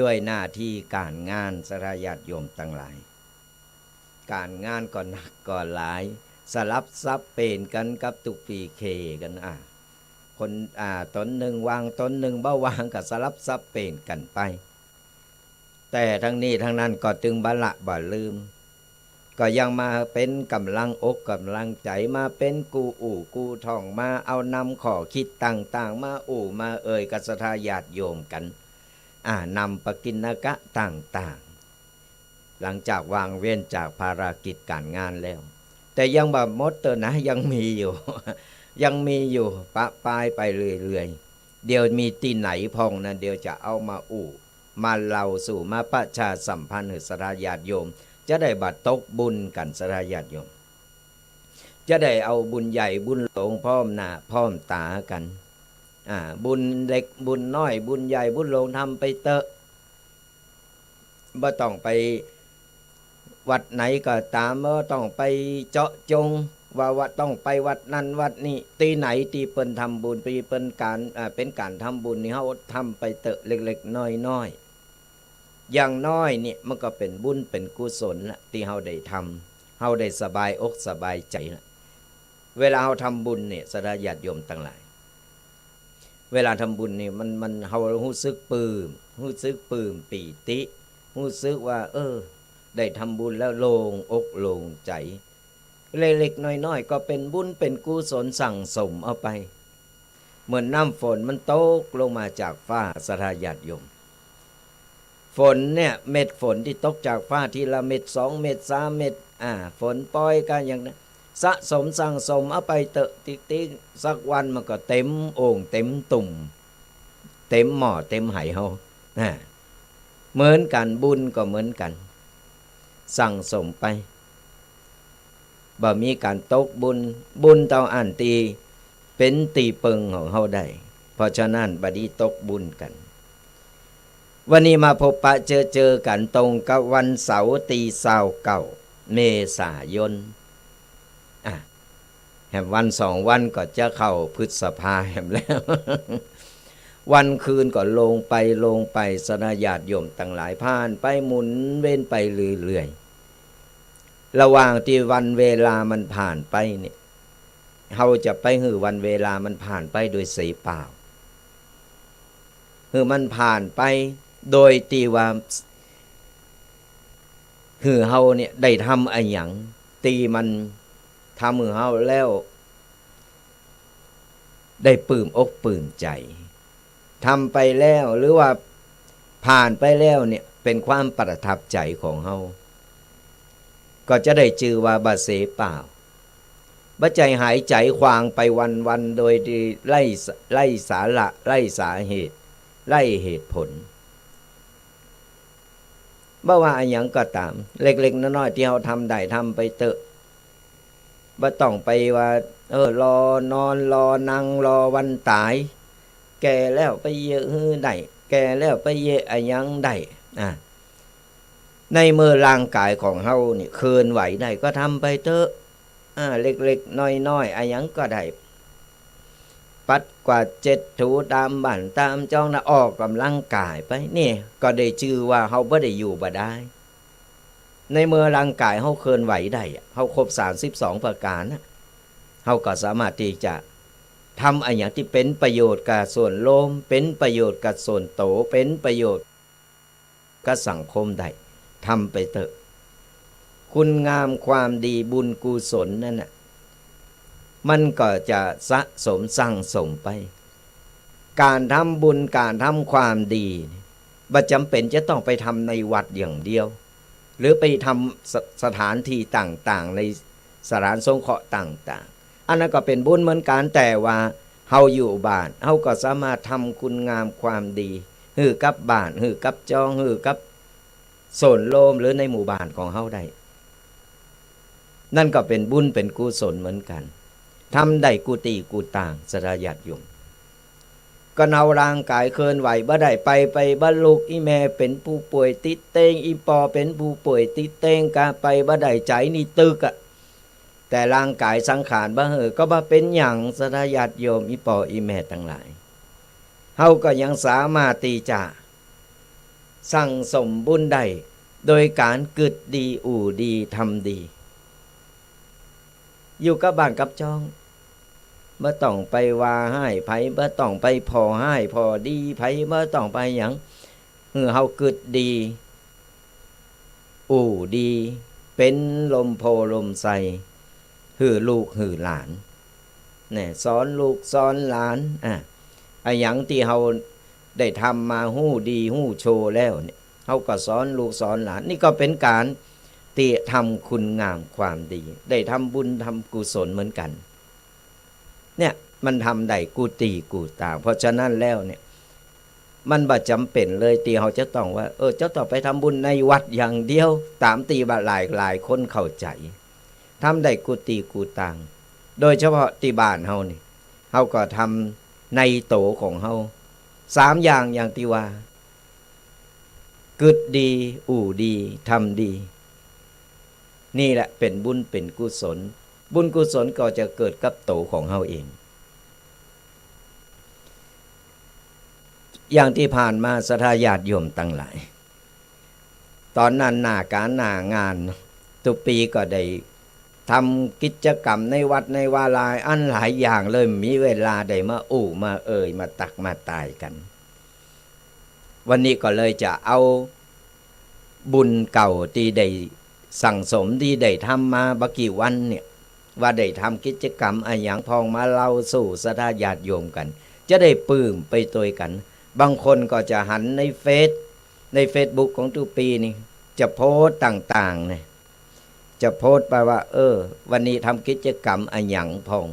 ด้วยหน้าที่การงานสรญาติโยมทั้งหลายการงานก็หนักก็หลายสลับซับเปลี่ยนกันกับตุกปีเคกันคนตนหนึ่งวางตนหนึ่งบ่วางก็สลับซับเปลี่ยนกันไปแต่ทั้งนี้ทั้งนั้นก็จึงบ่ละบ่ลืมก็ยังมาเป็นกำลังอกกำลังใจมาเป็นกูกูท่องมาเอานำข้อคิดต่างๆมามากับศรัทธาญาติโยมกันนำปกิณกะต่างๆหลังจากวางเว้นจากภารกิจการงานแล้วแต่ยังแบบมดเตอนะยังมีอยู่ ยังมีอยู่ปะปายไปเรื่อยๆเดี๋ยวมีที่ไหนพองนะเดี๋ยวจะเอามามาเล่าสู่มาประชาสัมพันธ์ศรัทธาญาติโยมจะได้บัดตกบุญกันศรัทธาญาติโยมจะได้เอาบุญใหญ่บุญหลงพร้อมหน้าพร้อมตากันบุญเล็กบุญน้อยบุญใหญ่บุญหลงทำไปเตอะบ่ต้องไปวัดไหนก็ตามบ่ต้องไปเจาะจงว่าต้องไปวัดนั้นวัดนี้ตีไหนตีเปิ้นทำบุญตีเปิ้นการเป็นการทำบุญนี่เฮาทำไปเตอะเล็กๆน้อยๆอย่างน้อยนี่มันก็เป็นบุญเป็นกุศลละที่เฮาได้ทำเฮาได้สบายอกสบายใจละเวลาเฮาทำบุญเนี่ยศรัทธาญาติโยมทั้งหลายเวลาทำบุญนี่มันเฮารู้สึกปลื้มปีติรู้สึกว่าได้ทำบุญแล้วโล่งอกโล่งใจเล็กๆน้อยๆก็เป็นบุญเป็นกุศลสั่งสมเอาไปเหมือนน้ำฝนมันตกลงมาจากฟ้าศรัทธาญาติโยมฝนเนี่ยเม็ดฝนที่ตกจากฟ้าทีละเม็ด2เม็ด3เม็ดฝนปล่อยกันอย่างนั้นสะสมสั่งสมเอาไปเตอะติ๊กๆสักวันมันก็เต็มโอ่งเต็มตุ่มเต็มหม้อเต็มไหเฮาเหมือนกันบุญก็เหมือนกันสั่งสมไปบ่มีการตกบุญเต้าอ่านตีเป็นตีเปิงของเฮาได้เพราะฉะนั้นบัดนี้ตกบุญกันวันนี้มาพบปะเจอกันตรงกับวันเสาร์ตี29เมษายนแหมวัน2วันก็จะเข้าพฤษภาแหมแล้ว วันคืนก็ลงไปศรัทธาญาติโยมทั้งหลายผ่านไปหมุนเว้นไปเรื่อยๆระหว่างที่วันเวลามันผ่านไปเนี่ยเฮาจะไปหือวันเวลามันผ่านไปโดยเสียเปล่าคือมันผ่านไปโดยที่ว่าคือเฮาเนี่ยได้ทำอะไรหยังตีมันทำมือเฮาแล้วได้ปลื้มอกปลื้มใจทำไปแล้วหรือว่าผ่านไปแล้วเนี่ยเป็นความประทับใจของเฮาก็จะได้ชื่อว่าบาเสเปล่าบ่ใจหายใจควางไปวันโดยที่ไล่สาระไล่สาเหตุไล่เหตุผลบ่ว่าอันหยังก็ตามเล็กๆน้อยๆที่เฮาทำได้ทำไปเถอะบ่ต้องไปว่ารอนอนรอนั่งรอวันตายแก่แล้วไปเยอะได้แก่แล้วไปเยอะอันหยังได้ในเมื่อร่างกายของเฮานี่เคลื่อนไหวได้ก็ทำไปเถอะเล็กๆน้อยๆอันหยังก็ได้ปัดกวาดเจ็ดถูตามบ้านตามจ้องออกกำลังกายไปนี่ก็ได้ชื่อว่าเฮาบ่ได้อยู่บ่ได้ในเมื่อร่างกายเฮาเคลื่อนไหวได้เฮาครบ32ประการเฮาก็สามารถที่จะทำอันอย่างที่เป็นประโยชน์กับส่วนรวมเป็นประโยชน์กับส่วนโตเป็นประโยชน์กับสังคมได้ทำไปเถอะคุณงามความดีบุญกุศลนั่นน่ะมันก็จะสะสมสั่งสมไปการทำบุญการทำความดีบ่จำเป็นจะต้องไปทำในวัดอย่างเดียวหรือไปทำสถานที่ต่างๆในสถานสงเคราะห์ต่างๆอันนั้นก็เป็นบุญเหมือนกันแต่ว่าเฮาอยู่บ้านเฮาก็สามารถทำคุณงามความดีฮือกับบ้านฮือกับจองฮือกับโซนโลมหรือในหมู่บ้านของเฮาได้นั่นก็เป็นบุญเป็นกุศลเหมือนกันทำได้กุฏิกุต่างศรัทธาญาติโยมก็เอาร่างกายเคลื่อนไหวบ่ได้ไปบ่ลูกอีแม่เป็นผู้ป่วยติดเต้งอีปอเป็นผู้ป่วยติดเต้งกะไปบ่ได้ใจนี่ตึกแต่ร่างกายสังขารบ่ก็บ่เป็นหยังศรัทธาญาติโยมอีปออีแม่ทั้งหลายเฮาก็ยังสามารถที่จะ สั่งสมบุญได้โดยการกึดดีอู่ดีทำดี อยู่กับบ้านกับจ้องบ่ต้องไปว่าให้ไผบ่ต้องไปพอให้พอดีไผบ่ต้องไปหยังเฮากึดดีอู่ดีเป็นลมโพลมใสหือลูกหือหลานเนี่ยสอนลูกสอนหลานหยังที่เฮาได้ทำมาฮู้ดีฮู้โชว์แล้วเนี่ยเฮาก็สอนลูกสอนหลานนี่ก็เป็นการที่ทำคุณงามความดีได้ทำบุญทำกุศลเหมือนกันเนี่ยมันทำได้กูตีกูตาเพราะฉะนั้นแล้วเนี่ยมันบ่จำเป็นเลยที่เขาจะต้องว่าเจ้าต้องไปทำบุญในวัดอย่างเดียวตามตีบาหลายคนเข้าใจทำได้กูตีกูตางโดยเฉพาะที่บ้านเฮานี่เฮาก็ทำในโตของเฮา3อย่างอย่างที่ว่ากึดดีอู่ดีทำดีนี่แหละเป็นบุญเป็นกุศลบุญกุศลก็จะเกิดกับโตของเฮาเองอย่างที่ผ่านมาศรัทธาญาติโยมตั้งหลายตอนนั้นหน้าการหน้างานทุกปีก็ได้ทำกิจกรรมในวัดในวาลายอันหลายอย่างเลยมีเวลาได้มามามาตักมาตายกันวันนี้ก็เลยจะเอาบุญเก่าที่ได้สั่งสมที่ได้ทำมาบกี่วันเนี่ยว่าได้ทำกิจกรรมอย่างพองมาเล่าสู่ศรัทธาญาติโยมกันจะได้ปลื้มไปตัวกันบางคนก็จะหันในเฟซบุ๊กของทุกปีนี่จะโพสต์ต่างๆเนี่ยจะโพสต์ไปว่าวันนี้ทำกิจกรรมอย่างพอง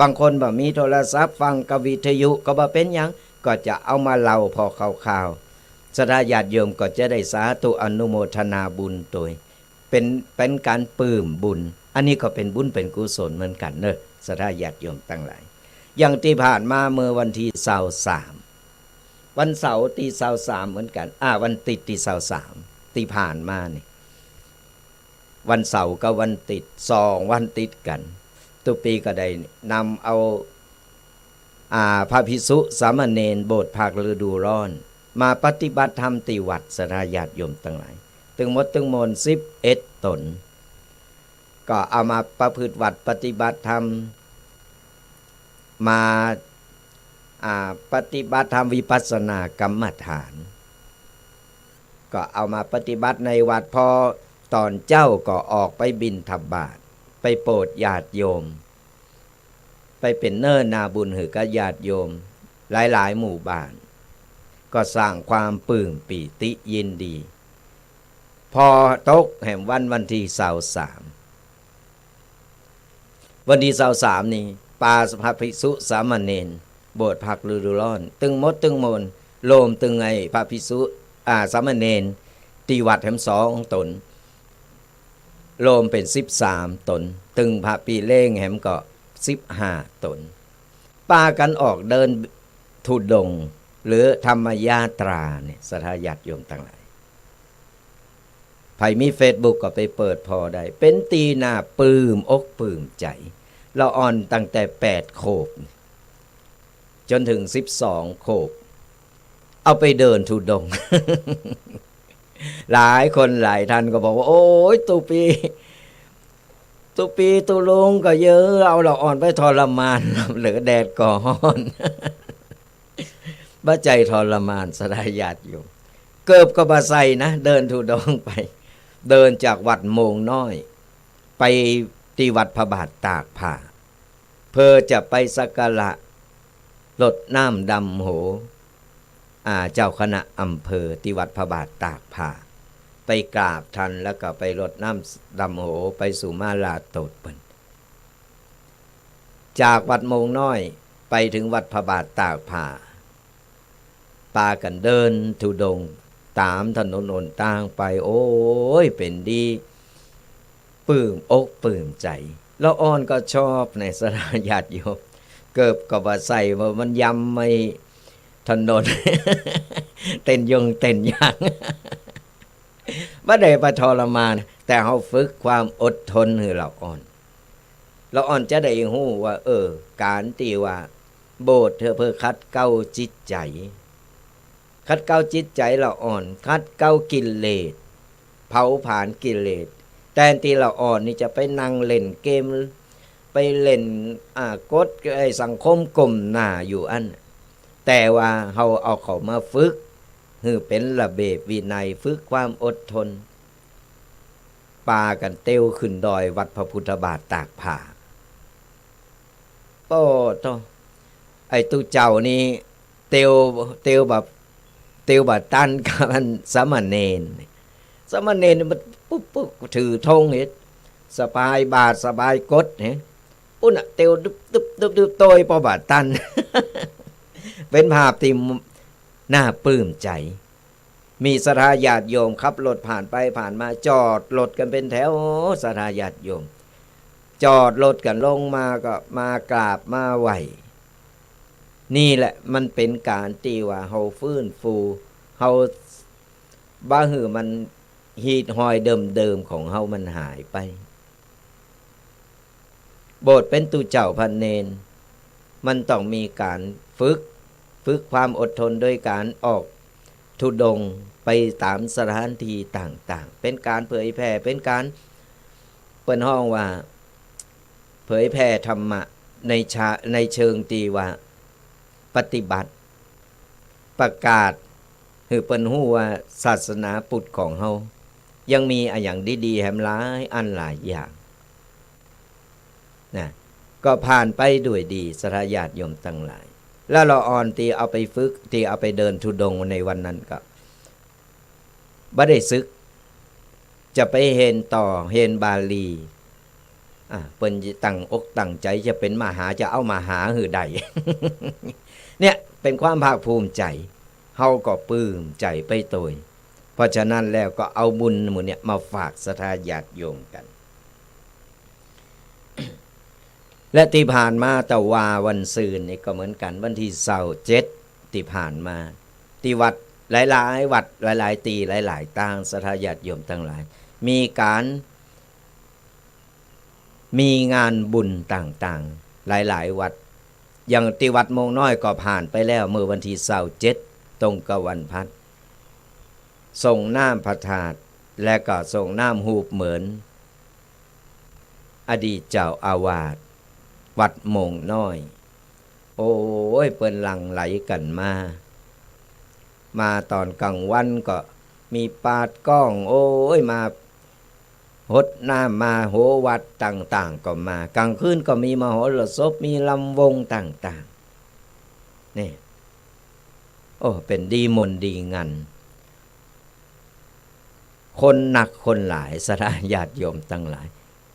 บางคนบ่มีโทรศัพท์ฟังกับวิทยุก็บ่เป็นหยังก็จะเอามาเล่าพอข่าวๆศรัทธาญาติโยมก็จะได้สาธุอนุโมทนาบุญตัวเป็นการปลื้มบุญอันนี้ก็เป็นบุญเป็นกุศลเหมือนกันเนอะศรัทธาญาติโยมตั้งหลายอย่างที่ผ่านมาเมื่อวันที่23วันเสาร์ที่23เหมือนกันวันติดที่23ที่ผ่านมานี่วันเสาร์กับวันติด2วันติดกันทุกปีก็ได้นำเอาพระภิกษุสามเณรโบสถ์ภาคฤดูร้อนมาปฏิบัติธรรมที่วัดศรัทธาญาติโยมทั้งหลายถึงหมดถึงมน11ตนก็เอามาประพฤติวัดปฏิบัติธรรมมาปฏิบัติธรรมวิปัสสนากรรมฐานก็เอามาปฏิบัติในวัดพอตอนเจ้าก็ออกไปบิณฑบาตไปโปรดญาติโยมไปเป็นเนิ่นนาบุญหือกับญาติโยมหลายๆหมู่บ้านก็สร้างความปลื้มปีติยินดีพอตกแห่งวันที่23วันที่23นี่ปาสภาภิกษุสามเณรโบสถ์ภาคฤดูร้อนตึงมดตึงมนโลมตึงพระภิกษุสามเณรตีวัดแห่ง2ตนโลมเป็น13ตนตึงพระปีเล่งแห่งก็15ตนปากันออกเดินธุดงค์หรือธรรมยาตราเนี่ยศรัทธาญาติโยมทั้งหลายใครมีเฟซบุ๊กก็ไปเปิดพอได้เป็นตีหน้าปลื้มอกปลื้มใจเราอ่อนตั้งแต่8โคกจนถึง12โคกเอาไปเดินธุดงค์ หลายคนหลายท่านก็บอกว่าโอ้ยตุปีตุลุงก็เยอะเอาเราอ่อนไปทรมานเหลือแดดก่อนบ้าใจทรมานสลายญาติโยมเกิบก็บ่ใส่นะเดินธุดงค์ไปเดินจากวัดโมงน้อยไปที่วัดพระบาทตากผ้าเพื่อจะไปสักการะรดน้ำดำหัวเจ้าคณะอำเภอที่วัดพระบาทตากผ้าไปกราบท่านแล้วก็ไปรดน้ำดำหัวไปสู่มาลาโตดเปิ้นจากวัดโมงน้อยไปถึงวัดพระบาทตากผ้าปากันเดินธุดงค์ตามถนนหนทางไปโอ้ยเป็นดีปลื้มอกปลื้มใจแล้วอ่อนก็ชอบในศรัทธาญาติโยมเกิบก็บ่ใส่ว่ามันยำไม่ถนน เต้นยางบ่ได้ไปทรมานแต่เฮาฝึกความอดทนให้เราอ่อนจะได้ฮู้ว่าการที่ว่าโบสถ์เพื่อคัดเกลาจิตใจ ขัดเกลาจิตใจเราอ่อนขัดเกลากิเลสเผาผลาญกิเลสแทนที่เราอ่อนนี่จะไปนั่งเล่นเกมไปเล่นกดไอ้สังคมกลมหน้าอยู่อันแต่ว่าเฮาเอาเขามาฝึกคือเป็นระเบียบวินัยฝึกความอดทนปากันเต้วขึ้นดอยวัดพระพุทธบาทตากผ้าโอ้โตไอ้ตู้เจ้านี่เตียวแบบเตียวแบบตันกับมันสามเณรมันปุ๊บถือธงเห็นสบายบาทสบายกดเห็นปุ่นอะเตียวดึบโตยพอบาทตัน เป็นภาพที่น่าปลื้มใจมีศรัทธาญาติโยมขับรถผ่านไปผ่านมาจอดรถกันเป็นแถวศรัทธาญาติโยมจอดรถกันลงมาก็มากราบมาไหวนี่แหละมันเป็นการตีว่าเฮาฟื้นฟูเฮาบ้าหือมันหีดหอยเดิมของเฮามันหายไปโบสถ์เป็นตุเจ้าพันเนนมันต้องมีการฝึกความอดทนโดยการออกธุดงค์ไปตามสถานที่ต่างๆเป็นการเผยแผ่เป็นการเปิ้นห้องว่าเผยแผ่ธรรมะในเชิงตีว่าปฏิบัติประกาศคือเปิ้นฮู้ว่าศาสนาพุทธของเฮายังมีอย่างดีๆแหมหลายอันหลายอย่างนะก็ผ่านไปด้วยดีศรัทธาญาติโยมทั้งหลายแล้วเราอ่อนตีเอาไปฝึกตีเอาไปเดินธุดงค์ในวันนั้นก็บ่ได้ซึกจะไปเห็นต่อเห็นบาลีเปิ้นตั้งอกตั้งใจจะเป็นมหาจะเอามาหาหือใด เนี่ยเป็นความภาคภูมิใจเฮาก็ปลื้มใจไปโตยเพราะฉะนั้นแล้วก็เอาบุญหมู่เนี่ยมาฝากศรัทธาญาติโยมกัน และที่ผ่านมาตะวาวันซืนนี่ก็เหมือนกันวันที่27ที่ผ่านมาที่วัดหลายๆวัดหลายๆตีหลายๆต่างศรัทธาญาติโยมทั้งหลายมีงานบุญต่างๆหลายๆวัดอย่างที่วัดโมงน้อยก็ผ่านไปแล้วเมื่อวันที่27ตรงกับวันพัดส่งน้ำพระธาตุและก็ส่งน้ำหูบเหมือนอดีตเจ้าอาวาสวัดโมงน้อยโอ้ยเปิ้นหลั่งไหลกันมาตอนกลางวันก็มีปาดก้องโอ้ยมาหดน้ำมาโหวัดต่างๆก็มากลางคืนก็มีมโหรสพมีลำวงต่างๆนี่โอ้เป็นดีมนดีงันคนหนักคนหลายศรัทธาญาติโยมทั้งหลาย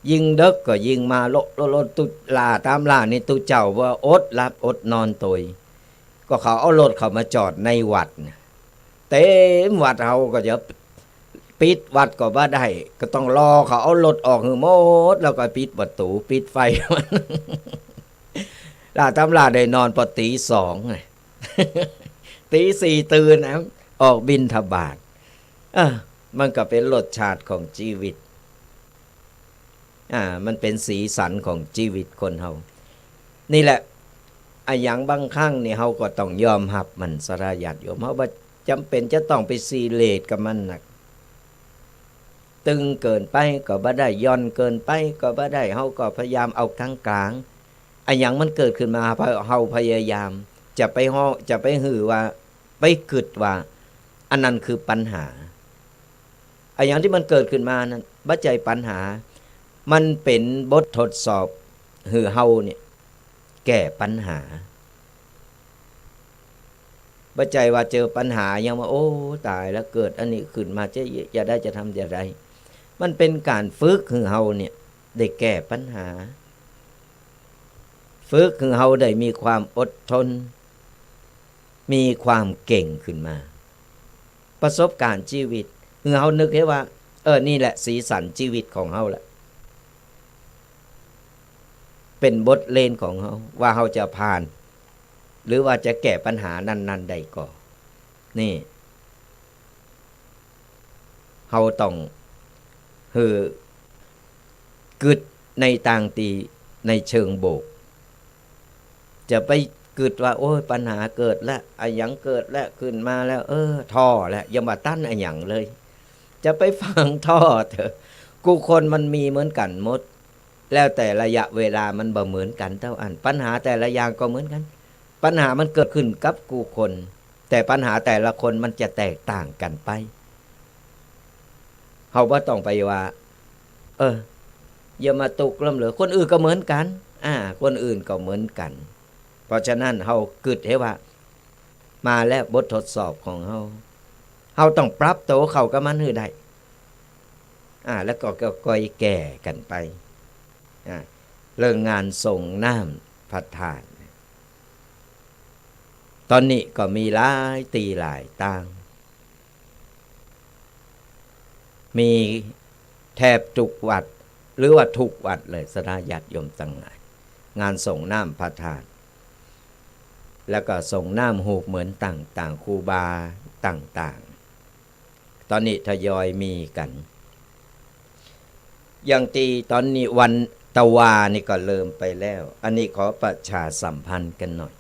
ยิงเด็กก็ยิงมาโลตุลาตามล่านี่ตุเจ้าว่าอดรับอดนอนตยก็เขาเอารถเขามาจอดในวัดเต็มวัดเฮาก็จะปิดวัดก็บ่ได้ก็ต้องรอเขาเอารถออกหือหมดแล้วก็ปิดประตูปิดไฟมันลาตามล่าได้นอนพอตี 2ไง ตี 4ตื่นนะออกบิณฑบาตมันก็เป็นรสชาติของชีวิตมันเป็นสีสันของชีวิตคนเฮานี่แหละอย่างบางครั้งนี่เฮาก็ต้องยอมรับมันศรัทธาญาติโยมเฮาบ่จำเป็นจะต้องไปซีเรสกับมันนักตึงเกินไปก็บ่ได้ย่อนเกินไปก็บ่ได้เฮาก็พยายามเอากลางๆอย่างมันเกิดขึ้นมาเฮาพยายามจะไปหือว่าไปกึดว่าอันนั้นคือปัญหาอย่างที่มันเกิดขึ้นมานั้นบ่ใจปัญหามันเป็นบททดสอบหือเฮาเนี่ยแก้ปัญหาบ่ใจว่าเจอปัญหายังว่าโอ้ตายแล้วเกิดอันนี้ขึ้นมาจะทำอย่างไรมันเป็นการฝึกหือเฮาเนี่ยได้แก้ปัญหาฝึกหือเฮาได้มีความอดทนมีความเก่งขึ้นมาประสบการณ์ชีวิตหือเฮานึกให้ว่านี่แหละสีสันชีวิตของเฮาแหละเป็นบทเรียนของเฮาว่าเฮาจะผ่านหรือว่าจะแก้ปัญหานั้นๆได้ก่อนี่เฮาต้องกึดในต่างตีในเชิงโบกจะไป เกิดว่าโอ้ยปัญหาเกิดแล้วไอ้หยังเกิดแล้วขึ้นมาแล้วท่อแล้วอย่ามาตั้นไอ้หยังเลยจะไปฟังท่อเถอะกูคนมันมีเหมือนกันหมดแล้วแต่ระยะเวลามันบ่เหมือนกันเท่าอันปัญหาแต่ละอย่างก็เหมือนกันปัญหามันเกิดขึ้นกับกูคนแต่ปัญหาแต่ละคนมันจะแตกต่างกันไปเฮาบ่ต้องไปว่าอย่ามาตุกล้ำเหลือคนอื่นก็เหมือนกันคนอื่นก็เหมือนกันเพราะฉะนั้นเฮากึดให้ว่ามาแล้วบททดสอบของเฮาต้องปรับตัวเข้ากับมันให้ได้แล้วก็ค่อยแก่กันไปเรื่องงานส่งน้ำพระธาตุตอนนี้ก็มีหลายตีหลายต่างมีแทบทุกวัดหรือว่าทุกวัดเลยสถาญาติโยมทั้งหลายงานส่งน้ำพระธาตุแล้วก็ส่งน้ำหูกเหมือนต่างๆครูบาต่างๆตอนนี้ทยอยมีกันอย่างที่ตอนนี้วันตะวานี่ก็เริ่มไปแล้วอันนี้ขอประชาสัมพันธ์กันหน่อย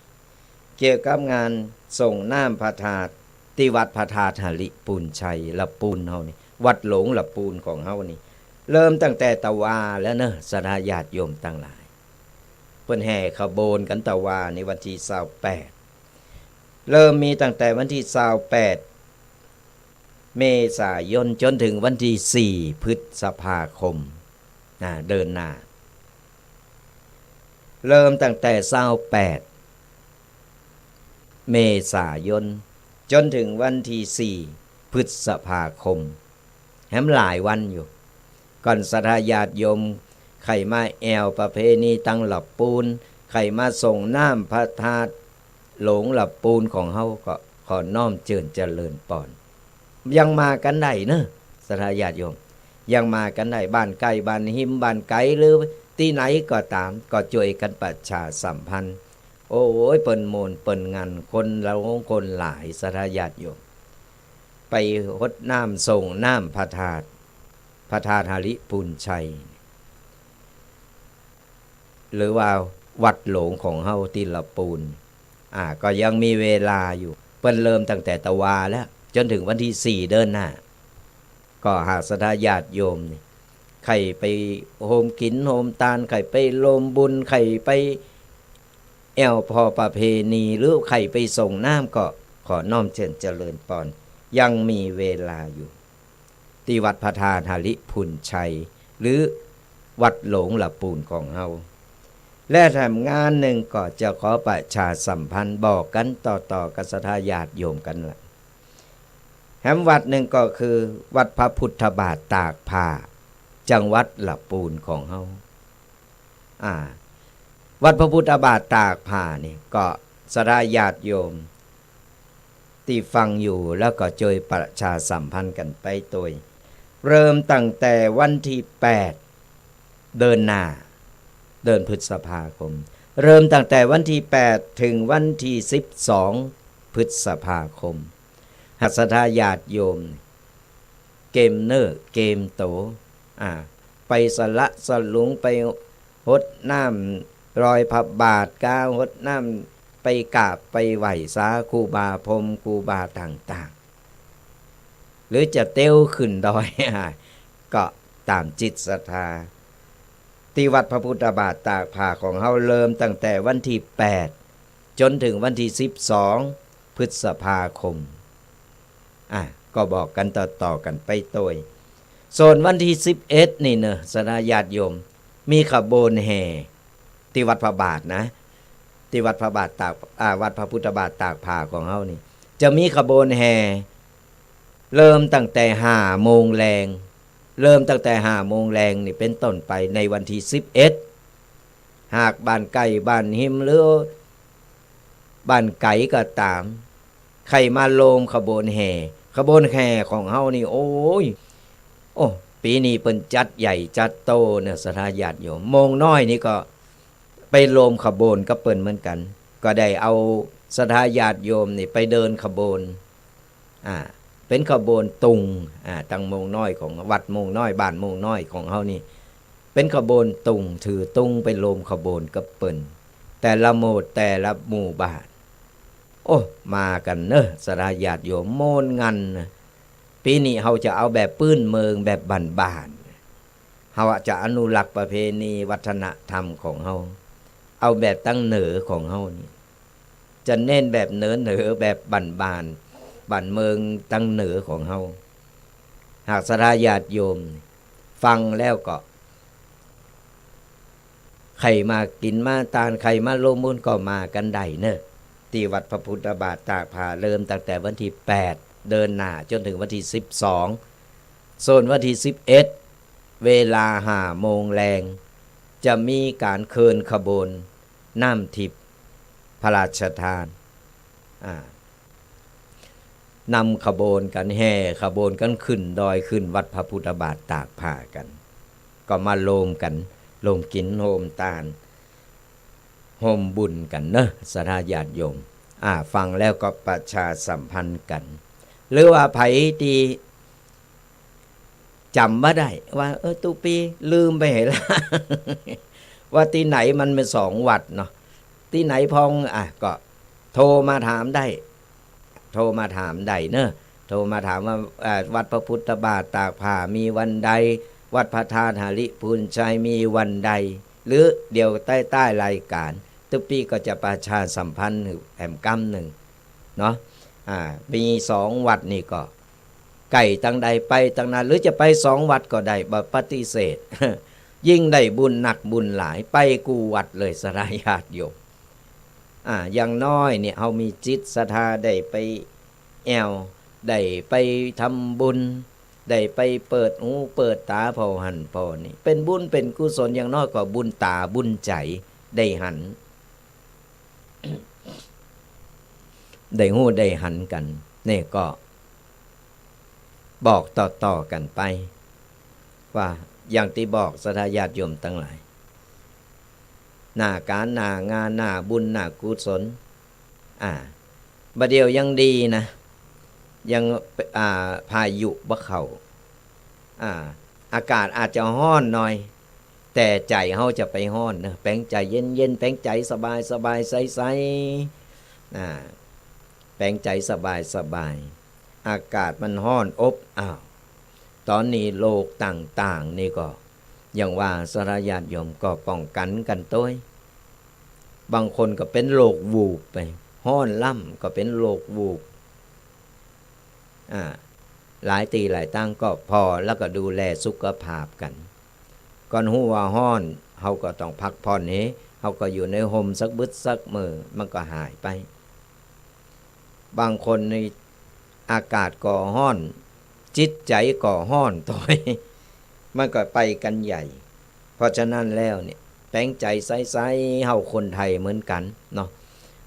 เกี่ยวกับงานส่งน้ำพระธาตุที่วัดพระธาตุหริปูนชัยละปูนเฮานี่วัดหลงละปูนของเฮานี่เริ่มตั้งแต่ตะวาแล้วเนอะสถาญาติโยมทั้งหลายเพิ่นแห่ขบวนกันตะวาในวันที่28เริ่มมีตั้งแต่วันที่28เมษายนจนถึงวันที่4พฤษภาคมเดินหน้าเริ่มตั้งแต่28เมษายนจนถึงวันที่4พฤษภาคมแถมหลายวันอยู่ก่อนสถาญาติโยมใครมาแอวประเพณีตั้งหลับปูนใครมาส่งน้ำพระธาตุหลงหลับปูนของเฮาก็ขอน้อมเจริญปอนยังมากันได้เนอะสถาญาติโยมยังมากันได้บ้านไกลบ้านหิมบ้านไกลหรือที่ไหนก็ตามก็ช่วยกันประชาสัมพันธ์โอ้ยเปิ้นโมนเปิ้นงานคนเราคนหลายสถาญาติโยมไปรดน้ำส่งน้ำพระธาตุหริปูนชัยหรือว่าวัดหลงของเฮาที่ละปูนก็ยังมีเวลาอยู่เปิ้นเริ่มตั้งแต่ตะวาแล้วจนถึงวันที่4เดินหน้าก็หากสถาญาติโยมนี่ใครไปโฮมกินโฮมตานใครไปโลมบุญใครไปแอวพอประเพณีหรือใครไปส่งน้ำก็ขอน้อมเจริญปอนยังมีเวลาอยู่ที่วัดพระธาตุหริปูนชัยหรือวัดหลงละปูนของเฮาและทำงานหนึ่งก็จะขอประชาสัมพันธ์บอกกันต่อกับสถาญาติโยมกันละแห่งวัดหนึ่งก็คือวัดพระพุทธบาทตากผ้าจังหวัดละปูนของเฮาวัดพระพุทธบาทตากผ้านี่ก็สถาญาติโยมที่ฟังอยู่แล้วก็ช่วยประชาสัมพันธ์กันไปโดยเริ่มตั้งแต่วันที่8เดินหน้าเดินพฤษภาคมเริ่มตั้งแต่วันที่8ถึงวันที่12พฤษภาคมหัสถาญาติโยมเกมเนอร์เกมโตไปสละสลุงไปหดน้ำรอยพระบาทก้าวหดน้ำไปกราบไปไหว้สาครูบาพรหมครูบาต่างๆหรือจะเต้วขึ้นดอยก็ตามจิตศรัทธาที่วัดพระพุทธบาทตากผ้าของเฮาเริ่มตั้งแต่วันที่8จนถึงวันที่12พฤษภาคมก็บอกกันต่อกันไปโดยส่วนวันที่11นี่เนอะสถาญาติโยมมีขบวนแห่ที่วัดพระบาทนะที่วัดพระบาทตากวัดพระพุทธบาทตากผ้าของเฮานี่จะมีขบวนแห่เริ่มตั้งแต่5 โมงแรงเริ่มตั้งแต่5 โมงแรงนี่เป็นต้นไปในวันที่11หากบ้านไก่บ้านหิมหรือบ้านไก่ก็ตามใครมาโลมขบวนแห่ของเฮานี่โอ้ปีนี้เปิ้นจัดใหญ่จัดโตเนี่ยสถาญาติโยมโมงน้อยนี่ก็ไปโลมขบวนก็เปิ้นเหมือนกันก็ได้เอาสถาญาติโยมนี่ไปเดินขบวนเป็นขบวนตุงตั้งโมงน้อยของวัดโมงน้อยบ้านโมงน้อยของเฮานี่เป็นขบวนตุงถือตุงไปโลมขบวนกับเปิ้น แต่ละโหมดแต่ละหมู่บ้านโอ้มากันเนอะสราญาติโยมโมนงันนะปีนี้เขาจะเอาแบบปื้นเมืองแบบบ้านๆเขาจะอนุรักษ์ประเพณีวัฒนธรรมของเขาเอาแบบตั้งเหนือของเขานี่จะเน้นแบบเหนือแบบบ้านเมืองตั้งเหนือของเขาหากสราญาติโยมฟังแล้วก็ใครมากินมาตานใครมาลงมุนก็มากันได้เนอะที่วัดพระพุทธบาทตากผาเริ่มตั้งแต่วันที่8เดินหน้าจนถึงวันที่12ส่วนวันที่11เวลา5 โมงแรงจะมีการเคลื่อนขบวนน้ำทิพย์พระราชทานนำขบวนกันแห่ขบวนกันขึ้นดอยขึ้นวัดพระพุทธบาทตากผ้ากันก็มาโลมกันโลมกินโฮมตาลโฮมบุญกันเนอะสราญาติโยมฟังแล้วก็ประชาสัมพันธ์กันหรือว่าไผที่จำว่าได้ว่าตุปีลืมไปเหรอ ว่าที่ไหนมันเป็น2 วัดเนาะที่ไหนพองก็โทรมาถามได้โทรมาถามได้เนอะโทรมาถามว่าวัดพระพุทธบาทตากผ้ามีวันใดวัดพระธาตุหาริพูนชัยมีวันใดหรือเดี๋ยวใต้รายการทุกปีก็จะประชาสัมพันธ์แอมกัมหนึ่งเนาะมี2 วัดนี่ก็ไก่ตั้งใดไปตั้งนั้นหรือจะไป2 วัดก็ได้บ่ปฏิเสธ ยิ่งได้บุญหนักบุญหลายไปกูวัดเลยสราญาติโยมอย่างน้อยเนี่ยเขามีจิตศรัทธาได้ไปแอวได้ไปทำบุญได้ไปเปิดหูเปิดตาพอหันพอนี่เป็นบุญเป็นกุศลอย่างน้อยก็บุญตาบุญใจได้หัน ได้หูได้หันกันนี่ก็บอกต่อกันไปว่าอย่างที่บอกสราญาติโยมทั้งหลายหน้าการหน้างานหน้าบุญหน้ากุศลบัดเดียวยังดีนะยังพายุบ่เข้าอากาศอาจจะร้อนหน่อยแต่ใจเฮาจะไปร้อนนะแปลงใจเย็นๆแปลงใจสบายใสแปลงใจสบายอากาศมันร้อนอบอ้าวตอนนี้โลกต่างๆนี่ก็อย่างว่าสราญาติโยมก็ป้องกันกันตัวบางคนก็เป็นโรควูบไปร้อนล่ำก็เป็นโรควูบหลายตีหลายตั้งก็พอแล้วก็ดูแลสุขภาพกันก่อนหูว่าร้อนเฮาก็ต้องพักผ่อนนี้เฮาก็อยู่ในห่มสักบึดสักมือมันก็หายไปบางคนในอากาศก็ร้อนจิตใจก็ร้อนตัวมันก็ไปกันใหญ่เพราะฉะนั้นแล้วเนี่ยแปลงใจใสๆเฮาคนไทยเหมือนกันเนาะ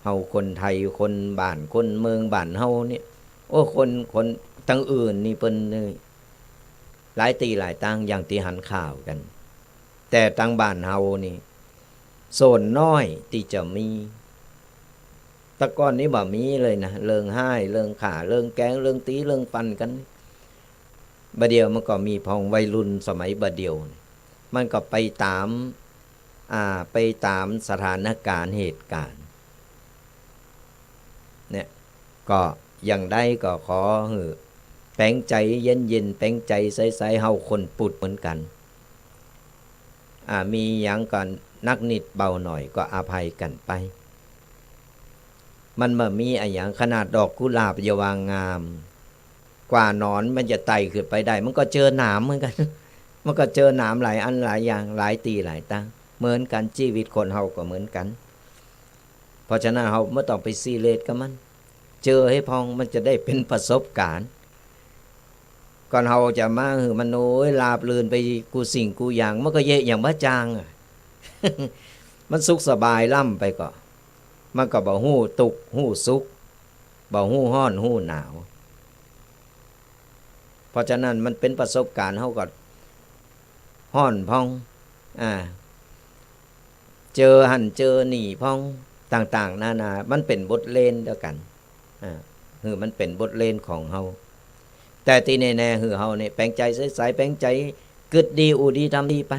เฮาคนไทยคนบ้านคนเมืองบ้านเฮาเนี่ยโอ้คนทั้งอื่นนี่เพิ่นหลายตีหลายตั้งอย่างที่หันข่าวกันแต่ตั้งบ้านเฮานี่โซนน้อยที่จะมีตะก้อนนี้บ่มีเลยนะเรื่องห้ายเรื่องข่าเรื่องแกงเรื่องตีเรื่องฟันกันบัดเดียวมันก็มีพองวัยรุ่นสมัยบัดเดียวมันก็ไปตามสถานการณ์เหตุการณ์เนี่ยก็อย่างใดก็ขอแปลงใจเย็นแปลงใจใสๆเฮาคนปุดเหมือนกันมีอย่างก่อนนักนิดเบาหน่อยก็อภัยกันไปมันมามีอย่างขนาดดอกกุหลาบอย่าวางงามกว่าหนอนมันจะไต่ขึ้นไปได้มันก็เจอหนามเหมือนกัน มันก็เจอหนามหลายอันหลายอย่างหลายตีหลายตั้งเหมือนกันชีวิตคนเฮาก็เหมือนกันเพราะฉะนั้นเฮาไม่ต้องไปซีเรียสกับมันเจอให้พองมันจะได้เป็นประสบการณ์ก่อนเฮาจะมามันโอ้ยลาบลื่นไปกูสิ่งกูอย่างมันก็เยะอย่างบ้าจาง มันสุขสบายล่ำไปก็มันก็บ่ฮู้ตุกฮู้สุขบ่ฮู้ฮ้อนฮู้หนาวเพราะฉะนั้นมันเป็นประสบการณ์เฮาก็ฮ้อนพองเจอหันเจอหนีพองต่างๆนานามันเป็นบทเรียนเดียวกันมันเป็นบทเรียนของเฮาแต่ที่แน่ๆเฮาเนี่ยแปลงใจใสๆแปลงใจกึดดีอูดีทำดีไป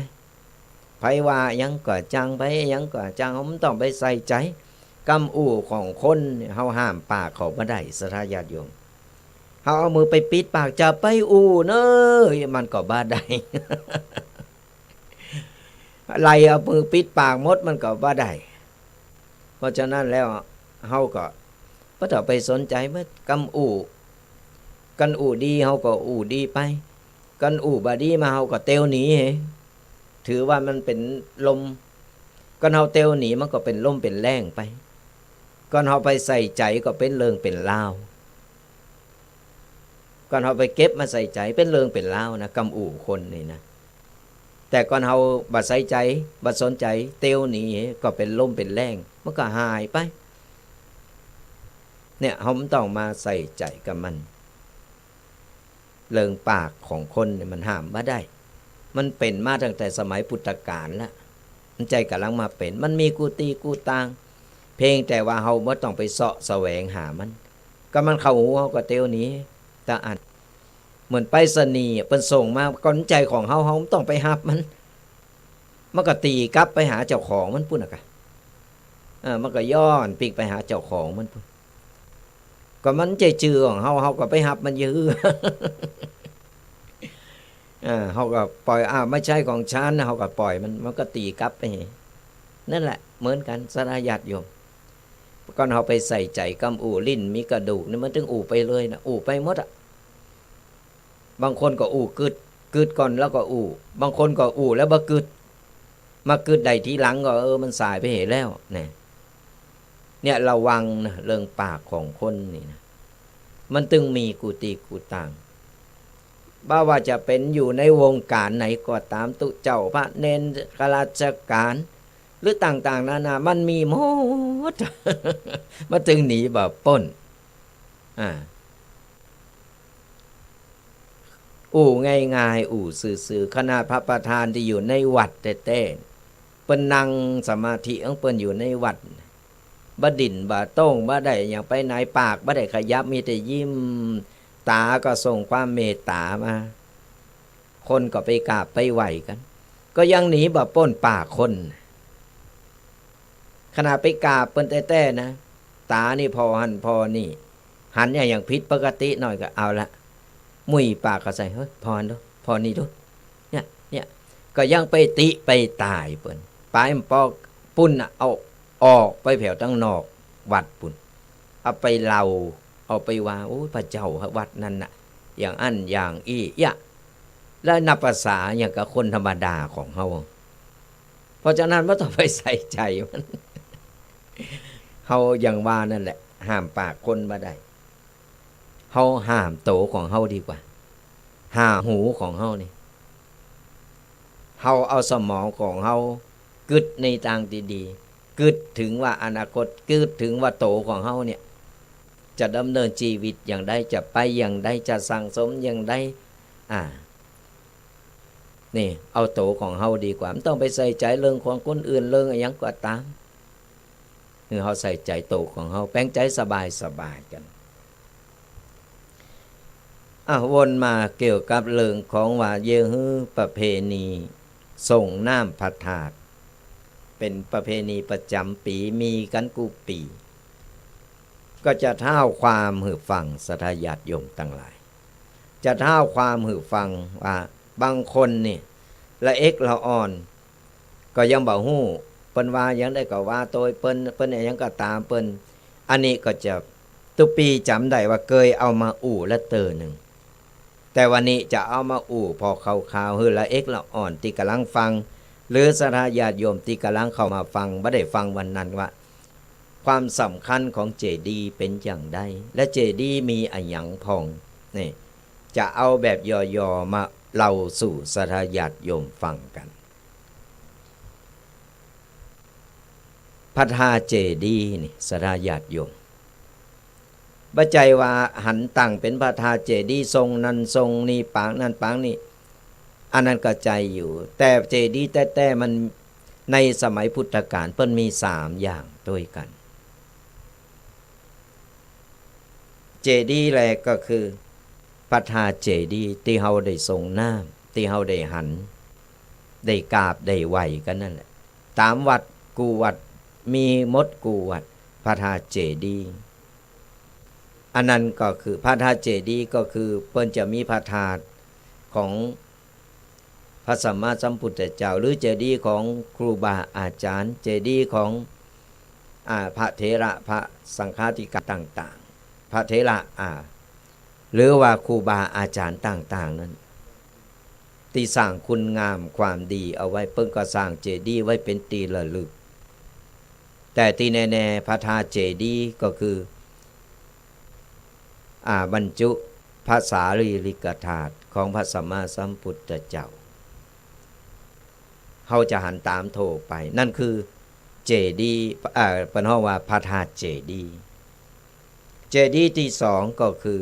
ไผว่าหยังก็จังไผหยังก็จังเฮามันต้องไปใส่ใจกำอู่ของคนเฮาห้ามปากเขาบ่ได้ศรัทธาญาติโยมเฮาเอามือไปปิดปากจะไปอู่เน้อมันก็บ่ได้ ไล่เอามือปิดปากหมดมันก็บ่ได้เพราะฉะนั้นแล้วเฮาก็บ่ต้องไปสนใจว่ากำอู่กันอู่ดีเฮาก็อู่ดีไปกันอู่บ่ดีมาเฮาก็เตวหนีถือว่ามันเป็นลมกันเฮาเตวหนีมันก็เป็นลมเป็นแรงไปก่อนเฮาไปใส่ใจก็เป็นเรื่องเป็นราวก่อนเฮาไปเก็บมาใส่ใจเป็นเรื่องเป็นราวนะกำอู่คนนี่นะแต่ก่อนเฮาบ่ใส่ใจบ่สนใจเตวหนีก็เป็นลมเป็นแรงมันก็หายไปเนี่ยเฮาต้องมาใส่ใจกับมันเรื่องปากของคนเนี่ยมันห้ามบ่ได้มันเป็นมาตั้งแต่สมัยพุทธกาลแล้วมันใจกำลังมาเป็นมันมีกูตีกูตางเพียงแต่ว่าเฮาบ่ต้องไปเสาะแสวงหามันก็มันเข้าหูเฮาก็เตวหนีตาอันเหมือนไปรษณีย์เพิ่นส่งมาก้อนใจของเฮาต้องไปรับมันก็ตีกลับไปหาเจ้าของมันพุ่นน่ะกะมันก็ย้อนปีกไปหาเจ้าของมันพุ่นก็มันใจจือของเฮาก็ไปรับมันยื้อ เฮาก็ปล่อยไม่ใช่ของฉันเฮาก็ปล่อยมันก็ตีกลับไปนั่นแหละเหมือนกันสราญาติโยมก่อนเฮาไปใส่ใจกำอู่ลิ้นมีกระดูกนี่มันถึงอู่ไปเลยนะอู่ไปหมดอ่ะบางคนก็อู่กึดก่อนแล้วก็อู่บางคนก็อู่แล้วบ่กึดมากึดใดทีหลังก็มันสายไปเหแล้วเนี่ยระวังนะเรื่องปากของคนนี่นะมันตึงมีกูตีกูต่างบ่ว่าจะเป็นอยู่ในวงการไหนก็ตามตุเจ้าพระเนนข้าราชการหรือต่างๆนานามันมีหมด มันถึงหนีแบบป้นอู่ง่ายๆอู่ซื่อๆขนาดพระประธานที่อยู่ในวัดแต่เปิ้นนั่งสมาธิของเปิ้นอยู่ในวัดบ่ดิ่นบ่โต้งบ่ได้อย่างไปไหนปากบ่ได้ขยับมีแต่ยิ้มตาก็ส่งความเมตตามาคนก็ไปกราบไปไหว้กันก็ยังหนีบ่ป้นปากคนขณะไปกราบเปิ้นแต่นะตานี่พอหันพอนี่หันอย่างผิดปกติหน่อยก็เอาละมุ้ยปากก็ใส่เฮ้ยพอดูพอนี่ดูเนี่ยก็ยังไปติไปตายเปิ้นปลายมันปอกปุ่นเอาออกไปแผ่วตั้งนอกวัดปุ่นเอาไปเล่าเอาไปว่าโอ้พระเจ้าวัดนั่นน่ะอย่างอันอย่างอี้ยะแล้วนับภาษาอย่างกับคนธรรมดาของเฮาเพราะฉะนั้นบ่ต้องไปใส่ใจมัน เฮาอย่างว่านั่นแหละห้ามปากคนบ่ได้เฮาห้ามโตของเฮาดีกว่าห้าหูของเฮานี่เฮาเอาสมองของเฮากึดในทางดีๆกึดถึงว่าอนาคตกึดถึงว่าโตของเฮาเนี่ยจะดำเนินชีวิตอย่างใดจะไปอย่างใดจะสั่งสมอย่างใดนี่เอาโตของเฮาดีกว่าไม่ต้องไปใส่ใจเรื่องของคนอื่นเรื่องอะไรก็ตามคือเฮาใส่ใจโตของเฮาแป้งใจสบายกันวนมาเกี่ยวกับเรื่องของว่าเยฮือประเพณีส่งน้ำพระธาตุเป็นประเพณีประจำปีมีกันกูปีก็จะเท่าความหือฟังศรัทธาญาติโยมทั้งหลายจะเท่าความหือฟังว่าบางคนนี่ละเอ็กละอ่อนก็ยังบ่ฮู้เปิ้นว่ายังได้ก็ว่าโดยเปิ้นยังก็ตามเปิ้นอันนี้ก็จะตุปีจำได้ว่าเคยเอามาอู่ละเตอหนึ่งแต่วันนี้จะเอามาอู่พอข่าวๆฮือละเอ็กละอ่อนที่กำลังฟังหรือศรัทธาญาติโยมที่กำลังเข้ามาฟังบ่ได้ฟังวันนั้นว่าความสำคัญของเจดีย์เป็นอย่างไรและเจดีย์มีอะหยังพองนี่จะเอาแบบย่อๆมาเล่าสู่ศรัทธาญาติโยมฟังกันพระธาตุเจดีย์นี่ศรัทธาญาติโยมบ่ใจว่าหันตั้งเป็นพระธาตุเจดีย์ทรงนั้นทรงนี้ปางนั้นปางนี้อันนั้นก็ใจอยู่แต่เจดีย์แท้ๆมันในสมัยพุทธกาลเพิ่นมี3อย่างด้วยกันเจดีย์แรกก็คือพระธาตุเจดีย์ที่เฮาได้ทรงน้ำที่เฮาได้หัน ได้กราบได้ไหวกันนั่นแหละตามวัดกูวัดมีมดกูวัดพระธาตุเจดีย์อันนั้นก็คือพระธาตุเจดีย์ก็คือเปิ้นจะมีพระธาตุของพระสัมมาสัมพุทธเจ้าหรือเจดีย์ของครูบาอาจารย์เจดีย์ของพระเถระพระสังฆาธิการต่างๆพระเถระหรือว่าครูบาอาจารย์ต่างๆนั้นที่สร้างคุณงามความดีเอาไว้เพิ่งก็สร้างเจดีย์ไว้เป็นตีระลึกแต่ที่แน่ๆพระธาตุเจดีย์ก็คือบรรจุพระสารีริกธาตุของพระสัมมาสัมพุทธเจ้าเขาจะหันตามโทไปนั่นคือเจดีย์เป็นห้องว่าพระธาตุเจดีย์เจดีย์ที่สองก็คือ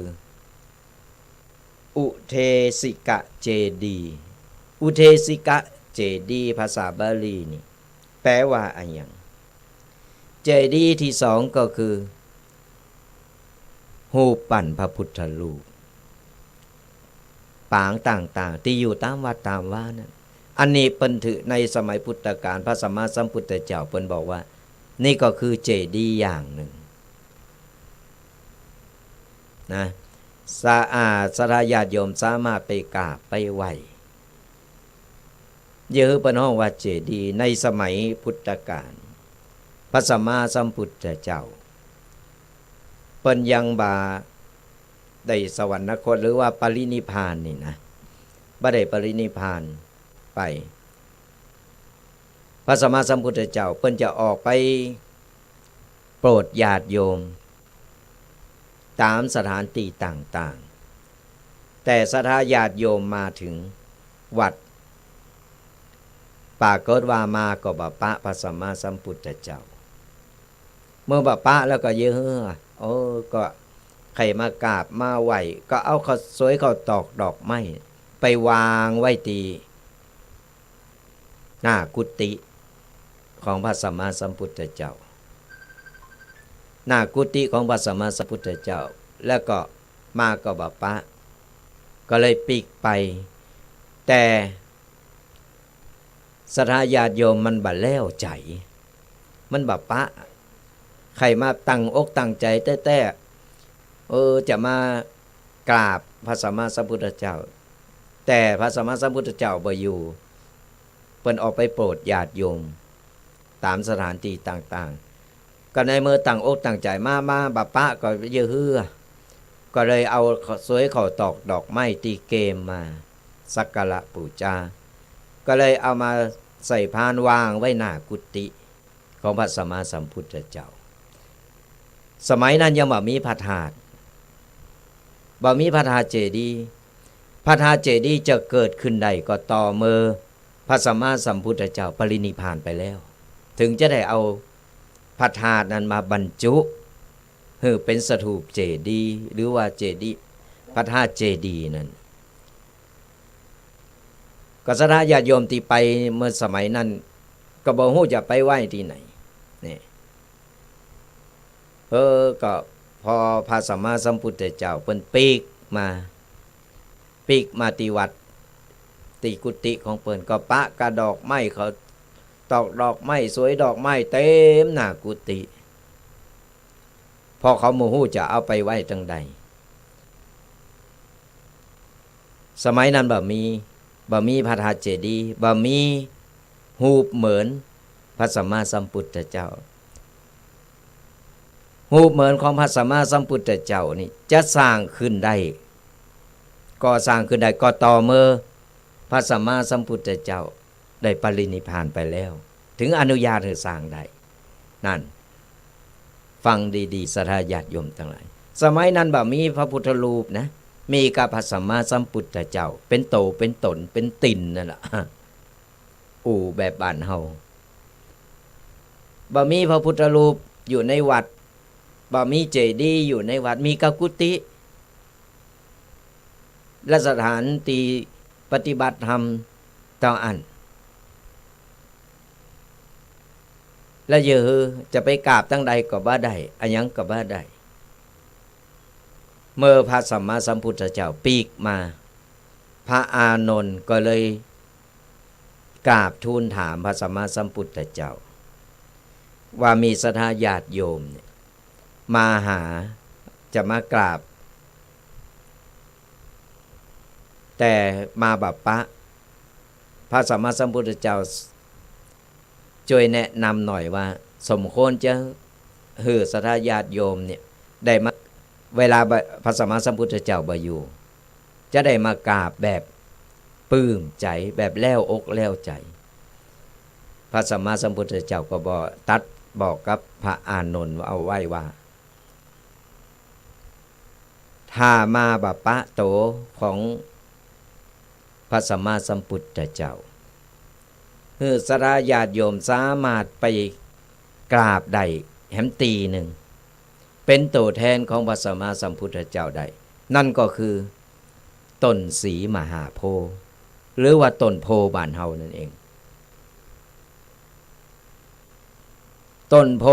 อุเทสิกะเจดีย์อุเทสิกะเจดีย์ภาษาบาลีนี่แปลว่าอะไรอย่างเจดีย์ที่สองก็คือรูปปั้นพระพุทธรูปปางต่างๆที่อยู่ตามวัดตามว่านั้นอันนี้เปิ้นถือในสมัยพุทธกาลพระสัมมาสัมพุทธเจ้าเปิ้นบอกว่านี่ก็คือเจดีย์อย่างหนึ่งนะสะอาดสระญาติโยมสามารถไปกราบไปไหว้เยอะเปิ้นฮ้องว่าเจดีย์ในสมัยพุทธกาลพระสัมมาสัมพุทธเจ้าเปิ้นยังบ่ได้สวรรคตหรือว่าปรินิพพานนี่นะบ่ได้ปรินิพพานไปพระสัมมาสัมพุทธเจ้าเปิ้นจะออกไปโปรดญาติโยมตามสถานที่ต่างๆแต่ศรัทธาญาติโยมมาถึงวัดปรากฏว่ามาก็บ่ปะพระสัมมาสัมพุทธเจ้าเมื่อบ่ปะแล้วก็เยอะก็ใครมากราบมาไหว้ก็เอาข้าวสวยข้าวตอกดอกไม้ไปวางไว้ตีหน้ากุฏิของพระสัมมาสัมพุทธเจ้าหน้ากุฏิของพระสัมมาสัมพุทธเจ้าแล้วก็มาก็บ่ปะก็เลยปิกไปแต่ศรัทธาญาติโยมมันบ่แล้วใจมันบ่ปะใครมาตั้งอกตั้งใจแต่จะมากราบพระสัมมาสัมพุทธเจ้าแต่พระสัมมาสัมพุทธเจ้าบ่อยู่เพิ่นออกไปโปรดญาติโยมตามสถานที่ต่างๆก็ในเมื่อตั้งอกตั้งใจมาบัปปะก็เยอะเฮือก็เลยเอาสวยข้าวตอกดอกไม้ตีเกมมาสักการะบูชาก็เลยเอามาใส่พานวางไว้หน้ากุฏิของพระสัมมาสัมพุทธเจ้าสมัยนั้นยังบ่มีพระธาตุบ่มีพระธาตุเจดีย์พระธาตุเจดีย์จะเกิดขึ้นได้ก็ต่อเมื่อพระสัมมาสัมพุทธเจ้าปรินิพพานไปแล้วถึงจะได้เอาพระธาตุนั้นมาบรรจุเป็นสถูปเจดีย์หรือว่าเจดีย์พระธาตุเจดีย์นั้นก็ศรัทธาญาติโยมที่ไปเมื่อสมัยนั้นก็บ่ฮู้จะไปไหว้ที่ไหนนี่ก็พอพระสัมมาสัมพุทธเจ้าเพิ่นปีกมาที่วัดตีกุฏิของเพิ่นก็ปะกระดอกไม้เขาตอกดอกไม้สวยดอกไม้เต็มหน้ากุฏิพอเขาโมโหจะเอาไปไว้จังใดสมัยนั้นบ่มีพระธาตุเจดีย์บ่มีรูปเหมือนพระสัมมาสัมพุทธเจ้ารูปเหมือนของพระสัมมาสัมพุทธเจ้านี่จะสร้างขึ้นได้ก็ต่อเมื่อพระสัมมาสัมพุทธเจ้าได้ปรินิพพานไปแล้วถึงอนุญาตให้สร้างได้นั่นฟังดีๆศรัทธาญาติโยมทั้งหลายสมัยนั้นบ่มีพระพุทธรูปนะมีกับพระสัมมาสัมพุทธเจ้าเป็นโตเป็นตนเป็นติ่นนั่นล่ะแบบบ้านเฮาบ่มีพระพุทธรูปอยู่ในวัดบ่มีเจดีย์อยู่ในวัดมีกกุฏิและสถานที่ปฏิบัติธรรมต่ออันและเยอะจะไปกราบตั้งใดก็บ่ได้อันยังก็บ่ได้เมื่อพระสัมมาสัมพุทธเจ้าปีกมาพระอานนท์ก็เลย กราบทูลถามพระสัมมาสัมพุทธเจ้าว่ามีศรัทธาญาติโยมเนี่ยมาหาจะมากราบแต่มาบัพปะพระสัมมาสัมพุทธเจ้าช่วยแนะนำหน่อยว่าสมควรจะหือศรัทธาญาติโยมเนี่ยได้มาเวลาพระสัมมาสัมพุทธเจ้าบ่อยู่จะได้มากราบแบบปลื้มใจแบบแล้วอกแล้วใจพระสัมมาสัมพุทธเจ้าก็บอกกับพระอานนท์เอาไว้ว่าถ้ามาบัพปะโตของพระสัมมาสัมพุทธเจ้าคือศรัทธาญาติโยมสามารถไปกราบได้แหมตีหนึ่งเป็นตัวแทนของพระสัมมาสัมพุทธเจ้าได้นั่นก็คือต้นสีมหาโพธิ์หรือว่าต้นโพบ้านเฮานั่นเองต้นโพ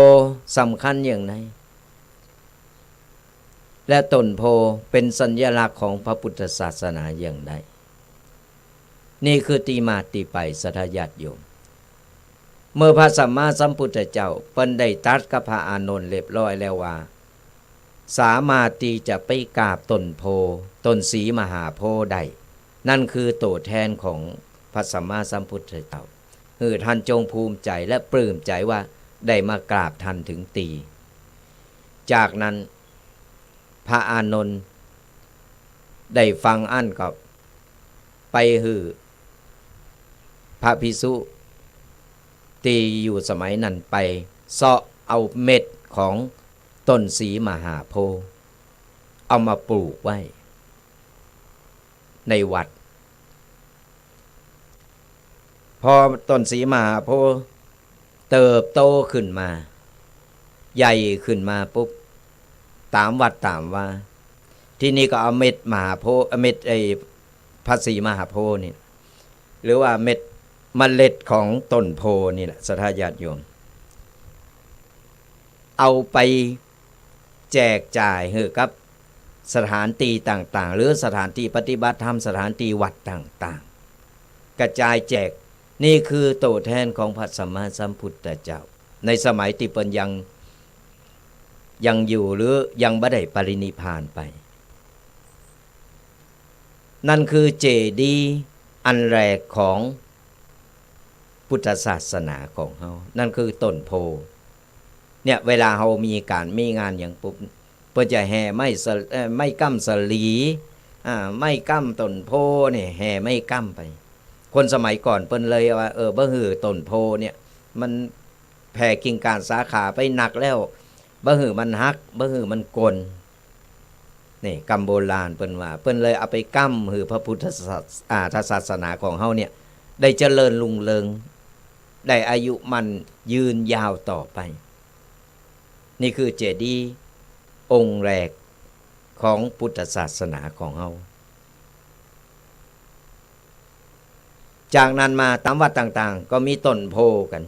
สำคัญอย่างไรและต้นโพเป็นสัญลักษณ์ของพระพุทธศาสนาอย่างไรนี่คือที่มาที่ไปศรัทธาญาติโยมเมื่อพระสัมมาสัมพุทธเจ้าเปิ้นได้ตรัสกับพระอานนท์เรียบร้อยแล้วว่าสามารถที่จะไปกราบต้นโพต้นสีมหาโพธิ์ได้นั่นคือตัวแทนของพระสัมมาสัมพุทธเจ้าท่านจงภูมิใจและปลื้มใจว่าได้มากราบท่านถึงตีจากนั้นพระอานนท์ได้ฟังอั้นกับไปหือพระภิกษุที่อยู่สมัยนั้นไปเสาะเอาเม็ดของต้นสีมหาโพธิ์เอามาปลูกไว้ในวัดพอต้นสีมหาโพธิ์เติบโตขึ้นมาใหญ่ขึ้นมาปุ๊บตามวัดตามว่าที่นี่ก็เอาเม็ดมหาโพธิ์เม็ดพระศรีมหาโพธิ์นี่หรือว่าเม็ดเมล็ดของต้นโพนี่แหละศรัทธาญาติโยมเอาไปแจกจ่ายให้กับสถานที่ต่างๆหรือสถานที่ปฏิบัติธรรมสถานที่วัดต่างๆกระจายแจกนี่คือตัวแทนของพระสัมมาสัมพุทธเจ้าในสมัยที่เพิ่นยังอยู่หรือยังบ่ได้ปรินิพพานไปนั่นคือเจดีย์อันแรกของพุทธศาสนาของเฮานั่นคือต้นโพเนี่ยเวลาเฮามีงานอย่างปุ๊บเพิ่นจะแห่ไม่กั้มสลีไม่กั้มต้นโพเนี่ยแห่ไม่กั้มไปคนสมัยก่อนเพิ่นเลยว่าบ่ฮือต้นโพเนี่ยมันแผ่กิ่งก้านสาขาไปหนักแล้วบ่ฮือมันหักบ่ฮือมันกลนี่กรรมโบราณเพิ่นว่าเพิ่นเลยเอาไปกั้มหือพระพุทธศาสนาของเฮาเนี่ยได้เจริญรุ่งเรืองได้อายุมันยืนยาวต่อไปนี่คือเจดีย์องค์แรกของพุทธศาสนาของเฮาจากนั้นมาตามวัดต่างๆก็มีต้นโพกัน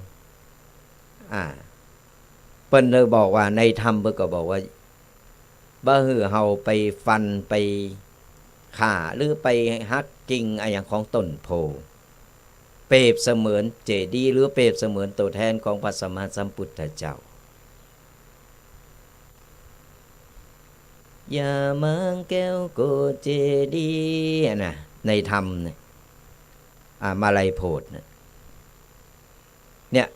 เพิ่นเลยบอกว่าในธรรมเพิ่นก็บอกว่าบ่ฮือเฮาไปฟันไปฆ่าหรือไปหักกิ่งอะไรอย่างของต้นโพเปรียบเสมือนเจดีย์หรือเปรียบเสมือนตัวแทนของพระสัมมาสัมพุทธเจ้าอย่ามังแก้วโกเจดีย์นะในธรรมเนี่ยมาลัยโพธิ์เนี่ย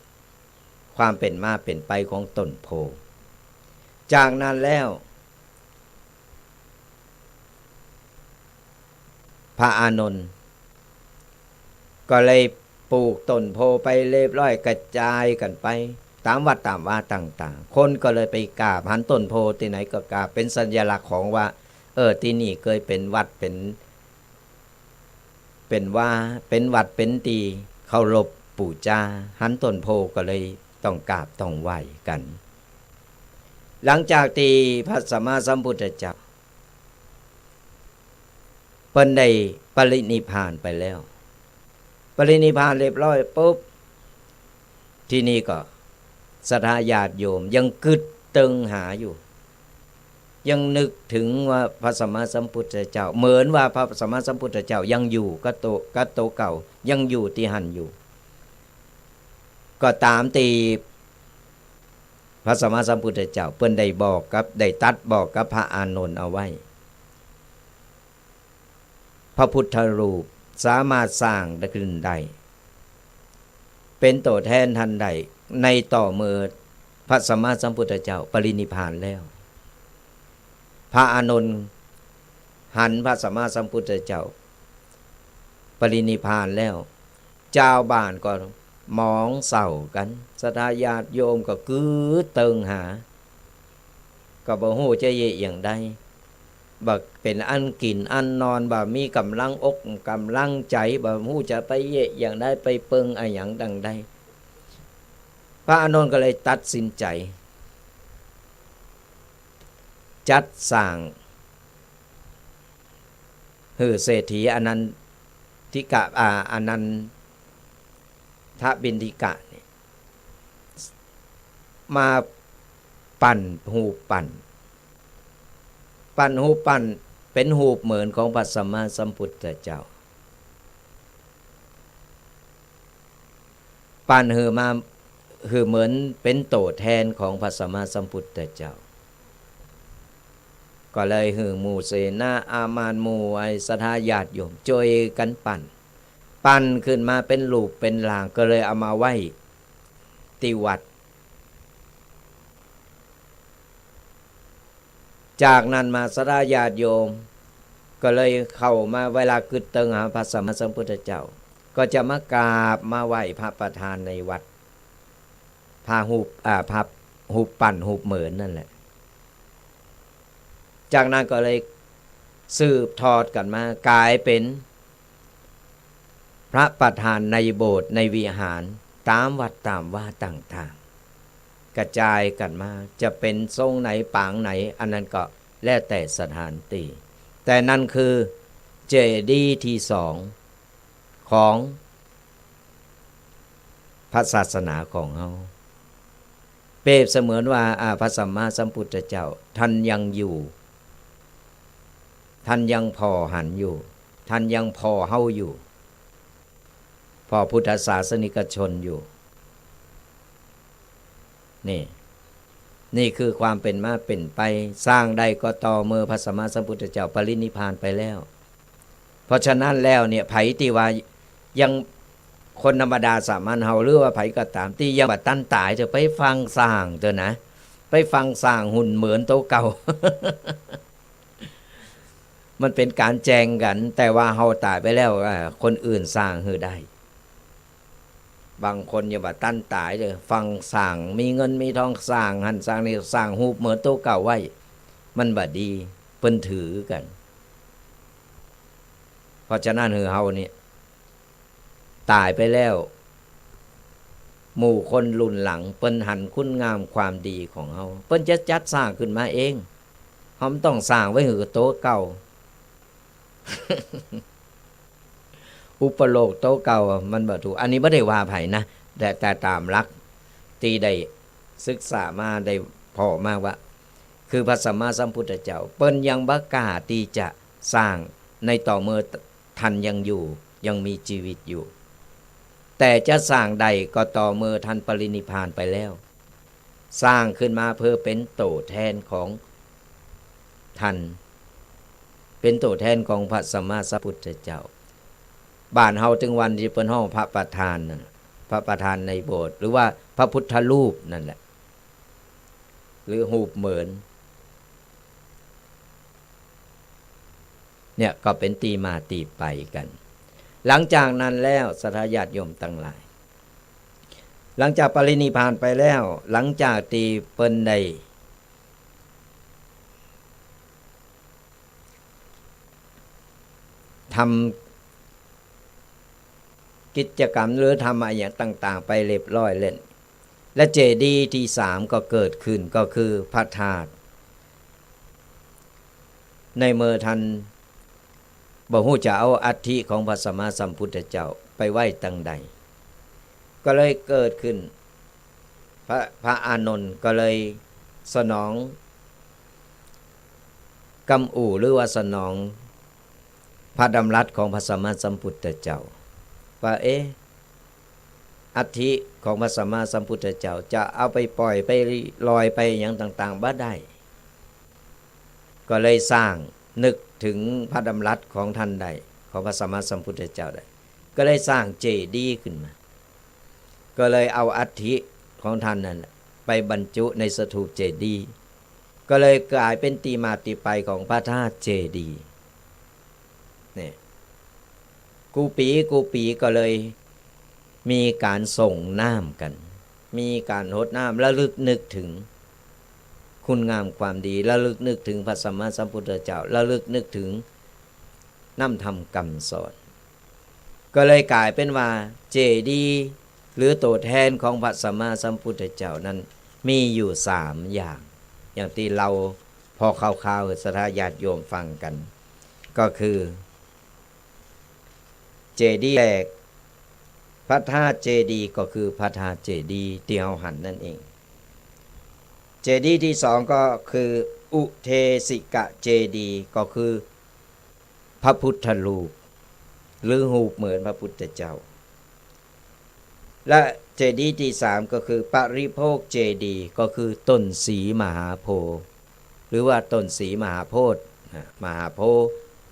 ความเป็นมาเป็นไปของต้นโพจากนั้นแล้วพระอานนท์ก็เลยปลูกต้นโพไปเรียบร้อยกระจายกันไปตามวัดตามว่าต่างๆคนก็เลยไปกราบหันต้นโพที่ไหนก็กราบเป็นสัญลักษณ์ของว่าที่นี่เคยเป็นวัดเป็นวัดเป็นตีเคารพปู่จาหันต้นโพก็เลยต้องกราบต้องไหว้กัน หลังจากที่พระสัมมาสัมพุทธเจ้าเพิ่นได้ปรินิพพานไปแล้วปรินิพพานเรียบร้อยปุ๊บที่นี่ก็ศรัทธาญาติโยมยังกึดตึงหาอยู่ยังนึกถึงว่าพระสัมมาสัมพุทธเจ้าเหมือนว่าพระสัมมาสัมพุทธเจ้ายังอยู่ก็โตเก่ายังอยู่ที่หันอยู่ ก็ตามตีพระสัมมาสัมพุทธเจ้าเพิ่นได้บอกกับได้ตัดบอกกับพระอานนท์เอาไว้พระพุทธรูปสามารถสร้างได้ขึ้นได้เป็นตัวแทนทันใดในต่อเมื่อพระสัมมาสัมพุทธเจ้าปรินิพพานแล้วพระอานนท์หันพระสัมมาสัมพุทธเจ้าปรินิพพานแล้วเจ้าบ้านก็มองเศร้ากันศรัทธาญาติโยมก็กือเติงหาก็บ่ฮู้จะเยอย่างใดบ่เป็นอันกินอันนอนบ่มีกำลังอกกำลังใจบ่ฮู้จะไปเยอย่างใดไปเปิงอะหยังดังใดพระอานนท์ก็เลยตัดสินใจจัดสร้างเศรษฐีอนันทิกะอนันทบินทิกะเนี่ยมาปั่นหูปปั่นหูปปั่นเป็นหูปเหมือนของพระสัมมาสัมพุทธเจ้าปั่นมาเหมือนเป็นโตแทนของพระสัมมาสัมพุทธเจ้าก็เลยหมู่เสนาอามานหมู่ไอ้ศรัทธาญาติโยมช่วยกันปั่นขึ้นมาเป็นรูปเป็นร่างก็เลยเอามาไว้ที่วัดจากนั้นมาศรัทธาญาติโยมก็เลยเข้ามาเวลาคึดเติงหาพระสัมมาสัมพุทธเจ้าก็จะมากราบมาไหว้พระประธานในวัดพระหูปปั่นหูปเหมือนนั่นแหละจากนั้นก็เลยสืบทอดกันมากลายเป็นพระประธานในโบสถ์ในวิหารตามวัดตามว่าต่างๆกระจายกันมาจะเป็นทรงไหนปางไหนอันนั้นก็แล้วแต่สถานที่แต่นั่นคือเจดีย์ที่สองของพระศาสนาของเราเปรียบเสมือนว่าพระสัมมาสัมพุทธเจ้าท่านยังอยู่ท่านยังพอหันอยู่ท่านยังพอเฮาอยู่พอพุทธศาสนิกชนอยู่นี่คือความเป็นมาเป็นไปสร้างได้ก็ต่อเมื่อพระสัมมาสัมพุทธเจ้าปรินิพพานไปแล้วเพราะฉะนั้นแล้วเนี่ยไผที่ว่ายังคนธรรมดาสามัญเฮาหรือว่าไผก็ตามที่ยังบ่ตันตายจะไปฟังสร้างเถอะนะไปฟังสร้างหุ่นเหมือนโตเก่า มันเป็นการแจงกันแต่ว่าเฮาตายไปแล้วคนอื่นสร้างฮือได้บางคนอย่าบ่ตั้นตายเลยฟังสร้างมีเงินมีทองสร้างหันสร้างนี่สร้างรูปเหมือนโตเก่าไว้มันบ่ดีเพิ่นถือกันเพราะฉะนั้นเฮานี่ตายไปแล้วหมู่คนรุ่นหลังเปิ้นหันคุณงามความดีของเฮาเปิ้นจะจัดสร้างขึ้นมาเองเฮาต้องสร้างไว้หือโตเก่า อุปโลกโตเก่ามันบ่ถูกอันนี้บ่ได้ว่าไผนะแต่ตามหลักที่ได้ศึกษามาได้พอมาว่าคือพระสัมมาสัมพุทธเจ้าเปิ้นยังบ่กล้าที่จะสร้างในต่อเมื่อท่านยังอยู่ยังมีชีวิตอยู่แต่จะสร้างใดก็ต่อเมื่อท่านปรินิพพานไปแล้วสร้างขึ้นมาเพื่อเป็นโตแทนของท่านเป็นโตแทนของพระสัมมาสัมพุทธเจ้าบ้านเฮาถึงวันที่เปิ้นฮ้องพระประธานนั่นพระประธานในโบสถ์หรือว่าพระพุทธรูปนั่นแหละหรือหูปเหมือนเนี่ยก็เป็นตีมาตีไปกันหลังจากนั้นแล้วศรัทธาญาติโยมทั้งหลายหลังจากปรินิพพานไปแล้วหลังจากที่เปิ้นได้ทำกิจกรรมหรือทำอะไรอย่างต่างๆไปเรียบร้อยเล่นและเจดีย์ที่สามก็เกิดขึ้นก็คือพระธาตุในเมื่อท่านบ่ฮู้จะเอาอัฐิของพระสัมมาสัมพุทธเจ้าไปไว้ตั้งใดก็เลยเกิดขึ้นพระอานนท์ก็เลยสนองกำอู่หรือว่าสนองพระดำรัสของพระสัมมาสัมพุทธเจ้าว่า อัฐิของพระสัมมาสัมพุทธเจ้าจะเอาไปปล่อยไปลอยไปอย่างต่างๆบ่ได้ก็เลยสร้างนึกถึงพระดำรัสของท่านใดของพระสัมมาสัมพุทธเจ้าได้ก็เลยสร้างเจดีย์ขึ้นมาก็เลยเอาอัฐิของท่านนั้นไปบรรจุในสถูปเจดีย์ก็เลยกลายเป็นที่มาที่ไปของพระธาตุเจดีย์นี่กูปีก็เลยมีการส่งน้ำกันมีการรดน้ำระลึกนึกถึงคุณงามความดีระลึกนึกถึงพระสัมมาสัมพุทธเจ้าระลึกนึกถึงน้ำธรรมคำสอนก็เลยกลายเป็นว่าเจดีย์หรือตัวแทนของพระสัมมาสัมพุทธเจ้านั้นมีอยู่3อย่างอย่างที่เราพอข่าวๆศรัทธาญาติโยมฟังกันก็คือเจดีย์แรกพระธาตุเจดีย์ก็คือพระธาตุเจดีย์ที่เราหันนั่นเองเจดีย์ที่2ก็คืออุเทสิกะเจดีย์ก็คือพระพุทธรูปหรือหูปเหมือนพระพุทธเจ้าและเจดีย์ที่3ก็คือปริโภคเจดีย์ก็คือต้นสีมหาโพธิ์หรือว่าต้นสีมหาโพธิ์มหาโพธิ์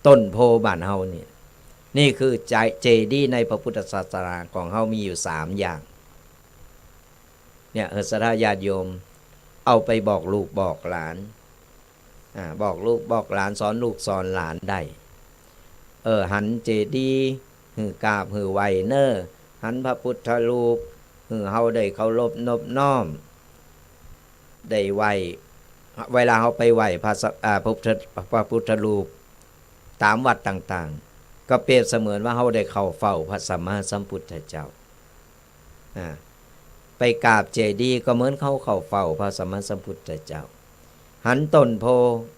ต้นโพบ้านเฮานี่นี่คือเจดีย์ในพระพุทธศาสนาของเฮามีอยู่3อย่างเนี่ยศรัทธาญาติโยมเอาไปบอกลูกบอกหลานบอกลูกบอกหลานสอนลูกสอนหลานได้หันเจดีย์หือกราบหือไหวเน้อหันพระพุทธรูปหือเฮาได้เคารพนบน้อมได้ไหวเวลาเฮาไปไหวพระพุทธรูปตามวัดต่างๆก็เปรียบเสมือนว่าเฮาได้เข้าเฝ้าพระสัมมาสัมพุทธเจ้าไปกราบเจดีย์ก็เหมือนเข้าเฝ้าพระสัมมาสัมพุทธเจ้าหันต้นโพ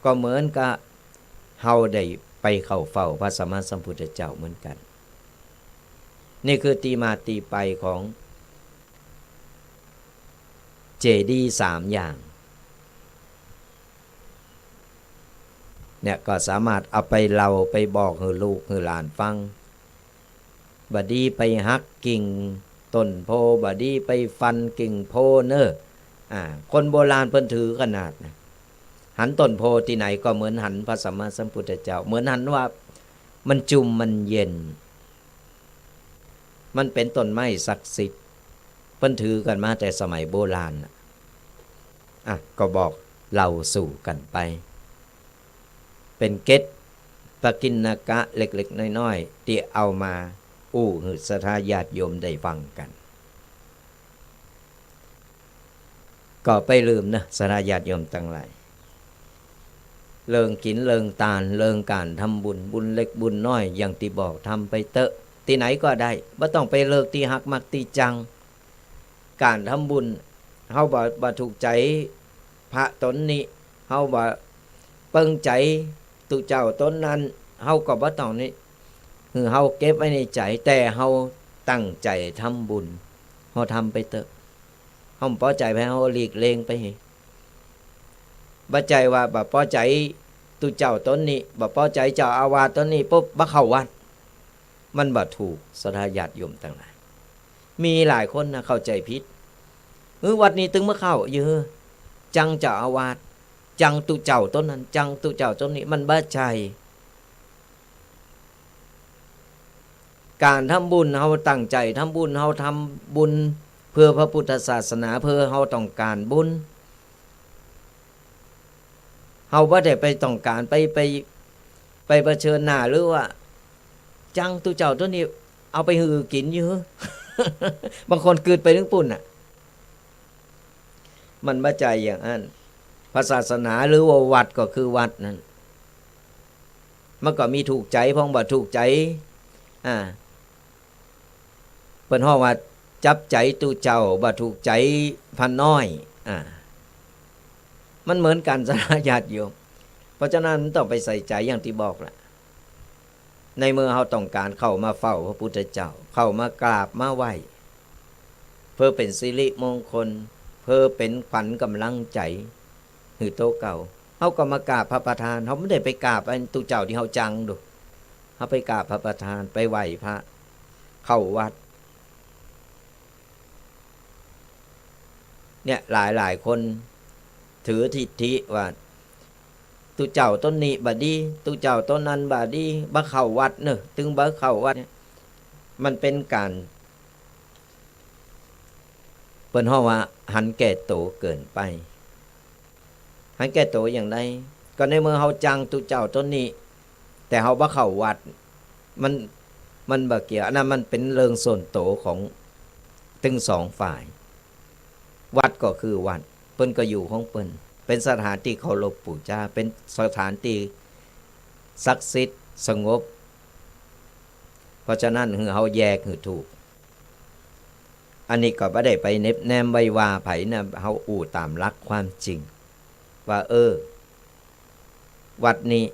ก็เหมือนกับเฮาได้ไปเข้าเฝ้าพระสัมมาสัมพุทธเจ้าเหมือนกันนี่คือที่มาที่ไปของเจดีย์3อย่างเนี่ยก็สามารถเอาไปเล่าไปบอกให้ลูกให้หลานฟังบัดนี้ไปหักกิ่งต้นโพบัดนี้ไปฟันกิ่งโพเนอะคนโบราณเพิ่นถือขนาดนะหันต้นโพที่ไหนก็เหมือนหันพระสัมมาสัมพุทธเจ้าเหมือนหันว่ามันจุ่มมันเย็นมันเป็นต้นไม้ศักดิ์สิทธิ์เพิ่นถือกันมาแต่สมัยโบราณก็บอกเล่าสู่กันไปเป็นเกตปกิณกะเล็กๆน้อยๆที่เอามาหือศรัทธาญาติโยมได้ฟังกันก็ไปลืมนะศรัทธาญาติโยมทั้งหลายเลิงกินเลิงตาลเลิงการทำบุญบุญเล็กบุญน้อยอย่างที่บอกทำไปเตอะที่ไหนก็ได้ไม่ต้องไปเลิกที่หักมักที่จังการทำบุญเฮาบ่ถูกใจพระตนนี้เฮาบ่เปิ้งใจตุเจ้าตนนั้นเฮาก็บ่ต้องนี่คือเฮาเก็บไว้ในใจแต่เฮาตั้งใจทำบุญเฮาทำไปเถอะเฮาพอใจไปเฮาหลีกเล่งไปบ่ใจว่าบ่พอใจตุเจ้าตนนี้บ่พอใจเจ้าอาวาสตนนี้ปุ๊บบ่เข้าวัดมันบ่ถูกศรัทธาญาติโยมทั้งหลายมีหลายคนนะเข้าใจผิดวัดนี้ถึงมาเข้าเยอะจังเจ้าอาวาสจังตุเจ้าต้นนั้นจังตุเจ้าต้นนี้มันบ่ใจการทำบุญเฮาตั้งใจทำบุญเฮาทำบุญเพื่อพระพุทธศาสนาเพื่อเฮาต้องการบุญเฮาบ่ได้ไปต้องการไปเผชิญหน้าหรือว่าจังตุเจ้าต้นนี้เอาไปหือกินเยอะ บางคนเกิดไปถึงปุ่นมันบ่ใจอย่างนั้นพระศาสนาหรือว่าวัดก็คือวัดนั้นมันก็มีถูกใจพ้องบ่ถูกใจเปิ้นฮ้องว่าจับใจตุเจ้าบ่ถูกใจพันน้อยมันเหมือนกันศรัทธาญาติโยมเพราะฉะนั้นต้องไปใส่ใจอย่างที่บอกล่ะในเมื่อเฮาต้องการเข้ามาเฝ้าพระพุทธเจ้าเข้ามากราบมาไหว้เพื่อเป็นสิริมงคลเพื่อเป็นขวัญกำลังใจหือโตเก่าเฮาก็มากราบพระประธานเฮาไม่ได้ไปกราบไอ้ตุเจ้าที่เฮาจังดูเฮาไปกราบพระประธานไปไหว้พระเข้าวัด เนี่ยหลายคนถือทิฏฐิว่าตุเจ้าต้นนี้บดีตุเจ้าต้นนั้นบดีบ่เข้าวัดเนอะถึงบ่เข้าวัดเนี่ยมันเป็นการเปิ้นฮ้องว่าหันแก่โตเกินไปหันแก่โตอย่างไรก็ในเมื่อเฮาจังตุเจ้าต้นนี้แต่เฮาบ่เข้าวัดมันบ่เกี่ยวอันนั้นมันเป็นเรื่องส่วนโตของทั้งสองฝ่ายวัดก็คือวัดเปิ้นก็อยู่ของเปิ้นเป็นสถานที่เคารพบูชาเป็นสถานที่ศักดิ์สิทธิ์สงบเพราะฉะนั้นคือเฮาแยกคือถูกอันนี้ก็บ่ได้ไปเน็บแนมไว้ว่าไผนะเฮาอู้ตามหลักความจริงว่าวัดนี้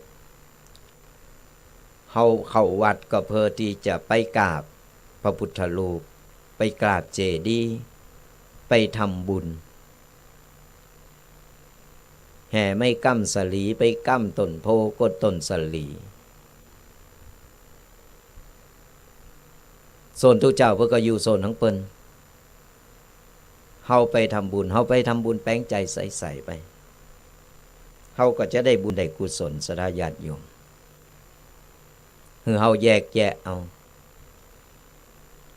เฮาเข้าวัดก็เพื่อที่จะไปกราบพระพุทธรูปไปกราบเจดีย์ไปทำบุญแห่ไม่กั้มสลีไปกั้มต้นโพกดต้นสลีโซนทุกเจ้าเพื่อก็อยู่โซนทั้งเปิ้นเฮาไปทำบุญแป้งใจใสๆไปเฮาก็จะได้บุญได้กุศลสราญาติโยมคือเฮาแยกแยะเอา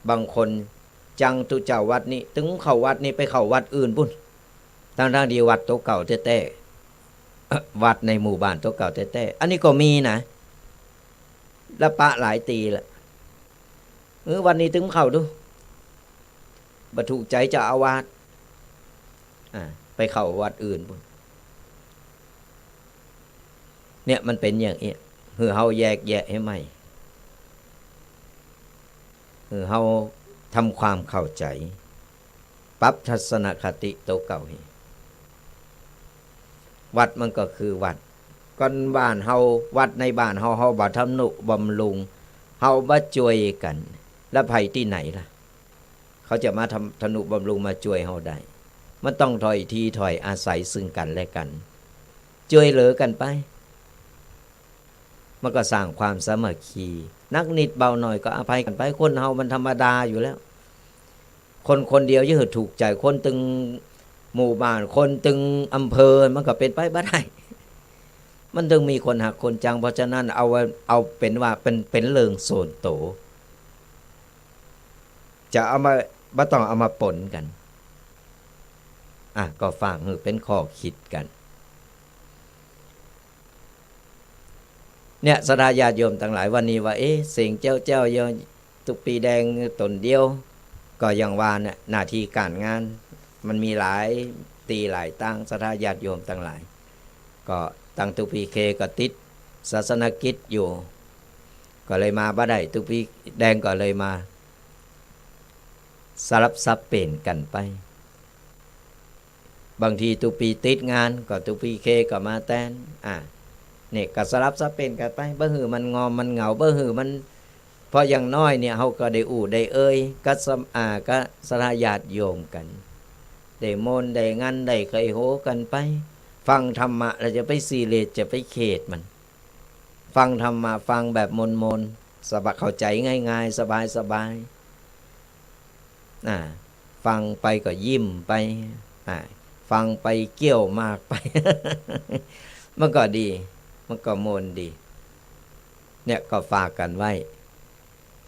บางคนจังตุเจ้าวัดนี้ถึงเข้าวัดนี้ไปเข้าวัดอื่นพุ่นทั้งที่วัดโตเก่าแท้ๆวัดในหมู่บ้านโตเก่าแท้ๆอันนี้ก็มีนะละปะหลายตีละวันนี้ถึงเข้าดูบ่ถูกใจเจ้าอาวาสไปเข้าวัดอื่นพุ่นเนี่ยมันเป็นอย่างนี้คือเฮาแยกแยะให้ใหม่คือเฮาทำความเข้าใจปรับทัศนคติโตเก่าให้วัดมันก็คือวัดก่อนบ้านเฮาวัดในบ้านเฮาบ่ทำนุบำรุงเฮาบ่ช่วยกันแล้วไผที่ไหนล่ะเขาจะมาทำนุบำรุงมาช่วยเฮาได้มันต้องถอยทีถอยอาศัยซึ่งกันและกันช่วยเหลือกันไปมันก็สร้างความสามัคคีนักนิดเบาหน่อยก็อภัยกันไปคนเฮามันธรรมดาอยู่แล้วคนเดียวยังถูกใจคนตึงหมู่บ้านคนตึงอำเภอมันก็เป็นไปบ่ได้มันต้องมีคนหักคนจังเพราะฉะนั้นเอาเป็นว่าเป็นเรื่องโซนโตจะเอามาบ่ต้องเอามาปนกันก็ฝากคือเป็นข้อคิดกันเนี่ยสดาญาติโยมทั้งหลายวันนี้ว่าเสียงเจ้าตุกปีแดงตนเดียวก็ยังว่าเนี่ยหน้าที่การงานมันมีหลายตีหลายตั้งสดาญาติโยมทั้งหลายก็ตั้งตุกปีเคก็ติดศาสนกิจอยู่ก็เลยมาบ่ได้ตุกปีแดงก็เลยมาสลับซับเปลี่ยนกันไปบางทีตุกปีติดงานก็ตุกปีเคก็มาแทนเนี่ยก็สลับซับเป็นกันไปบ่หือมันงอมมันเหงาบ่หือมันเพราะอย่างน้อยเนี่ยเฮาก็ได้ได้ก็ก็สลาญาติโยมกันได้มนต์ได้งานได้เคยโหกันไปฟังธรรมะแล้วจะไปซีเรียสจะไปเขตมันฟังธรรมะฟังแบบมนสบายเข้าใจง่ายๆสบายฟังไปก็ยิ้มไปฟังไปเกี่ยวมากไป มันก็ดีมันก็มนดีเนี่ยก็ฝากกันไว้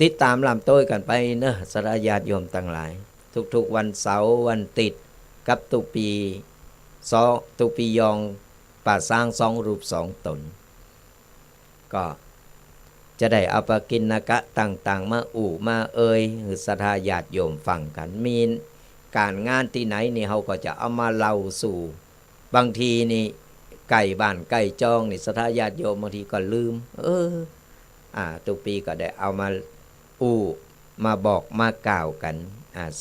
ติดตามลำต้อยกันไปเนอะสราญาติโยมทั้งหลายทุกๆวันเสาร์วันติดกับตุปียองป่าสร้าง2 รูป 2 ตนก็จะได้เอาปกิณกะต่างๆมามาหรือสราญาติโยมฟังกันมีการงานที่ไหนนี่เขาก็จะเอามาเล่าสู่บางทีนี่ไก่บ้านไก่จองนี่สถาญาติโยมบางทีก็ลืมตุกปีก็ได้เอามามาบอกมากล่าวกัน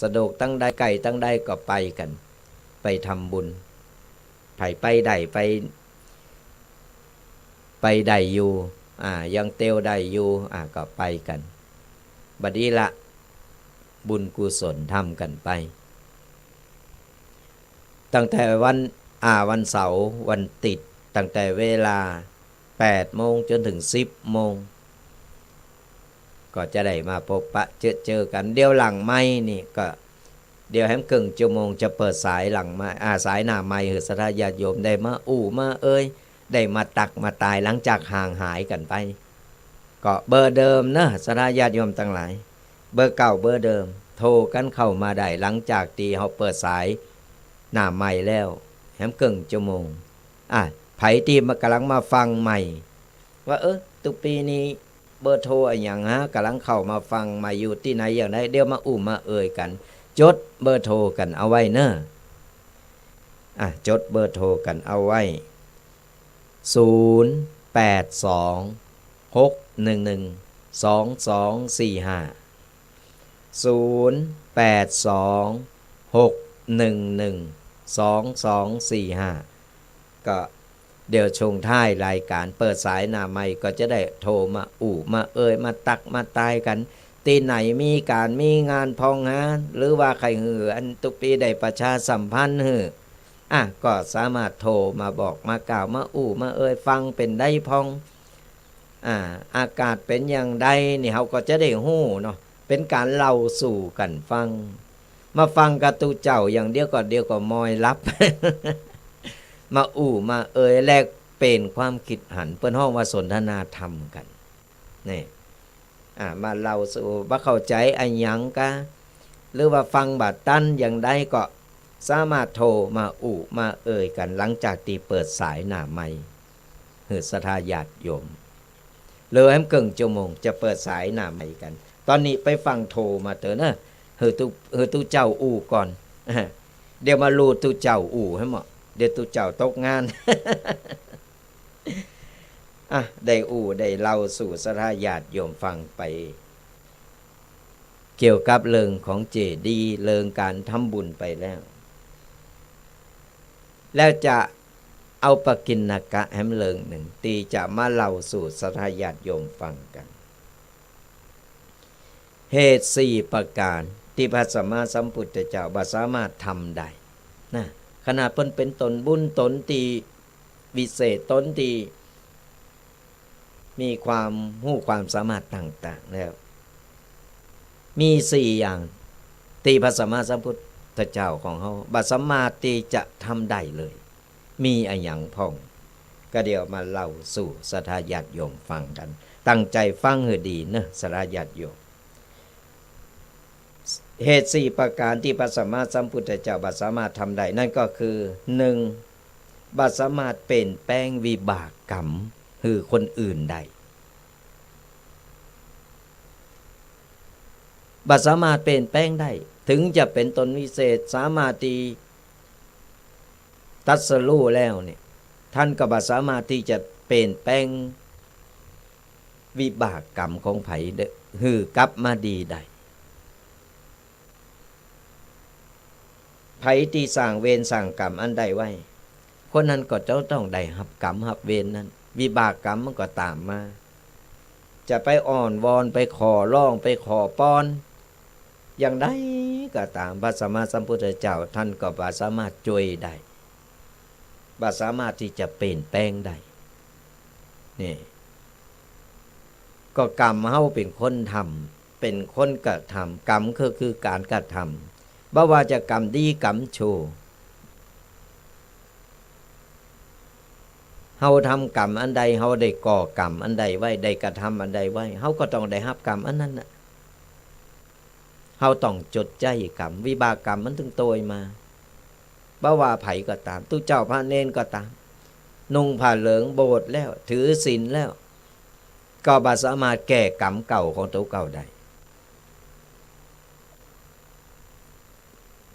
สะดวกตั้งได้ไก่ตั้งได้ก็ไปกันไปทำบุญไปได้ไปได้อยู่ยังเตียวได้อยู่ก็ไปกันบัดนี้ละบุญกุศลทำกันไปตั้งแต่วันเสาร์วันติดตั้งแต่เวลา 8 โมงจนถึง 10 โมงก็จะได้มาพบปะเจอกันเดี๋ยวหลังไม้นี่ก็ เดี๋ยวแฮมเกิงชั่วโมงจะเปิดสายหลังมาสายหน้าไม้ศรัทธาญาติโยมได้มามาได้มาตักมาตายหลังจากห่างหายกันไปก็เบอร์เดิมนะศรัทธาญาติโยมทั้งหลายเบอร์เก่าเบอร์เดิมโทรกันเข้ามาได้หลังจากที่เฮาเปิดสายหน้าไม้แล้วแฮมเกิงชั่วโมงไผที่มากำลังมาฟังใหม่ว่าตุกปีนี้เบอร์โทรอย่างฮะกำลังเข้ามาฟังมาอยู่ที่ไหนอย่างไรเดี๋ยวมามากันจดเบอร์โทรกันเอาไว้เนอะจดเบอร์โทรกันเอาไว้0826112245ก็เดี๋ยวชงท้ายรายการเปิดสายหน้าใหม่ก็จะได้โทรมามามาตักมาตายกันตีไหนมีการมีงานพองงานหรือว่าใครอันตุกปีได้ประชาสัมพันธ์ก็สามารถโทรมาบอกมากล่าวมามาฟังเป็นได้พองอากาศเป็นอย่างใดนี่เขาก็จะได้ฮู้เนาะเป็นการเล่าสู่กันฟังมาฟังกับตูเจ้าอย่างเดียวก็มอยรับ มามาแลกเป็นความคิดหันเปิ้นห้องว่าสนทนาธรรมกันนี่มาเล่าสู่บ่เข้าใจอันหยังกะหรือว่าฟังบาดตันอย่างใดก็สามารถโทรมามากันหลังจากที่เปิดสายหน้าไมค์ศรัทธาญาติโยมเลยแฮมเกิงชั่วโมงจะเปิดสายหน้าไมค์กันตอนนี้ไปฟังโทรมาเถอะนะตุเจ้าก่อน เดี๋ยวมาลูตุเจ้าให้หมดเดี๋ยวตุเจ้าตกงาน ได้ได้เล่าสู่ศรัทธาญาติโยมฟังไปเกี่ยวกับเรื่องของเจดีย์เรื่องการทำบุญไปแล้วจะเอาปกิณกะแหมเรื่องหนึ่งตีจะมาเล่าสู่ศรัทธาญาติโยมฟังกันเหตุ4ประการที่พระสัมมาสัมพุทธเจ้าบ่สามารถทำได้นะขณะเพิ่นเป็นตนบุญตนที่วิเศษตนที่มีความรู้ความสามารถต่างๆแล้วมี4อย่างที่พระสัมมาสัมพุทธเจ้าของเขาบ่สามารถที่จะทำได้เลยมีอะไรอย่างพ่องก็เดี๋ยวมาเล่าสู่ศรัทธาญาติโยมฟังกันตั้งใจฟังให้ดีนะศรัทธาญาติโยมเหตุ4ประการที่พระสัมมาสัมพุทธเจ้าบ่สามารถทำได้นั่นก็คือ 1. บ่สามารถเปลี่ยนแปลงวิบากกรรมคือคนอื่นได้บ่สามารถเปลี่ยนแปลงได้ถึงจะเป็นตนวิเศษสามารถที่ตรัสรู้แล้วเนี่ยท่านก็บ่สามารถที่จะเปลี่ยนแปลงวิบากกรรมของไผคือกลับมาดีได้ไผที่สร้างเวรสร้างกรรมอันใดไว้คนนั้นก็จะต้องได้รับกรรมรับเวรนั้นวิบากกรรมมันก็ตามมาจะไปอ่อนวอนไปขอร้องไปขอป้อนอย่างใดก็ตามพระสัมมาสัมพุทธเจ้าท่านก็บ่สามารถช่วยได้บ่สามารถที่จะเปลี่ยนแปลงได้นี่ก็กรรมเฮาเป็นคนทำเป็นคนกระทำกรรมคือการกระทำบ่ว่าจะกรรมดีกรรมชั่วเฮาทำกรรมอันใดเฮาได้ก่อกรรมอันใดไว้ได้กระทำอันใดไว้เฮาก็ต้องได้รับกรรมอันนั้นน่ะเฮาต้องจดใจกรรมวิบากกรรมมันถึงโตยมาบ่ว่าไผก็ตามตุเจ้าพระเนนก็ตามนุ่งผ้าเหลืองโบสถ์แล้วถือศีลแล้วก็บ่สามารถแก้กรรมเก่าของตัวเก่าได้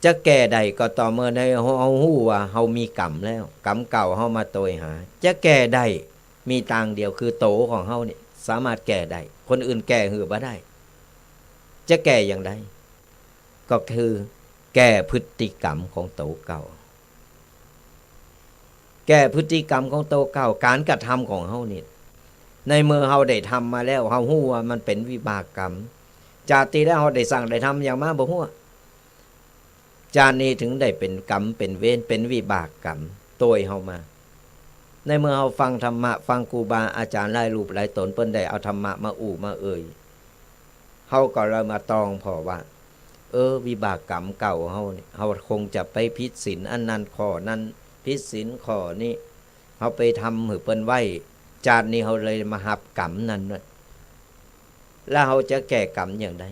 จะแก้ได้ก็ต่อเมื่อได้เฮาฮู้ว่าเฮามีกรรมแล้วกรรมเก่าเฮามาโตยหาจะแก้ได้มีทางเดียวคือโตของเฮานี่สามารถแก้ได้คนอื่นแก้หือบ่ได้จะแก้อย่างไรก็คือแก้พฤติกรรมของโตเก่าแก้พฤติกรรมของโตเก่าการกระทำของเฮานี่ในเมื่อเฮาได้ทำมาแล้วเฮาฮู้ว่ามันเป็นวิบากกรรมจากที่แล้วเฮาได้สั่งได้ทำอย่างมาบ่ฮู้จานนี้ถึงได้เป็นกรรมเป็นเวรเป็นวิบากกรรมโตยเฮามาในเมื่อเฮาฟังธรรมะฟังครูบาอาจารย์หลายรูปหลายตนเพิ่นได้เอาธรรมะมามาเฮาก็เลยมาตองพอว่า วิบากกรรมเก่าเฮานี่เฮาคงจะไปผิดศีลอันนั้นข้อนั้นผิดศีลข้อนี้เฮาไปทำหือเปิ้นไว้ชาตินี้เฮาเลยมารับกรรมนั้นด้วยแล้วเฮาจะแก้กรรมอย่างไร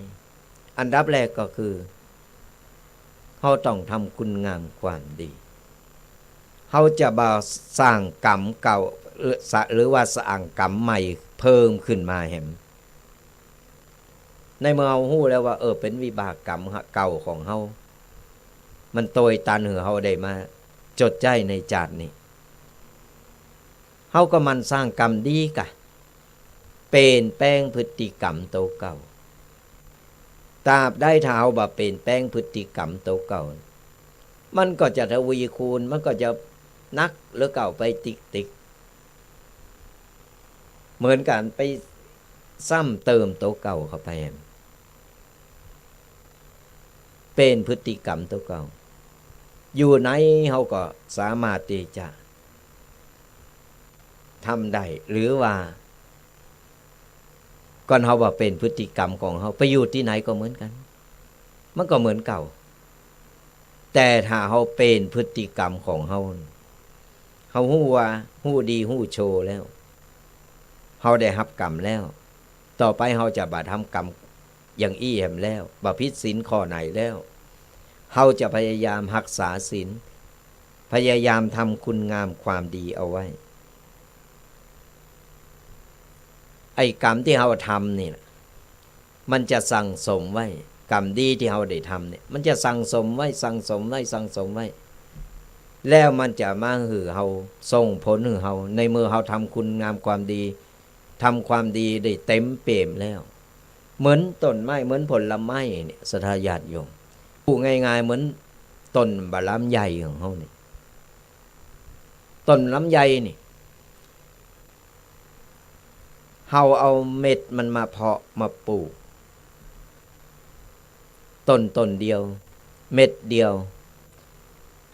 อันดับแรกก็คือเฮาต้องทำคุณงามความดีเฮาจะบ่สร้างกรรมเก่าหรือว่าสร้างกรรมใหม่เพิ่มขึ้นมาแหมในเมื่อเฮาฮู้แล้วว่าเป็นวิบากกรรมเก่าของเฮามันโตยตันหือเฮาได้มาจดใจในชาตินี้เฮาก็มันสร้างกรรมดีกะเปลี่ยนแปลงพฤติกรรมโตเก่าตราบได้ถ้าเฮาบ่เปลี่ยนแปลงพฤติกรรมโตเก่ามันก็จะทวีคูณมันก็จะนักหรือเก่าไปติกเหมือนกันไปซ้ำเติมโตเก่าเข้าไปเป็นพฤติกรรมโตเก่าอยู่ไหนเฮาก็สามารถที่จะทำได้หรือว่าก่อนเฮาว่าเป็นพฤติกรรมของเฮาไปอยู่ที่ไหนก็เหมือนกันมันก็เหมือนเก่าแต่ถ้าเฮาเป็นพฤติกรรมของเฮาฮู้ว่าฮู้ดีฮู้โชว์แล้วเฮาได้รับกรรมแล้วต่อไปเฮาจะบ่ทำกรรมอย่างอี้แหมแล้วบ่ผิดศีลข้อไหนแล้วเฮาจะพยายามรักษาศีลพยายามทำคุณงามความดีเอาไว้ไอ้กรรมที่เฮาทำนี่มันจะสั่งสมไว้กรรมดีที่เฮาได้ทำเนี่ยมันจะสั่งสมไว้สั่งสมไว้สั่งสมไว้แล้วมันจะมาหือเฮาส่งผลหือเฮาในเมื่อเฮาทำคุณงามความดีทำความดีได้เต็มเปี่ยมแล้วเหมือนต้นไม้เหมือนผลไม้เนี่ยศรัทธาญาติโยมพูดง่ายๆเหมือนต้นบะลำไยของเฮานี่ต้นลำไยนี่เฮาเอาเม็ดมันมาเพาะมาปลูกต้นเดียวเม็ดเดียว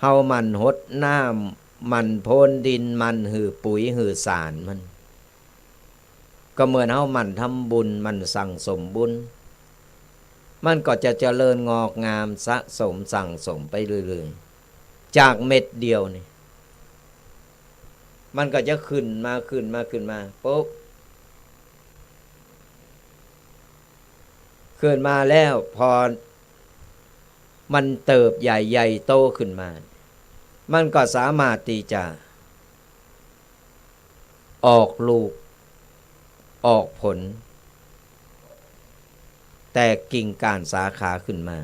เฮามันหดน้ำมันโพนดินมันหือปุ๋ยหือสารมันก็เหมือนเฮามันทำบุญมันสั่งสมบุญมันก็จะเจริญงอกงามสะสมสั่งสมไปเรื่อยๆจากเม็ดเดียวนี่มันก็จะขึ้นมาปุ๊บขึ้นมาแล้วพอมันเติบใหญ่โตขึ้นมามันก็สามารถที่จะออกลูกออกผลแตกกิ่งก้านสาขาขึ้นมา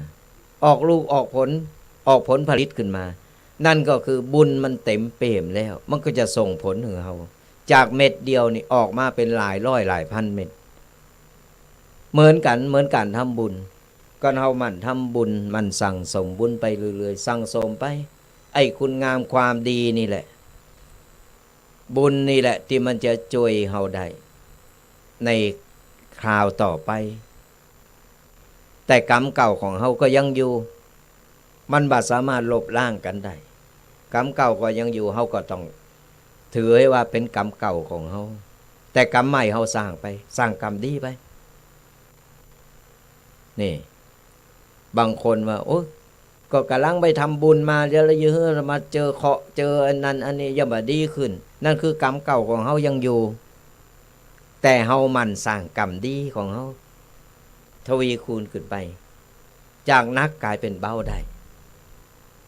ออกลูกออกผลผลิตขึ้นมานั่นก็คือบุญมันเต็มเปี่ยมแล้วมันก็จะส่งผลถึงเฮาจากเม็ดเดียวนี่ออกมาเป็นหลายร้อยหลายพันเม็ดเหมือนกันทำบุญก็เฮามันทำบุญมันสั่งสมบุญไปเรื่อยๆสั่งสมไปไอ้คุณงามความดีนี่แหละบุญนี่แหละที่มันจะช่วยเฮาได้ในคราวต่อไปแต่กรรมเก่าของเฮาก็ยังอยู่มันบ่สามารถลบล้างกันได้กรรมเก่าก็ยังอยู่เฮาก็ต้องถือให้ว่าเป็นกรรมเก่าของเฮาแต่กรรมใหม่เฮาสร้างไปสร้างกรรมดีไปนี่บางคนว่าโอ๊ยก็กำลังไปทำบุญมาเดี๋ยวเยอะมาเจอเคราะห์เจออันนั้นอันนี้ยังบ่ดีขึ้นนั่นคือกรรมเก่าของเฮายังอยู่แต่เฮามันสร้างกรรมดีของเฮาทวีคูณขึ้นไปจากนักกลายเป็นเบาได้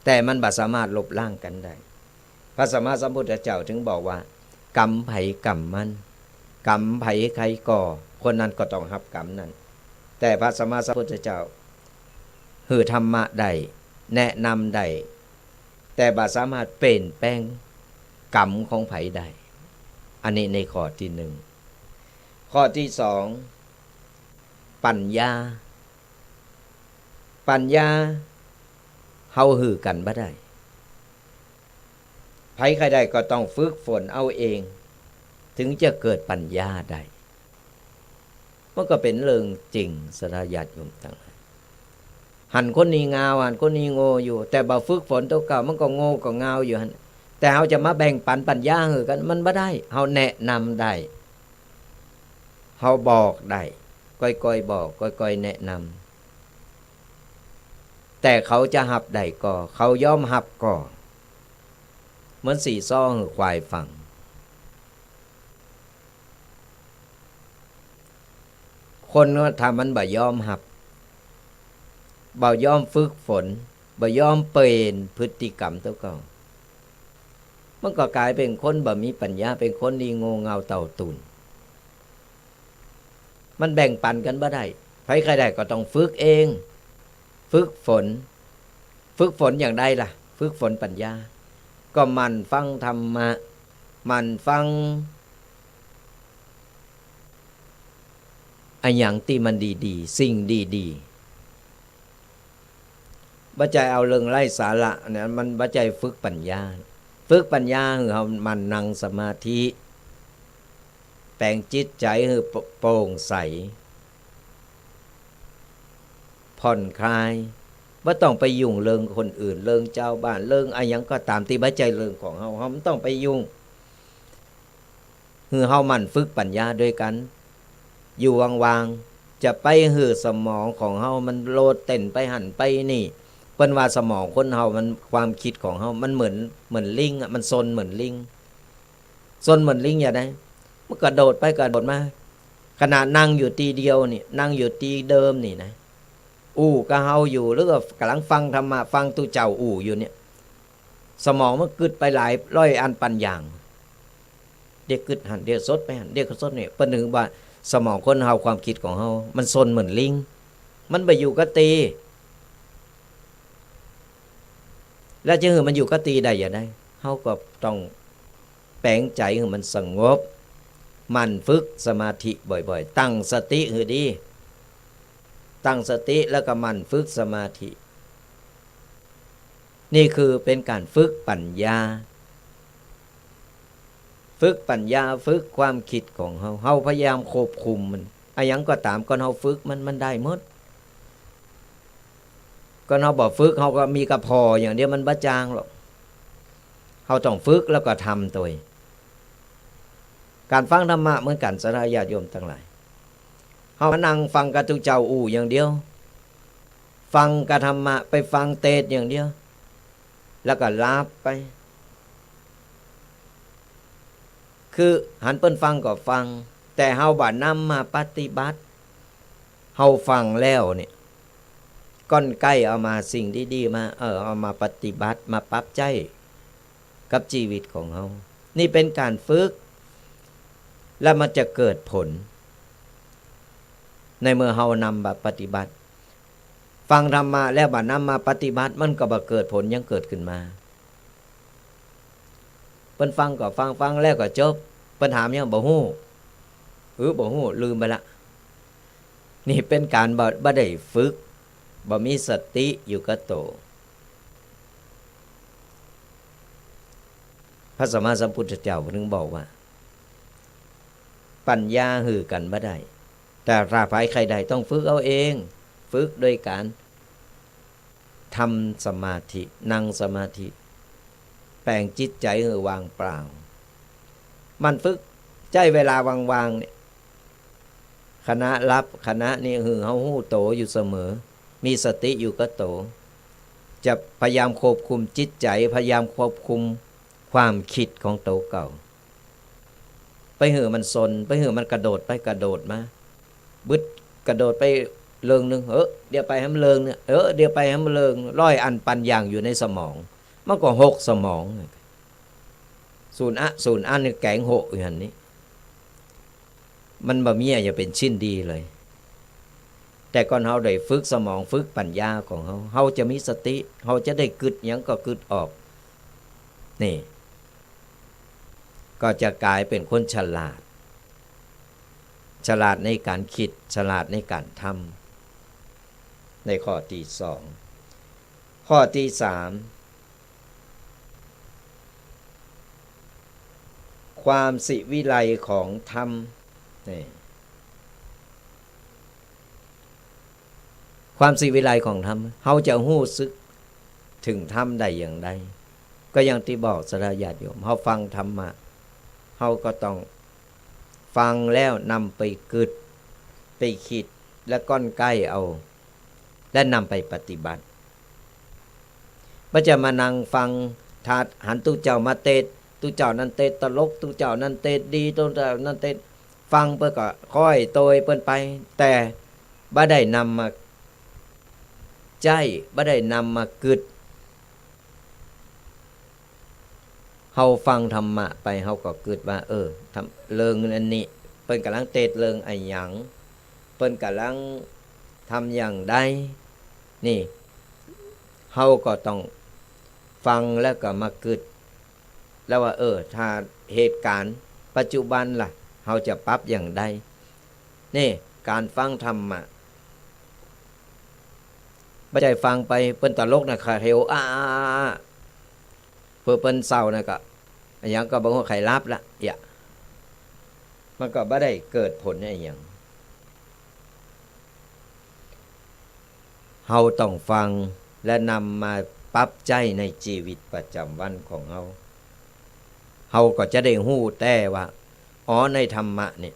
แต่มันบ่สามารถลบล้างกันได้พระสัมมาสัมพุทธเจ้าถึงบอกว่ากรรมไผกรรมมันกรรมไผใครก่อคนนั้นก็ต้องรับกรรมนั้นแต่พระสัมมาสัมพุทธเจ้าหือธรรมะได้แนะนำได้แต่บ่สามารถเปลี่ยนแปลงกรรมของไผได้อันนี้ในข้อที่หนึ่งข้อที่สองปัญญาเฮาหือกันบ่ได้ไผใครได้ก็ต้องฝึกฝนเอาเองถึงจะเกิดปัญญาได้มันก็เป็นเรื่องจริงศรัทธาญาติโยมทั้งหลายหันคนนี้งาวหันคนนี้โง่อยู่แต่บ่ฝึกฝนตัวเก่ามันก็โง่ก็งาวอยู่หั่นแต่เฮาจะมาแบ่งปันปัญญาหือกันมันบ่ได้เฮาแนะนำได้เฮาบอกได้ก้อยๆบอกก้อยๆแนะน แต่เขาจะหับได้ก็เขาย่อมหับก็เหมือนสีซ้อหรือควายฟังคนก็ทำมันบ่ยอมหับบ่ยอมฝึกฝนบ่ยอมเปลี่ยนพฤติกรรมตัวเก่ามันก็กลายเป็นคนบ่มีปัญญาเป็นคนดีโง่เง่าเต่าตุนมันแบ่งปันกันบ่ได้ใครได้ก็ต้องฝึกเองฝึกฝนอย่างใดล่ะฝึกฝนปัญญาก็มันฟังธรรมะมันฟังอันอย่างที่มันดีๆสิ่งดีๆบ่ใจเอาเรื่องไร้สาระเนี่ยมันบ่ใจฝึกปัญญาคือเฮามันนั่งสมาธิแปลงจิตใจให้โปร่งใสผ่อนคลายบ่ต้องไปยุ่งเรื่องคนอื่นเรื่องเจ้าบ้านเรื่องอะไรหยังก็ตามที่บ่ใจเรื่องของเฮาไม่ต้องไปยุ่งคือเฮามันฝึกปัญญาด้วยกันอยู่วางๆจะไปหือสมองของเฮามันโลดเต้นไปหันไปนี่เปิ้นว่าสมองคนเฮามันความคิดของเฮามันเหมือนลิงอ่ะมันซนเหมือนลิงอย่างไดมันกระโดดไปกระโดดมาขณะนั่งอยู่ตีเดียวนี่นั่งอยู่ตีเดิมนี่นะก็เฮาอยู่หรือว่ากำลังฟังธรรมะฟังตุเจ้าอยู่เนี่ยสมองมันกึดไปหลายร้อยอันปันอย่างเด็กกึดหันเด็กสดไปหันเด็กสดเนี่ยเปิ้นถึงว่าสมองคนเฮาความคิดของเฮามันซนเหมือนลิงมันไปอยู่กับตีแล้วจะให้มันอยู่กับตีได้อย่างไรเฮาก็ต้องแปลงใจให้มันสงบมันฝึกสมาธิบ่อยๆตั้งสติให้ดีตั้งสติแล้วก็มันฝึกสมาธินี่คือเป็นการฝึกปัญญาฝึกความคิดของเฮาพยายามควบคุมมันอะไรหยังก็ตามก่อนเฮาฝึกมันได้หมดก็เฮาบ่ฝึกเฮาก็มีกระพออย่างเดียวมันบ่จางหรอกเฮาต้องฝึกแล้วก็ทำตัวการฟังธรรมะเหมือนกันสาธารณญาติโยมทั้งหลายเฮามานั่งฟังกระตุเจ้าอย่างเดียวฟังกระธรรมะไปฟังเทศอย่างเดียวแล้วก็ลาบไปคือหันเปิ้นฟังก็ฟังแต่เฮาบ่นำมาปฏิบัติเฮาฟังแล้วเนี่ยก้อนใกล้เอามาสิ่งดีๆมาเอามาปฏิบัติมาปรับใจกับชีวิตของเฮานี่เป็นการฝึกแล้วมันจะเกิดผลในเมื่อเฮานำมาปฏิบัติฟังธรรมะแล้วบ่นำมาปฏิบัติมันก็บ่เกิดผลยังเกิดขึ้นมาเพิ่นฟังก็ฟังแล้วก็จบเพิ่นถามยังบ่ฮู้บ่ฮู้ลืมไปละนี่เป็นการบ่ได้ฝึกบ่มีสติอยู่กับโตพระสัมมาสัมพุทธเจ้าถึงบอกว่าปัญญาหือกันบ่ได้แต่ถ้าใครใดต้องฝึกเอาเองฝึกโดยการทำสมาธินั่งสมาธิแปลงจิตใจให้วางเปล่ามันฝึกใจเวลาวางๆเนี่ยคณะรับคณะนี่คือเฮาฮู้โตอยู่เสมอมีสติอยู่กับโตจะพยายามควบคุมจิตใจพยายามควบคุมความคิดของโตเก่าไปหือมันซนไปหือมันกระโดดไปกระโดดมาบึดกระโดดไปเริงนึงเดี๋ยวไปให้มันเริงเนี่ยเดี๋ยวไปให้มันเริงร้อยอันปันอย่างอยู่ในสมองมันก็หกสมองศูนย์อันนี่แกงหกอย่างนี้มันบ่มีอย่าเป็นชิ้นดีเลยแต่ก่อนเฮาได้ฝึกสมองฝึกปัญญาของเฮาจะมีสติเฮาจะได้กึดหยังก็กึดออกนี่ก็จะกลายเป็นคนฉลาดในการคิดฉลาดในการทำในข้อที่สองข้อที่สามความสิวิไลของธรรมนี่ความสิวิไลของธรรมเฮาจะรู้สึกถึงธรรมได้อย่างไรก็อย่างที่บอกสาธารณญาติโยมเฮาฟังธรรมะเฮาก็ต้องฟังแล้วนำไปกึดไปคิดและก้อนใกล้เอาและนำไปปฏิบัติ บ่จะมานั่งฟังถาหันตุเจ้ามาเทศตุเจ้านั้นเทศตลกตุเจ้านั้นเทศดีตุเจ้านั้นเทศฟังเพิ่นก็ค่อยโตยเพิ่นไปแต่บ่ได้นำมาใจบ่ได้นำมากึดเฮาฟังธรรมะไปเฮาก็กึดว่าทำเรื่องอันนี้เพิ่นกำลังเทศเรื่องไอ้หยังเพิ่นกำลังทำอย่างใดนี่เฮาก็ต้องฟังแล้วก็มากึดแล้วว่าถ้าเหตุการณ์ปัจจุบันล่ะเฮาจะปรับอย่างใดนี่การฟังธรรมะบ่ใช่ฟังไปเปิ้นตลกน่ะค่ะเฮวเพิ่นเศร้าน่ะก็อันหยังก็บ่ฮู้ใครรับละมันก็บ่ได้เกิดผลอะไรหยังเฮาต้องฟังและนำมาปรับใจในชีวิตประจำวันของเฮาก็จะได้ฮู้แต่ว่าในธรรมะนี่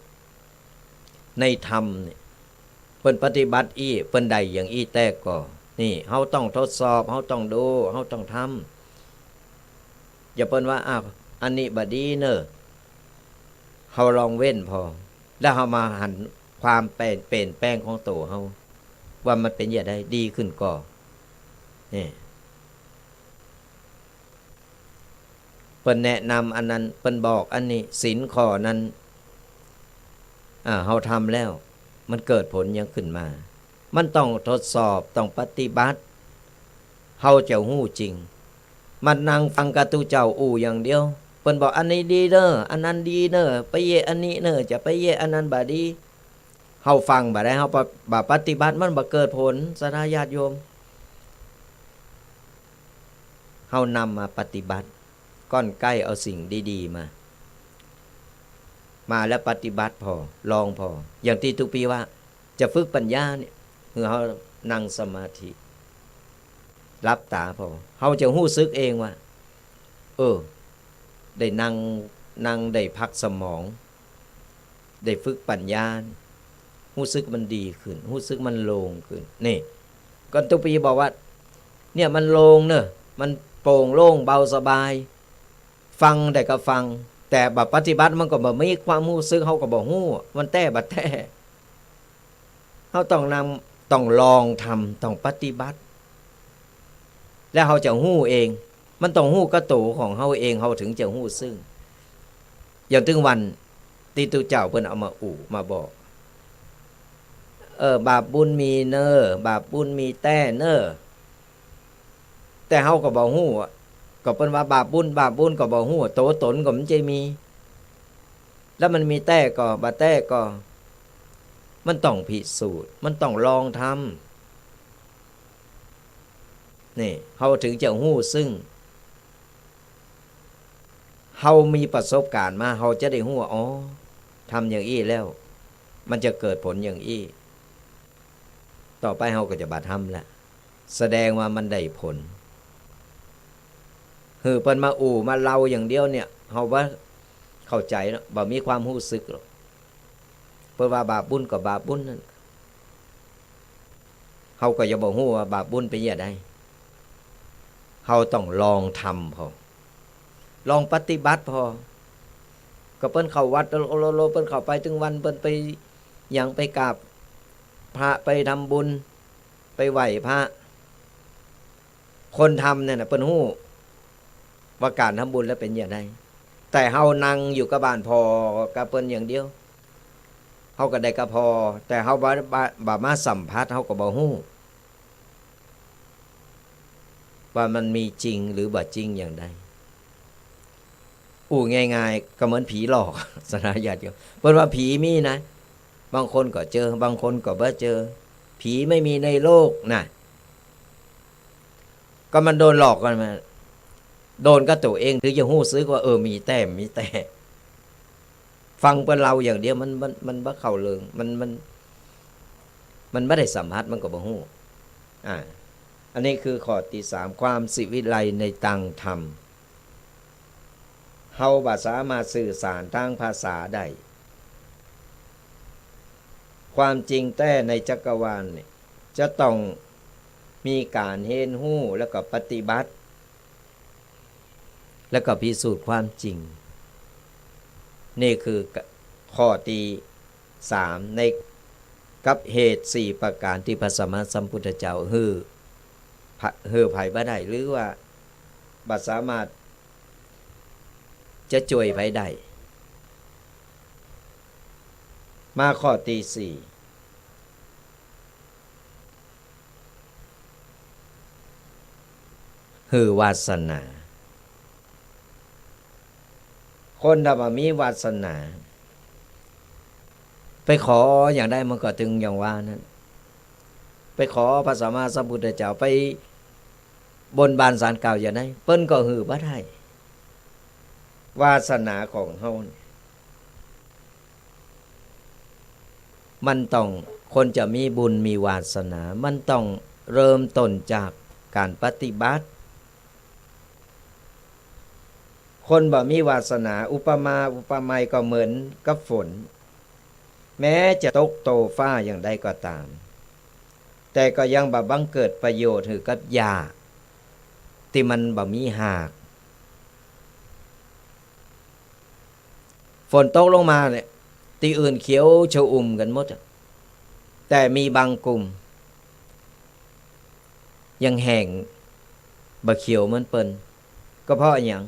ในธรรมนี่เพิ่นปฏิบัติเพิ่นได้อย่างแต่ก็นี่เฮาต้องทดสอบเฮาต้องดูเฮาต้องทำอย่าเปิ้นว่าอันนี้บ่ดีเน้อเฮาลองเว้นพอแล้วเฮามาหันความเปลี่ยนแปลงของตัวเฮาว่ามันเป็นอย่างใดดีขึ้นก็นี่เปิ้นแนะนำอันนั้นเปิ้นบอกอันนี้ศีลข้อนั้นเฮาทำแล้วมันเกิดผลยังขึ้นมามันต้องทดสอบต้องปฏิบัติเฮาจะฮู้จริงมันนั่งฟังกะตุเจ้าอย่างเดียวเพิ่นบอกอันนี้ดีเด้ออันนั้นดีเด้อไปเยอันนี้เด้อจะไปเยอันนั้นบ่ดีเฮาฟังบ่ได้เฮาบ่ปฏิบัติมันบ่เกิดผลสาญาติโยมเฮานำมาปฏิบัติก้อนใกล้เอาสิ่งดีๆมาแล้วปฏิบัติพอลองพออย่างที่ทุกปีว่าจะฝึกปัญญาเนี่ยคือเฮานั่งสมาธิรับตาพอเฮาจะรู้สึกเองว่าได้นั่งได้พักสมองได้ฝึกปัญญารู้สึกมันดีขึ้นรู้สึกมันโล่งขึ้นนี่ก่อนทุกปีบอกว่าเนี่ยมันโล่งเนอะมันโปร่งโล่งเบาสบายฟังได้ก็ฟังแต่บัดปฏิบัติมันก็บ่มีความรู้สึกเฮาก็บ่ฮู้มันแต่บัดแต่เฮาต้องลองทำต้องปฏิบัติแล้วเฮาจะฮู้เองมันต้องฮู้กระตูของเฮาเองเฮาถึงจะฮู้ซึ่งอย่างถึงวันที่ตุเจ้าเพิ่นเอามาบอกบาปบุญมีเน้อบาปบุญมีแต่เน้อแต่เฮาก็บ่ฮู้ก็เพิ่นว่าบาปบุญก็บ่ฮู้โตตนก็มันจะมีแล้วมันมีแต่ก็บ่แต่ก็มันต้องพิสูจน์มันต้องลองทำนี่เฮาถึงจะฮู้ซึ่งเฮามีประสบการณ์มาเฮาจะได้ฮู้ว่าทำอย่างอี้แล้วมันจะเกิดผลอย่างอี้ต่อไปเฮาก็จะบัดทำละแสดงว่ามันได้ผลเพิ่นมาเล่าอย่างเดียวเนี่ยเฮาว่าเข้าใจเนาะบ่มีความรู้สึกหรอกเพิ่นว่าบาปบุญก็บาปบุญนั่นเฮาก็อย่าบ่ฮู้ว่าบาปบุญเป็นอย่างใดเฮาต้องลองทำพอลองปฏิบัติพอก็เพิ่นเข้าวัดโลเพิ่นเข้าไปถึงวันเพิ่นไปหยังไปกราบพระไปทำบุญไปไหว้พระคนทำเนี่ยนะเพิ่นฮู้ว่าการทำบุญแล้วเป็นอย่างไรแต่เฮานั่งอยู่กับบ้านพอกับเพิ่นอย่างเดียวเฮาก็ได้ก็พอแต่เฮาบ่มาสัมผัสเฮาก็บ่ฮู้ว่ามันมีจริงหรือบ่จริงอย่างใดง่ายๆก็เหมือนผีหลอกสนาญาติโยมเพิ่นว่าผีมีนะบางคนก็เจอบางคนก็บ่เจอผีไม่มีในโลกนะก็มันโดนหลอกกันมาโดนก็ตัวเองถึงจะฮู้สึกว่ามีแต่ฟังเพิ่นเล่าอย่างเดียวมันบ่เข้าเรื่องมันบ่ได้สัมผัสมันก็บ่ฮู้อันนี้คือข้อที่3ความสิวิไลในทางธรรมเฮาบ่สามารถสื่อสารทางภาษาได้ความจริงแต่ในจักรวาลเนี่ยจะต้องมีการเห็นฮู้แล้วก็ปฏิบัติ แล้วก็พิสูจน์ความจริงนี่คือข้อที่3ในกับเหตุ4ประการที่พระสัมมาสัมพุทธเจ้าฮือไผบ่ได้หรือว่าบ่สามารถจะช่วยไผได้มาข้อที่4ฮือวาสนาคนถ้าบ่มีวาสนาไปขออย่างได้มันก็ถึงอย่างว่านั้นไปขอพระสัมมาสัมพุทธเจ้าไปบนบานศาลกล่าวอย่างไรเปิ้นก็หือบ่ได้วาสนาของเฮามันต้องคนจะมีบุญมีวาสนามันต้องเริ่มต้นจากการปฏิบัติคนบ่มีวาสนาอุปไมยก็เหมือนกับฝนแม้จะตกโตฟ้าอย่างใดก็ตามแต่ก็ยังบ่บังเกิดประโยชน์คือกับหญ้าที่มันบ่มีหากฝนตกลงมาเนี่ยที่อื่นเขียวชอุ่มกันหมดแต่มีบางกลุ่มยังแห้งบ่เขียวเหมือนเปิ้นก็เพราะหยัง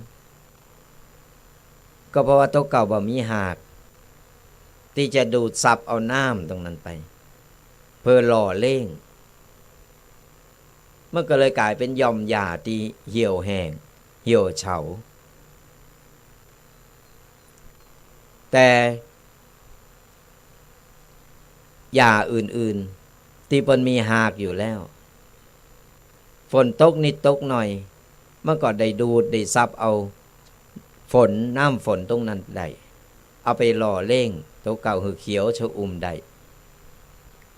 ก็เพราะว่าตกเก่าบ่มีหากที่จะดูดซับเอาน้ำตรงนั้นไปเพื่อหล่อเล่งมันก็เลยกลายเป็นหย่อมหญ้าที่เหี่ยวแห้งเหี่ยวเฉาแต่หญ้าอื่นๆที่เพิ่นมีหากอยู่แล้วฝนตกนิดตกหน่อยมันก็ได้ดูดได้ซับเอาฝนน้ำฝนตรงนั้นได้เอาไปหล่อเล่งตัวเก่าคือเขียวชอุ่มได้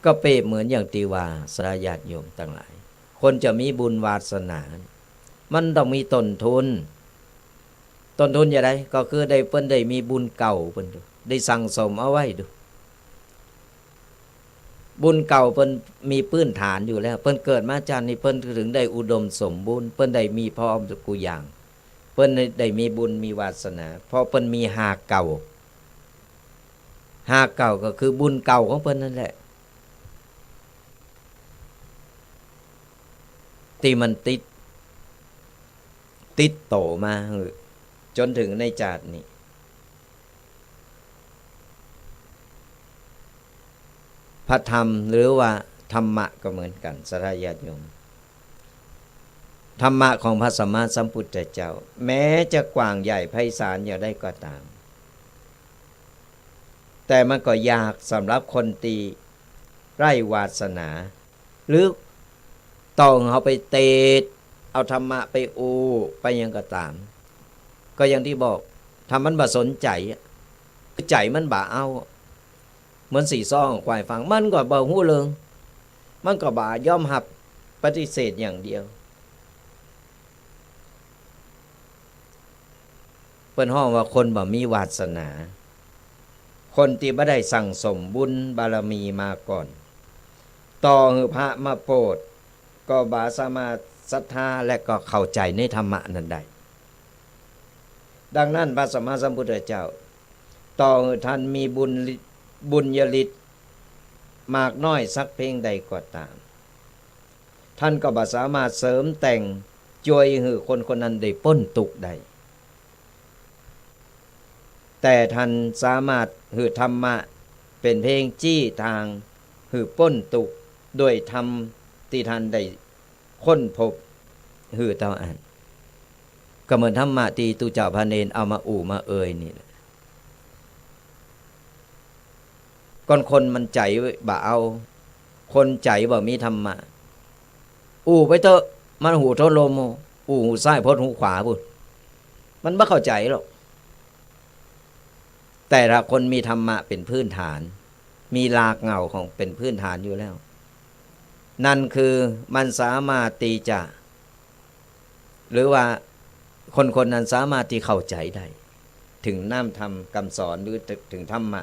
ก็เปรียบเหมือนอย่างที่ว่าสาญาติโยมทั้งหลายคนจะมีบุญวาสนามันต้องมีต้นทุนอย่างไรก็คือได้เพิ่นได้มีบุญเก่าเพิ่นได้สั่งสมเอาไว้ดูบุญเก่าเพิ่นมีพื้นฐานอยู่แล้วเพิ่นเกิดมาจากนี้เพิ่นถึงได้อุดมสมบูรณ์เพิ่นได้มีพร้อมทุกอย่างเพิ่นได้มีบุญมีวาสนาเพราะเพิ่นมีหากเก่าก็คือบุญเก่าของเพิ่นนั่นแหละที่มันติดโตมาจนถึงในชาตินี้พระธรรมหรือว่าธรรมะก็เหมือนกันสาญาติโยมธรรมะของพระสัมมาสัมพุทธเจ้าแม้จะกว้างใหญ่ไพศาลอย่างใดก็ตามแต่มันก็ยากสำหรับคนที่ไร้วาสนาหรือต้องเอาไปเตดเอาธรรมะไปอูไปยังก็ตามก็อย่างที่บอกทำมันบ่สนใจใจมันบ่เอาเหมือนสีซ่องควายฟังมันก็บ่ฮู้เรื่องมันก็บ่ยอมรับปฏิเสธอย่างเดียวเปิ้นฮ้องว่าคนบ่มีวาสนาคนที่บ่ได้สั่งสมบุญบารมีมาก่อนต่อให้พระมาโปรดก็บ่สามารถศรัทธาและก็เข้าใจในธรรมะนั้นได้ดังนั้นพระสัมมาสัมพุทธเจ้าต่อให้ท่านมีบุญญาฤทธิ์มากน้อยสักเพียงใดก็ตามท่านก็บ่สามารถเสริมแต่งช่วยให้คนคนนั้นได้พ้นทุกข์ได้แต่ท่านสามารถให้ธรรมะเป็นเพลงจี้ทางให้พ้นทุกข์ด้วยธรรมที่ท่านได้ค้นพบให้เท่าอันก็เหมือนธรรมะที่ตุเจ้าพระเนรเอามาอู่มาเอ่ยนี่แหละคนมันใจบ่เอาคนใจบ่มีธรรมะอู่ไปเถอะมันหูโทโลมอู่หูซ้ายพดหูขวาพุ่นมันบ่เข้าใจหรอกแต่ถ้าคนมีธรรมะเป็นพื้นฐานมีรากเหง้าของเป็นพื้นฐานอยู่แล้วนั่นคือมันสามารถที่จะหรือว่าคนนั้นสามารถที่เข้าใจได้ถึงน้ำธรรมคำสอนหรือถึงธรรมะ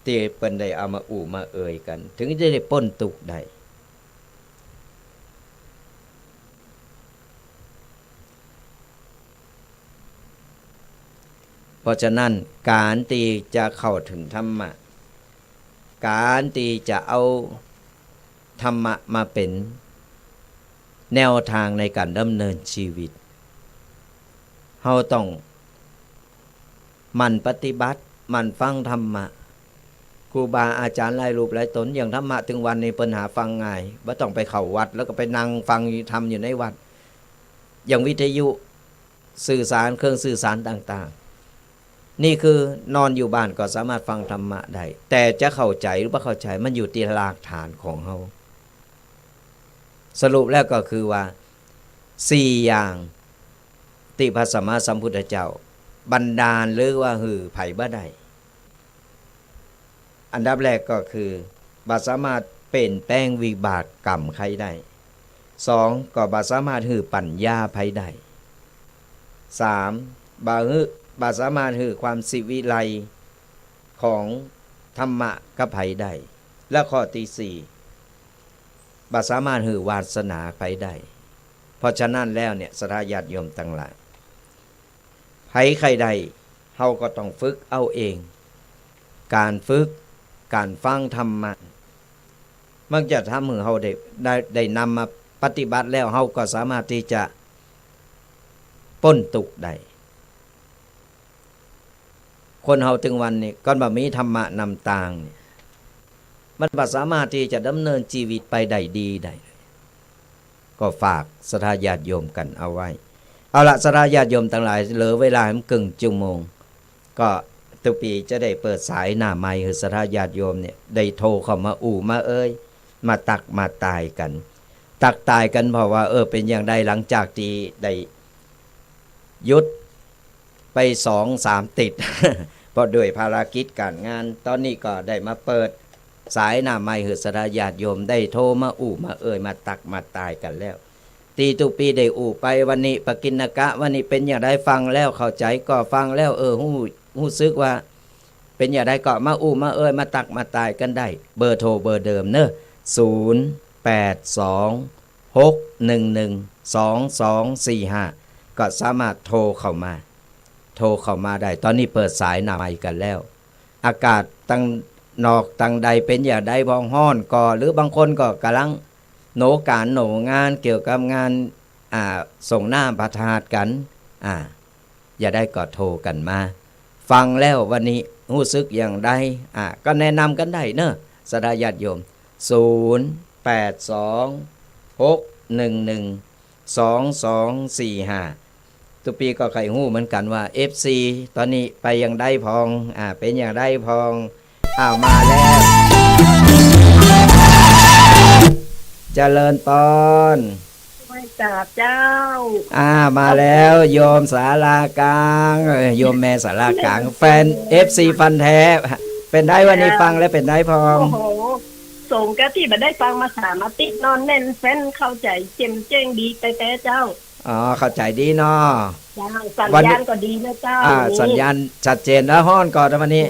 ที่เปิ้นได้เอามาอู่มาเอ่ยกันถึงจะได้พ้นทุกข์ได้ เพราะฉะนั้นการที่จะเข้าถึงธรรมะการที่จะเอาธรรมะมาเป็นแนวทางในการดำเนินชีวิตเราต้องมันปฏิบัติมันฟังธรรมะครูบาอาจารย์หลายรูปหลายตนอย่างธรรมะถึงวันในปัญหาฟังง่ายบ่ต้องไปเข้าวัดแล้วก็ไปนั่งฟังทำอยู่ในวัดอย่างวิทยุสื่อสารเครื่องสื่อสารต่างๆนี่คือนอนอยู่บ้านก็สามารถฟังธรรมะได้แต่จะเข้าใจหรือไม่เข้าใจมันอยู่ที่รากฐานของเราสรุปแล้วก็คือว่า4อย่างที่พระสัมมาสัมพุทธเจ้าบันดาลหรือว่าหือไผ่บ่ได้อันดับแรกก็คือบ่สามารถเปลี่ยนแปลงวิบากกรรมใครได้2ก็บ่สามารถหือปัญญาไผได้3บ่สามารถหือความสิวิไลของธรรมะกับไผได้และข้อที่4บ่สามารถหือวาสนาไผได้เพราะฉะนั้นแล้วเนี่ยสถาญาติโยมทั้งหลายไผใครใดเฮาก็ต้องฝึกเอาเองการฝึกการฟังธรรมะมันจะทำให้เฮาได้นำมาปฏิบัติแล้วเฮาก็สามารถที่จะพ้นทุกข์ได้คนเฮาถึงวันนี้ก่อนบ่มีธรรมะนำทางมันบ่สามารถที่จะดำเนินชีวิตไปได้ดีได้ก็ฝากศรัทธาญาติโยมกันเอาไว้เอาละศรัทธาญาติโยมทั้งหลายเหลือเวลาให้มันครึ่งชั่วโมงก็ทุกปีจะได้เปิดสายหน้าไมค์ให้ศรัทธาญาติโยมเนี่ยได้โทรเข้ามามามาตักมาตายกันตักตายกันเพราะว่าเป็นอย่างใดหลังจากที่ได้ยุดไป2-3ติด เพราะด้วยภารกิจการงานตอนนี้ก็ได้มาเปิดสายหน้าไมค์ให้ศรัทธาญาติโยมได้โทรมามามาตักมาตายกันแล้วตีตุปีได้ไปวันนี้ปกิณกะวันนี้เป็นอย่างไรฟังแล้วเข้าใจก็ฟังแล้วฮู้ซึกว่าเป็นอย่างไรก็มามาตักมาตายกันได้เบอร์โทรเบอร์เดิมเนอะ0826112245ก็สามารถโทรเข้ามาได้ตอนนี้เปิดสายหน้าไมค์กันแล้วอากาศตั้งนอกตั้งใดเป็นอย่างใดบ้องฮ้อนก็หรือบางคนก็กำลังโหนการโหนงานเกี่ยวกับงานส่งหน้าประทาดกันอย่าได้ก็โทรกันมาฟังแล้ววันนี้รู้สึกอย่างใดก็แนะนำกันได้เนอะศรัทธาญาติโยม0826112245ทุกปีก็ใครหู้เหมือนกันว่า FC ตอนนี้ไปอย่างใดพองเป็นอย่างใดพองมาแล้วเจริญปอนไม่จับเจ้ามาแล้วโยมศาลากลางโยมแม่ศาลากลางแฟน FC ฟันแท้เป็นได้วันนี้ฟังแล้วเป็นได้พองโอ้โหส่งกะที่มาได้ฟังมา3 อาทิตย์นอนแน่นแฟนเข้าใจเจ้มเจ้งดีแต่เจ้าเข้าใจดีเนาะสัญญาณก็ดีนะเจ้าสัญญาณชัดเจนแล้วฮ้อนก่อนวันนี้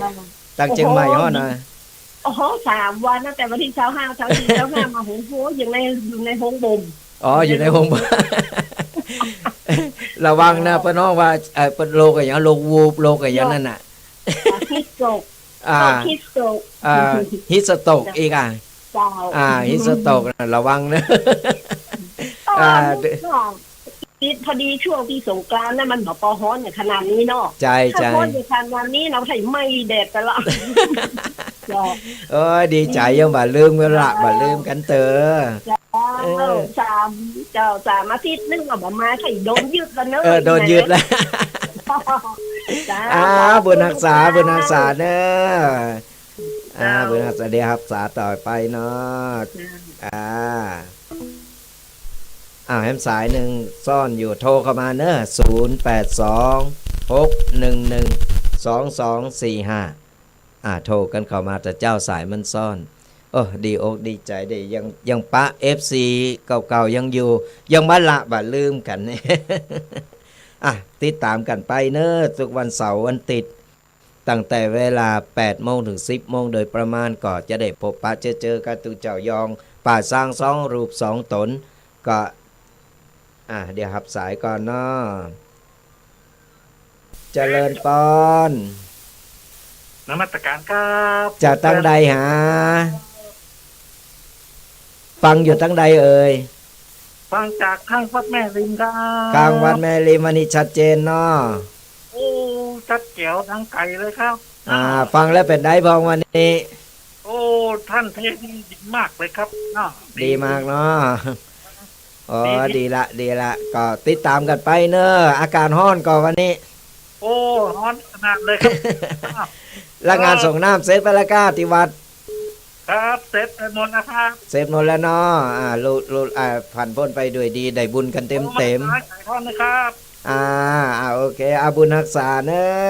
ตั้งเชียงใหม่ฮ้อนนะโอ้โห3 วันนะแต่วันที่25 24 25มาโหอยู่ในห้องบ่มอยู่ในห้องบ่มระวังนะพี่น้องว่าเป็นโรคอะไรอย่างโรควูบโรคอะไรอย่างนั้นน่ะฮิสโตรกฮิสโตรกอีกฮิสโตรกระวังนะพอดีช่วงที่สงกรานต์น่ะมันปอฮ้อนขนาดนี้เนาะใช่ถ้าฮ้อนในขนาดนี้เราใส่ไม่แดดตลอดดีใจยังบ่ลืมกันละบ่ลืมกันเตอ3 อาทิตย์นึงก็บ่มาใส่โดนยืดแล้วเนอะโดนยืดแล้วบุญรักษาเนอะบุญรักษาเดี๋ยวรักษาต่อไปเนาะแฮมสายหนึ่งซ่อนอยู่โทรเข้ามาเนอะ0826112245โทรกันเข้ามาแต่เจ้าสายมันซ่อนดีอกดีใจได้ยังปะ FC เก่าๆยังอยู่ยังบ่ละบ่ลืมกันติดตามกันไปเนอะทุกวันเสาร์วันติดตั้งแต่เวลา 8 โมงถึง 10 โมงโดยประมาณก็จะได้พบปะเจอกันตุเจ้ายองป่าสร้าง2 รูป 2 ตนก็เดี๋ยวหับสายก่อนเนาะ เจริญปอน นมัสการครับ จากตั้งใดหา ฟังอยู่ตั้งใดเอ่ย ฟังจากข้างวัดแม่ริมครับ กลางวันแม่ริมวันนี้ชัดเจนเนาะ โอ้ชัดเจ๋วทั้งไก่เลยครับ ฟังแล้วเป็นได้พองวันนี้ โอ้ท่านเทศนี่ดีมากเลยครับเนาะ ดีมากเนาะอ๋อดีละก็ติดตามกันไปเนอะอาการห้อนก่อนวันนี้ โอ้ร้อนขนาดเลยครับ แล้วงานส่งน้ำเสร็จไปแล้วก้าที่วัด ครับเสร็จไปหมดนะครับ เสร็จหมดแล้วเนาะลุผ่านพ้นไปด้วยดีได้บุญกันเต็ม ไก่ทอดนะครับ โอเคบุญรักษาเนอะ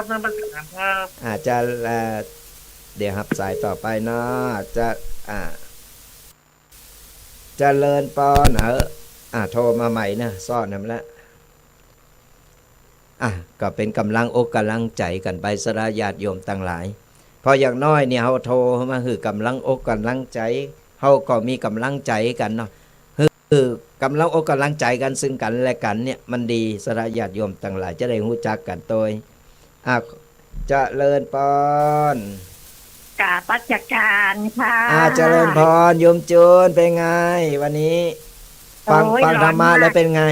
นมัสการครับ จะเดี๋ยวครับสายต่อไปเนาะจะเจริญปอนโทรมาใหม่นะซ่อนน้ำละก็เป็นกำลังอกกำลังใจกันไปสระญาติโยมต่างหลายพออย่างน้อยเนี่ยเฮาโทรมาคือกำลังอกกำลังใจเฮาก็มีกำลังใจกันเนาะคือกำลังอกกำลังใจกันซึ่งกันและกันเนี่ยมันดีสระญาติโยมต่างหลายจะได้รู้จักกันโดยเจริญปอน กาปัจจการค่ะ เจริญพรโยมจูนเป็นไง วันนี้ ฟังธรรมะแล้วเป็นไง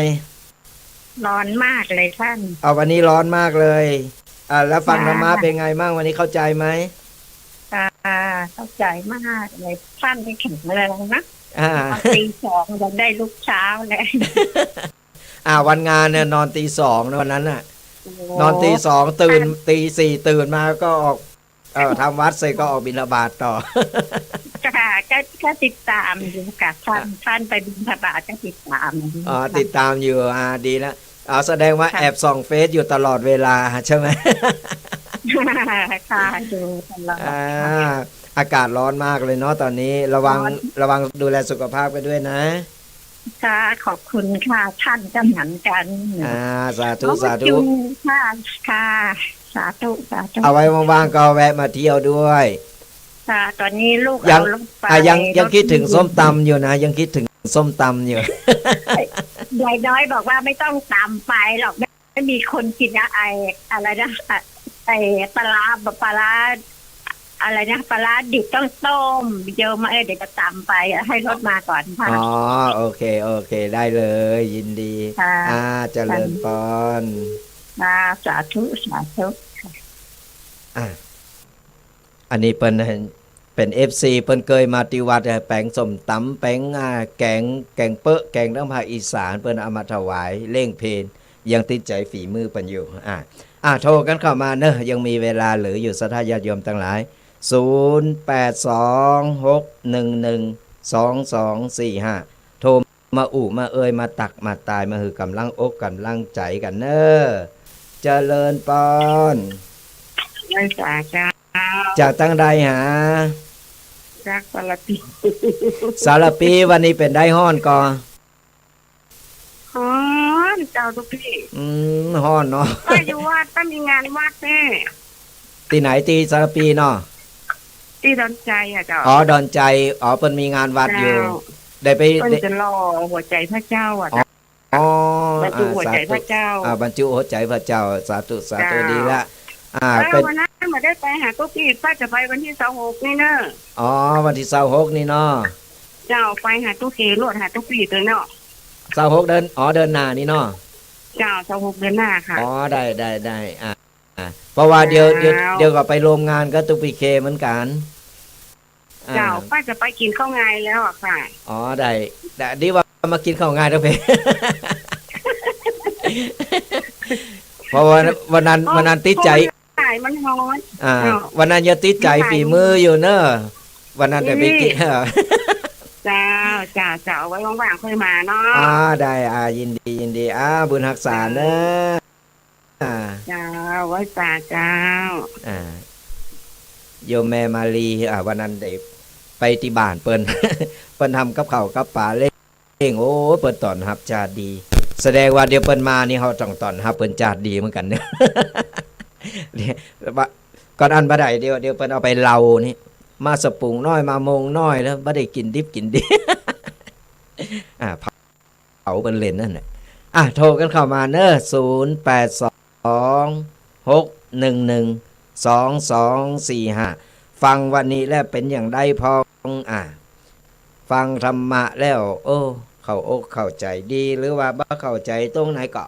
ร้อนมากเลยท่าน วันนี้ร้อนมากเลยแล้วฟังธรรมะเป็นไงบ้างวันนี้เข้าใจไหม เข้าใจมากเลยท่านไม่แข็งแรงนะ ตีสองยังได้ลุกเช้าเลย วันงานเนี่ยนอนตีสองวันนั้นน่ะ นอนตีสองตื่นตีสี่ตื่นมาก็ออกทำวัดเสร็จก็ออกบิณฑบาตต่อ ค่ะก็ติดตามอยู่ค่ะท่านไปบิณฑบาตก็ติดตาม ติดตามอยู่ดีแล้วแสดงว่าแอบส่องเฟซอยู่ตลอดเวลาใช่ไหม ค่ะดูตลอด อากาศร้อนมากเลยเนาะตอนนี้ระวังดูแลสุขภาพกันด้วยนะ ค่ะขอบคุณค่ะท่านก็เหมือนกัน สาธุค่ะสาธุเอาไว้ว่างๆก็แวะมาเที่ยวด้วย ค่ะตอนนี้ลูก ยัง เอารถไป ยังคิดถึงส้มตำอยู่นะยังคิดถึงส้มตำอยู่ ยายน้อยบอกว่าไม่ต้องตำไปหรอกไม่มีคนกินอะไรนะปลาร้าอะไรนะปลาดิบต้องต้มเยอะมากเดี๋ยวจะตำไปให้รถมาก่อนค่ะโอเคได้เลยยินดีเจริญปอนสาธุอันนี้เป็น FC เปิ้นเคยมาติวัดแปลงส้มตำแปลงแกงเปอะแกงทั้งภาคอีสานเปิ้นเอามาถวายเล่งเพลนยังติดใจฝีมือเปิ้นอยู่โทรกันเข้ามาเนอะยังมีเวลาเหลืออยู่สัทธาญาติโยมทั้งหลาย0826112245โทรมามาเอ่ยมาตักมาตายมาหือกำลังอกกำลังใจกันเนอะเจริญปอนจากตั้งใดหาจากสารปีวันนี้เป็นได้ฮ้อนก่อเจ้าทุกพี่ฮ้อนเนาะก็อยู่วัดต้องมีงานวัดแน่ที่ไหนตีสารปีเนาะที่ดอนใจเจ้าดอนใจเพิ่นมีงานวัดอยู่ได้ไปเพิ่นจะรอหัวใจพระเจ้าบรรจุหัวใจพระเจ้าบรรจุหัวใจพระเจ้าสาธุดีละเป็นวันนั้นมาได้ไปหาตุ๊กพี่ป้าจะไปวันที่26นี่เนอะวันที่26นี่เนาะเจ้าไปหาตุ๊กพี่รวดหาตุ๊กพี่ตัวเนาะ26เดินหน้านี่เนาะเจ้า26เดือนหน้าค่ะได้เพราะว่าเดี๋ยวก็ไปโรงงานก็ตุ๊กพี่เคเหมือนกันเจ้าป้าจะไปกินข้าวงายแล้วค่ะได้ดีว่ามากินข้าวงายแล้วเพเพราะว่าวันนั้นติดใจมันร้อนวันนั้นยังติดใจฝีมืออยู่เนอะวันนั้นแต่ไปกินเจ้าไว้ว่างๆค่อยมาเนาะได้ยินดีบุญรักษาเนอะเจ้าไว้เจ้าโยมแม่มาลีวันนั้นได้ไปที่บ้านเปิ้นทำกับข้าวกับปลาเล้งโอ้เปิ้นตอนรับจาดีแสดงว่าเดี๋ยวเปิ้นมานี่เฮาต้องตอนรับเปิ้นจาดีเหมือนกันเนอะก่อนอันบ่ได้เดี๋ยวเปิ้นเอาไปเลานี่มาสปรุงน้อยมามงน้อยแล้วบ่ได้กินดิบกินดีเผาเปิ้นเล่นนั่นแหละโทรกันเข้ามาเนอะ0826112245 2261122245ฟังวันนี้แล้วเป็นอย่างไรพองฟังธรรมะแล้วโอ้เข้าอกเข้าใจดีหรือว่าบ่เข้าใจตรงไหนก็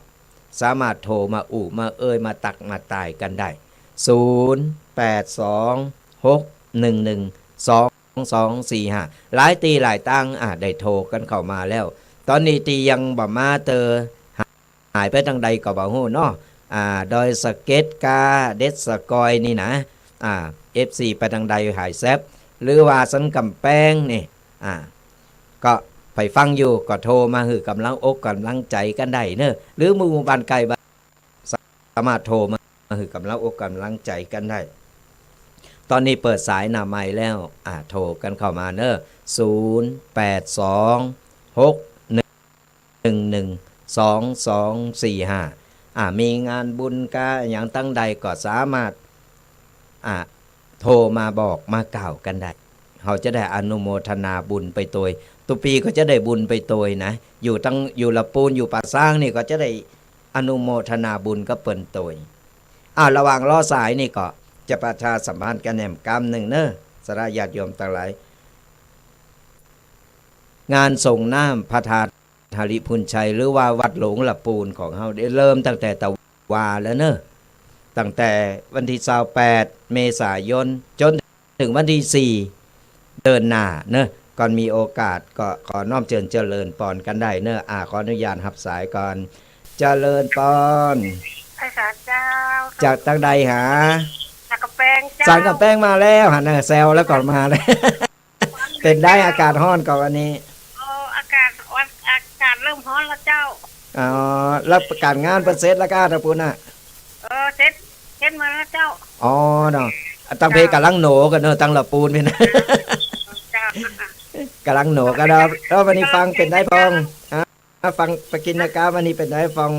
สามารถโทรมามามาตักมาตายกันได้0826112245หลายตีหลายตังได้โทรกันเข้ามาแล้วตอนนี้ตียังบ่มาเตอหายไปทางใดก็บ่ฮู้เนาะดอยสะเก็ดกาเด็ดสะกอยนี่นะFC ไปทางใดหายแซบหรือว่าสันกำแพงนี่ก็ไปฟังอยู่ก็โทรมาหือกำลังอกกำลังใจกันได้เนอะหรือหมู่บ้านไกลบ้านสามารถโทรมาหือกำลังอกกำลังใจกันได้ตอนนี้เปิดสายหน้าใหม่แล้วโทรกันเข้ามาเนอะ0826112245มีงานบุญกาอย่างตั้งใดก็สามารถโทรมาบอกมากล่าวกันได้เขาจะได้อนุโมทนาบุญไปตัวตุปีก็จะได้บุญไปตัวนะอยู่ละปูนอยู่ป่าสร้างนี่ก็จะได้อนุโมทนาบุญก็เปิ่นตัวระหว่างรอสายนี่ก็จะประชาสัมพันธ์กันแหนมกรรมหนึ่งเนอะสระญาติโยมทั้งหลายงานส่งน้ำพระธาตุหริพุนชัยหรือว่าวัดหลงละปูนของเขาได้เริ่มตั้งแต่ตะวาแล้วเนอะตั้งแต่วันที่28เมษายนจนถึงวันที่4เดินหน้าเนอะก่อนมีโอกาสก็ขอน้อมเจริญปอนกันได้เนอะขออนุญาตรับสายก่อนเจริญปอนภาษาเจ้าจากตั้งใดหาสักกะแปงเจ้าสารกับแป้งมาแล้วหันแซวแล้วก่อนมาเลย เป็นได้อากาศร้อนก่อนวันนี้อากาศเริ่มร้อนแล้วเจ้าแล้วการงานเปอร์เซ็นต์ละก้าตะปูน่ะเซ็ตมาแล้วเจ้าเนาะตั้งเพกำลังโหนกันเนอะตั้งละปูนเป็นกำลังโหนกันแล้ววันนี้ฟังเป็นได้ฟองฟังไปกินนะกาวันนี้เป็นได้ฟอง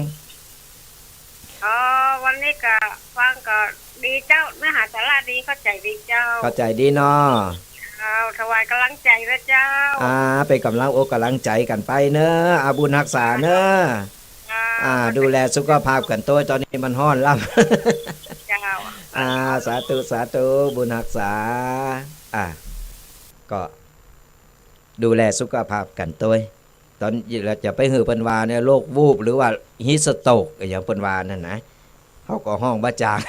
วันนี้ก็ฟังก็ดีเจ้าเนื้อหาสาระดีเข้าใจดีเจ้าเข้าใจดีเนาะถวายกำลังใจพระเจ้าเป็นกำลังอกกำลังใจกันไปเนอะบุญรักษาเนอะดูแลสุขภาพกันตัวตอนนี้มันห้อนล่ำเจ้าสาธุบุญรักษาก็ดูแลสุขภาพกันตัวตอนเราจะไปหือเปิ้นวาเนี่ยโรควูบหรือว่าฮิสโตกอย่างเปิ้นวานั่นนะเขาก็ห้องบ้าจาก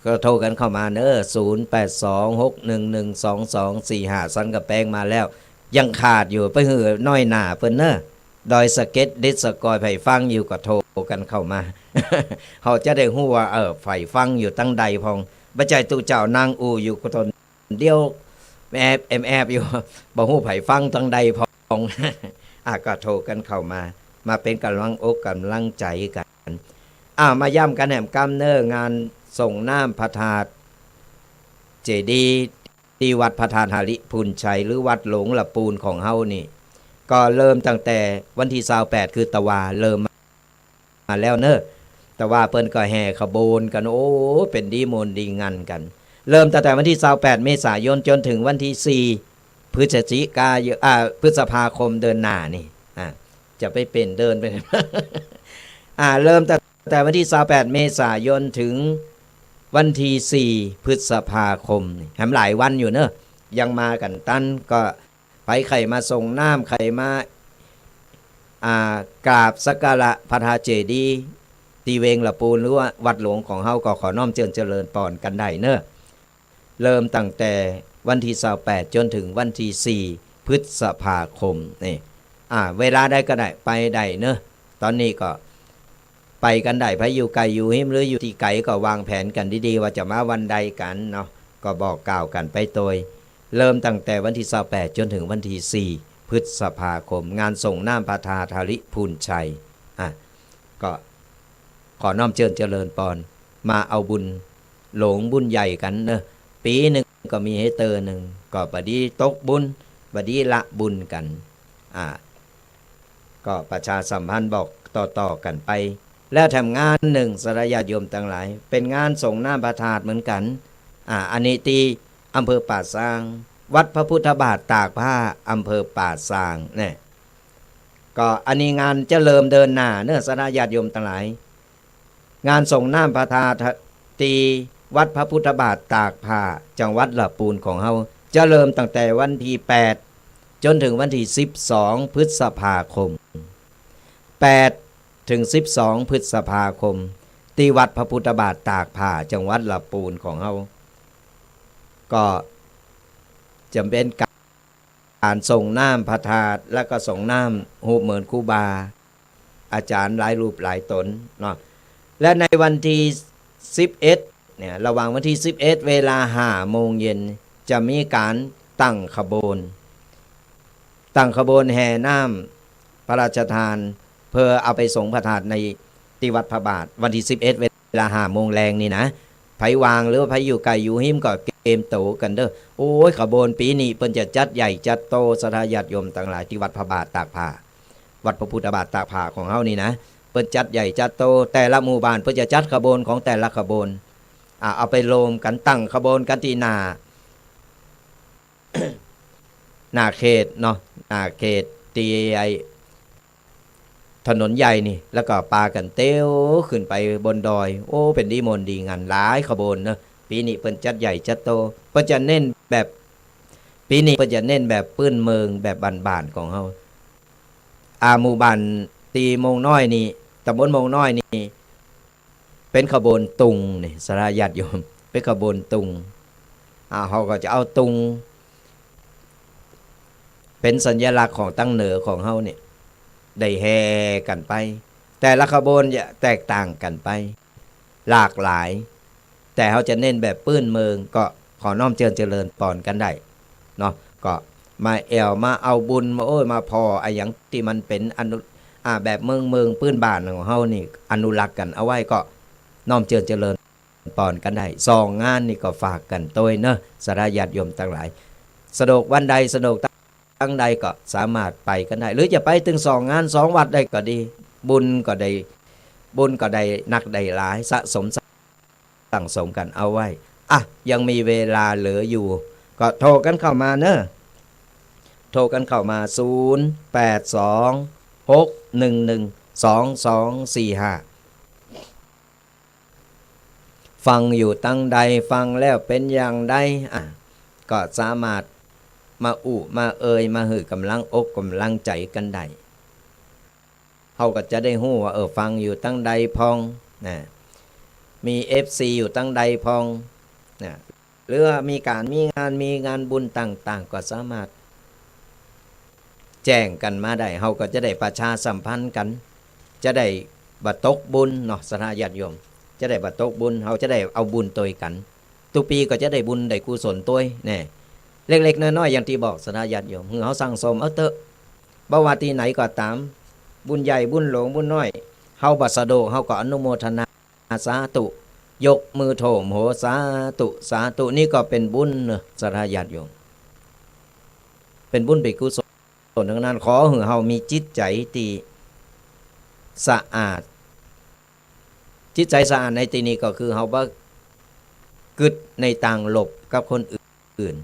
ก็โทรกันเข้ามาเนอะ0826112245สันกับแป้งมาแล้วยังขาดอยู่ไปหือน้อยหนาเปิ้นเนอะดอยสะเก็ดเด็ดสะกอยไผ่ฟังอยู่ก็โทรกันเข้ามา เขาจะได้ฮู้ว่าไผ่ฟังอยู่ตั้งใดพองบ่ใจตู้เจ้านางอยู่ก็ทนเดียวแอบอยู่บ่ฮู้ไผฟังทางใดพอง ก็โทรกันเข้ามาเป็นกำลังอกกำลังใจกันมาย้ำกันแหมกำเนองานส่งน้ำพระธาตุเจดีย์ที่วัดพระธาตุหริพุนชัยหรือวัดหลงละปูนของเฮานี่ก็เริ่มตั้งแต่วันที่28คือตะวาเริ่มมาแล้วเนอะแต่ว่าเปิ้นก็แห่ขบวนกันโอ้เป็นดีมนดีงันกันเริ่มตั้งแต่วันที่28เมษายนจนถึงวันที่4พฤศจิกายนพฤษภาคมเดือนหน้านี่จะไปเป็นเดินไป เริ่มตั้งแต่วันที่28เมษายนถึงวันที่4พฤษภาคมแถมหลายวันอยู่เนอะยังมากันตั้นก็ไปไข่มาส่งน้ำไข่มากราบสักการะพระธาตุเจดีย์ตีเวงละปูนหรือว่าวัดหลวงของเฮาก็ขอน้อมเจริญปอนกันได้เนอะเริ่มตั้งแต่วันที่28จนถึงวันที่4พฤษภาคมนี่เวลาได้ก็ได้ไปได้เนอะตอนนี้ก็ไปกันได้ไปอยู่ไกลอยู่หิมหรืออยู่ที่ไกลก็วางแผนกันดีๆว่าจะมาวันใดกันเนาะก็บอกกล่าวกันไปโดยเริ่มตั้งแต่วันที่28จนถึงวันที่4พฤษภาคมงานส่งน้ำพระธาตุหริพุนชัยก็ขอน้อมเจริญปอนมาเอาบุญหลงบุญใหญ่กันเนอะปีหนึ่งก็มีให้เตอหนึ่งก็บดีตกบุญบดีละบุญกันก็ประชาสัมพันธ์บอกต่อกันไปแล้วทำงานหนึ่งสระญาติโยมทั้งหลายเป็นงานส่งน้ำพระธาตุเหมือนกันอันนี้ที่อำเภอป่าซางวัดพระพุทธบาทตากผ้าอำเภอป่าซางเนี่ย ก็อันนี้งานจะเริ่มเดินหน้าเนื้อสนาญาติโยมทั้งหลายงานส่งน้ำพระธาตุวัดพระพุทธบาทตากผ้าจังหวัดละปูนของเฮาจะเริ่มตั้งแต่วันที่8จนถึงวันที่12พฤษภาคม8ถึง12พฤษภาคมที่วัดพระพุทธบาทตากผ้าจังหวัดละปูนของเฮาก็จำเป็นการส่งน้ำพระธาตุแล้วก็ส่งน้ำหูปเหมือนครูบาอาจารย์หลายรูปหลายตนเนาะและในวันที่11เนี่ยระหว่างวันที่11เวลา5โมงเย็นจะมีการตั้งขบวนแห่น้ำพระราชทานเพื่อเอาไปส่งพระธาตุในที่วัดพระบาทวันที่11เวลา5โมงแรงนี่นะไผวางหรือว่าไผอยู่ไกลอยู่หิมก็เกมโตกันเด้อโอ้ยขบวนปีนี้เพิ่นจะจัดใหญ่จัดโตศรัทธาญาติโยมต่างหลายที่วัดพระบาทตากผ้าวัดพระพุทธบาทตากผ้าของเฮานี่นะเพิ่นจัดใหญ่จัดโตแต่ละหมู่บ้านเพิ่นจะจัดขบวนของแต่ละขบวนเอาไปรวมกันตั้งขบวนกันที่หน้า หน้าเขตเนาะหน้าเขตตีไอถนนใหญ่นี่แล้วก็ปากันเต้วขึ้นไปบนดอยโอ้เป็นดีมนดีงานหลายขบวนเนาะปีนี้เพิ่นจัดใหญ่จัดโตเพิ่นจะเน้นแบบปีนี้เพิ่นจะเน้นแบบปื้นเมืองแบบบ้านๆของเฮาหมู่บ้านตีมงน้อยนี่ตำบลมงน้อยนี่เป็นขบวนตุงนี่สราญาติโยมเป็นขบวนตุงเขาก็จะเอาตุงเป็นสัญลักษณ์ของตั้งเหนือของเฮาเนี่ยได้แห่กันไปแต่ละขบวนจะแตกต่างกันไปหลากหลายแต่เขาจะเน้นแบบปื้นเมืองก็ขอน้อมเจริญปอนกันได้เนาะก็มามาเอาบุญมามาพอไอ้อย่างที่มันเป็นแบบเมืองปื้นบ้านของเฮานี่อนุรักษ์กันเอาไว้ก็น้อมเจริญปอนกันได้สองงานนี่ก็ฝากกันโดยเนอะสาธญาติโยมทั้งหลายสะดวกวันใดสะดวกตั้งใดก็สามารถไปกันได้หรือจะไปถึง2งาน2วัดได้ก็ดีบุญก็ได้นักได้หลายสะสมสั่งสมกันเอาไว้ยังมีเวลาเหลืออยู่ก็โทรกันเข้ามาเนอะโทรกันเข้ามา0826112245ฟังอยู่ตั้งใดฟังแล้วเป็นอย่างใดก็สามารถมามามาหือกำลังอกกำลังใจกันได้เขาก็จะได้หู้ว่าฟังอยู่ตั้งใดพองนะมี FC อยู่ตั้งใดพองนะหรือว่ามีงานบุญต่างๆก็สามารถแจ้งกันมาได้เขาก็จะได้ประชาสัมพันธ์กันจะได้บัตกบุญเนาะสถาญาติโยมจะได้บัตกบุญเขาจะได้เอาบุญตัวกันทุกปีก็จะได้บุญได้กุศลตัวเนี่ยเล็กๆน้อยๆอย่างที่บอกสถาญาติโยมเขาสั่งสมเถอะบ่ว่าที่ไหนก็ตามบุญใหญ่บุญหลวงบุญน้อยเฮาบัสโดเฮาก็อนุโมทนาสาธุยกมือโถมโหสาธุสาธุนี่ก็เป็นบุญสถาญาติโยมเป็นบุญเป็นกุศลทั้งนั้นขอให้เฮามีจิตใจที่สะอาดจิตใจสะอาดในที่นี้ก็คือเฮาบ่กึดในต่างหลบกับคนอื่น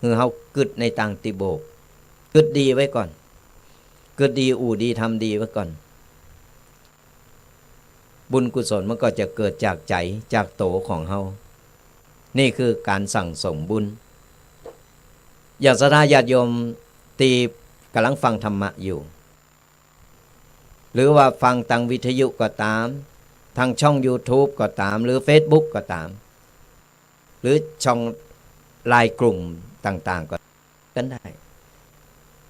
คือเฮากึดในต่างติโบกกึดดีไว้ก่อนกึดดีดีทำดีไว้ก่อนบุญกุศลมันก็จะเกิดจากใจจากโตของเฮานี่คือการสั่งสมบุญอย่างศรัทธาญาติโยมที่กำลังฟังธรรมะอยู่หรือว่าฟังทางวิทยุก็ตามทางช่อง YouTube ก็ตามหรือ Facebook ก็ตามหรือช่องไลน์กลุ่มต่างๆก็กันได้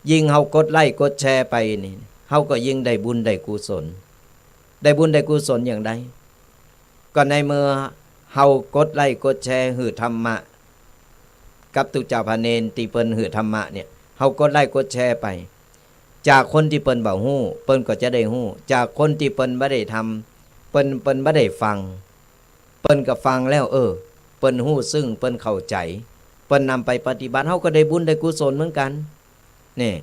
ยิ่งเฮากดไลค์กดแชร์ไปนี่เฮาก็ยิ่งได้บุญได้กุศลได้บุญได้กุศลอย่างใดก็ในเมื่อเฮากดไลค์กดแชร์หือธรรมะกับตุเจ้าพระเนนที่เปิ้นหือธรรมะเนี่ยเฮากดไลค์กดแชร์ไปจากคนที่เปิ้นบ่ฮู้เปิ้นก็จะได้ฮู้จากคนที่เปิ้นบ่ได้ทำเปิ้นบ่ได้ฟังเปิ้นก็ฟังแล้วเปิ้นฮู้ซึ่งเปิ้นเข้าใจเปิ้นนำไปปฏิบัติเฮาก็ได้บุญได้กุศลเหมือนกันนี่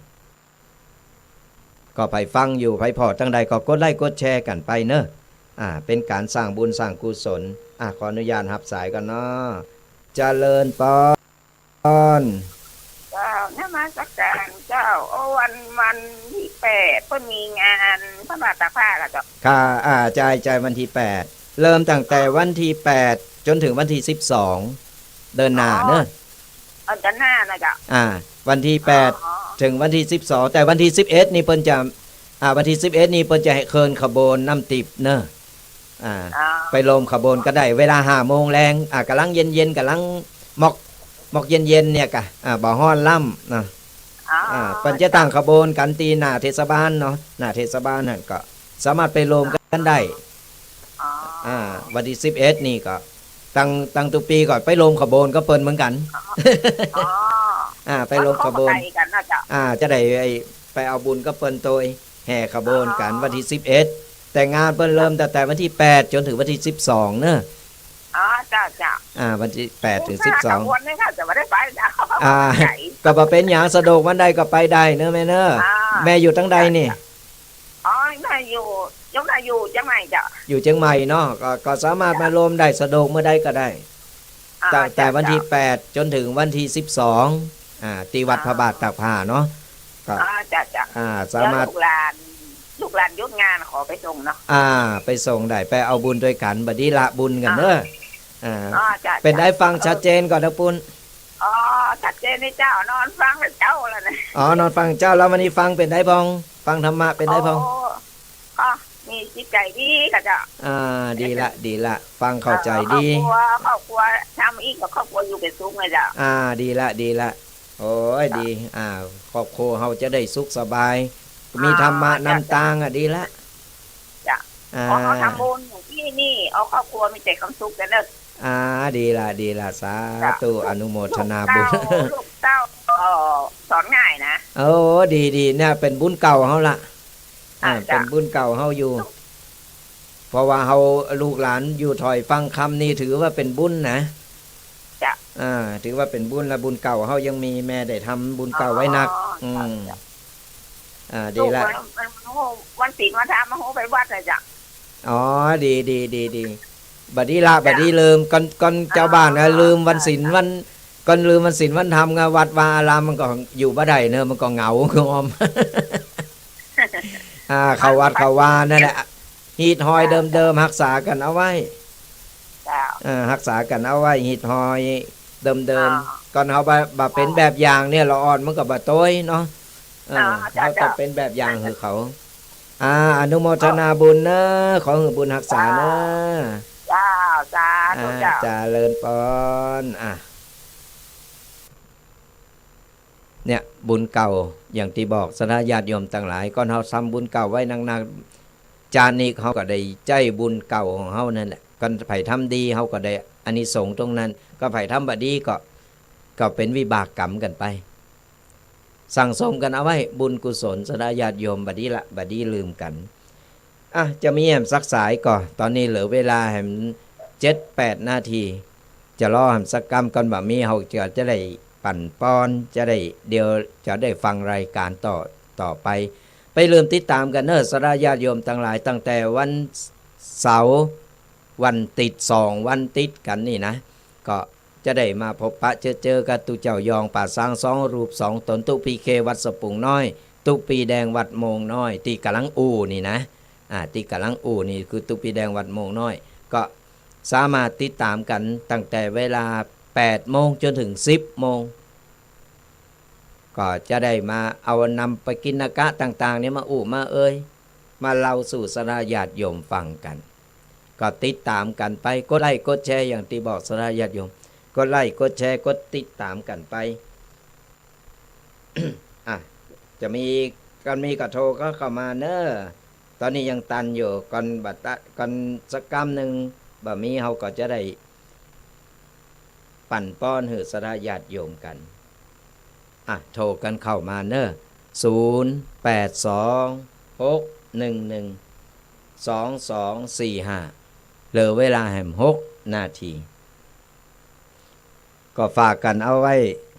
ก็ไปฟังอยู่ไปพอตั้งใดก็กดไลค์กดแชร์กันไปเนอะเป็นการสร้างบุญสร้างกุศลขออนุญาตรับสายกันเนาะเจริญพร เจ้านมัสการเจ้าโอวันที่8เพิ่นมีงานพระบาทตากผ้าล่ะเจ้าค่ะจ่ายวันที่8เริ่มตั้งแต่วันที่8จนถึงวันที่12เดินหน้าเนอะเอาจะหน้านะเจ้าวันที่8ถึงวันที่12แต่วันที่11นี่เพิ่นจะวันที่11นี่เพิ่นจะให้เคินขบวนน้ำติบเนอะไปลมขบวนก็ได้เวลา5โมงแรงกำลังเย็นๆกำลังหมอกเย็นๆเนี่ยกะบ่ฮ้อนล่ำนะเพิ่นจะตั้งขบวนกันตีหน้าเทศบาลเนาะหน้าเทศบาลนั่นก็สามารถไปลมกันได้วันที่11นี่ก็ตั้งทุกปีก็ไปลมขบวนก็เปิ้นเหมือนกันไปลมขบวนจะได้ไปเอาบุญก็เปิ้นโตยแห่ขบวนกันวันที่11แต่งานเปิ้นเริ่มแต่วันที่8จนถึงวันที่12เนอะจ้าวันที่8ถึง12วันนี้ค่ะจะบ่ได้ไปจ้าก็บ่เป็นหยังสะดวกวันใดก็ไปได้เนอะแม่เนอะแม่อยู่ทั้งใดนี่แม่อยู่จังเชียงใหม่จ้ะอยู่เชียงใหม่เนาะก็สามารถมาลมได้สะดวกเมื่อใดก็ได้แต่วันที่8จนถึงวันที่12ที่วัดพระบาทตากผ้าเนาะก็จ้ะสามารถลูกหลานยกงานขอไปส่งเนาะไปส่งได้ไปเอาบุญด้วยกันบัดนี้ละบุญกันเด้อเป็นได้ฟังชัดเจนก่อนนะปุ้นชัดเจนนี่เจ้านอนฟังเจ้าแล้วนะนอนฟังเจ้าแล้ววันนี้ฟังเป็นได้พองฟังธรรมะเป็นได้พองมีจิตใจดีค่ะเจ้าดีละฟังเข้าใจดีครอบครัวทำอีกกับครอบครัวอยู่เป็นสุขเลยจ้ะดีละโอ้ยดีครอบครัวเฮาจะได้สุขสบายมีธรรมะนำทางดีละจ้ะพอเขาทำบุญที่นี่เอาครอบครัวมีแต่ความสุขกันเนอะดีละสาธุอนุโมทนาบุญลูกเต้าสอนง่ายนะดีเนี่ยเป็นบุญเก่าเฮาละเป็นบุญเก่าเฮาอยู่เพราะว่าเฮาลูกหลานอยู่ถอยฟังคำนี้ถือว่าเป็นบุญนะถือว่าเป็นบุญและบุญเก่าเฮายังมีแม่ได้ทำบุญเก่าไว้นักดีละวันศีลวันธรรมมาโหไปวัดเลยจ้ะดีบัดนี้ลืมก่อนเจ้าบ้านลืมวันศีลวันก่อนลืมวันศีลวันธรรมวัดวาอารามมันก็อยู่บ่ได้เนอะมันก็เหงาคืออมเข้าวัดเข้าวานั่นแหละหีดหอยเดิมๆรักษากันเอาไว้รักษากันเอาไว้หีดหอยเดิมก่อนเฮาบ่เป็นแบบอย่างเนี่ยเราอ่อนมันก็บ่โต้ยเนาะเขาจะเป็นแบบอย่างคือเขาอนุโมทนาบุญนะขอบุญรักษานะสาธุเจ้าเจริญพรเนี่ยบุญเก่าอย่างที่บอกสนะญาติโยมต่างหลายก่อนเฮาทำบุญเก่าไว้นานๆจานนี้เขาก็ได้ใจบุญเก่าของเฮานั่นแหละก่อนไผทำดีเฮาก็ได้อานิสงส์ตรงนั้นก็ไผทำบ่ดีก็เป็นวิบากกรรมกันไปสั่งสมกันเอาไว้บุญกุศลสนะญาติโยมบัดนี้ลืมกันจะมีแหมสักสายก่อนตอนนี้เหลือเวลาแหม7-8 นาทีจะรอแหมสักกรรมก่อนบ่มีเฮาจะได้ปั่นป้อนจะได้ฟังรายการต่อไปลืมติดตามกันเนอะสนะญาติโยมทั้งหลายตั้งแต่วันเสาร์วันติด2วันติดกันนี่นะก็จะได้มาพบปะเจอกับตุเจ้ายองป่าสร้าง2รูป2ตนตุปีเควัดสปุงน้อยตุปีแดงวัดโมงน้อยตีกำลังนี่นะตีกำลังนี่คือตุปีแดงวัดโมงน้อยก็สามารถติดตามกันตั้งแต่เวลา8 โมงจนถึง10 โมงก็จะได้มาเอานำไปกินกะต่างๆเนี่ยมามามาเล่าสู่สนะญาติโยมฟังกันก็ติดตามกันไปกดไลค์กดแชร์อย่างที่บอกสนะญาติโยมกดไลค์กดแชร์กดติดตามกันไป จะมีกระโทรก็เข้ามาเนอะตอนนี้ยังตันอยู่ก่อนสักกรรมหนึ่งบ่มีเฮาก็จะได้ปั่นป้อนหือสนะญาติโยมกันโทรกันเข้ามาเนอะ0826112245เหลือเวลาแห่ม6 นาทีก็ฝากกันเอาไว้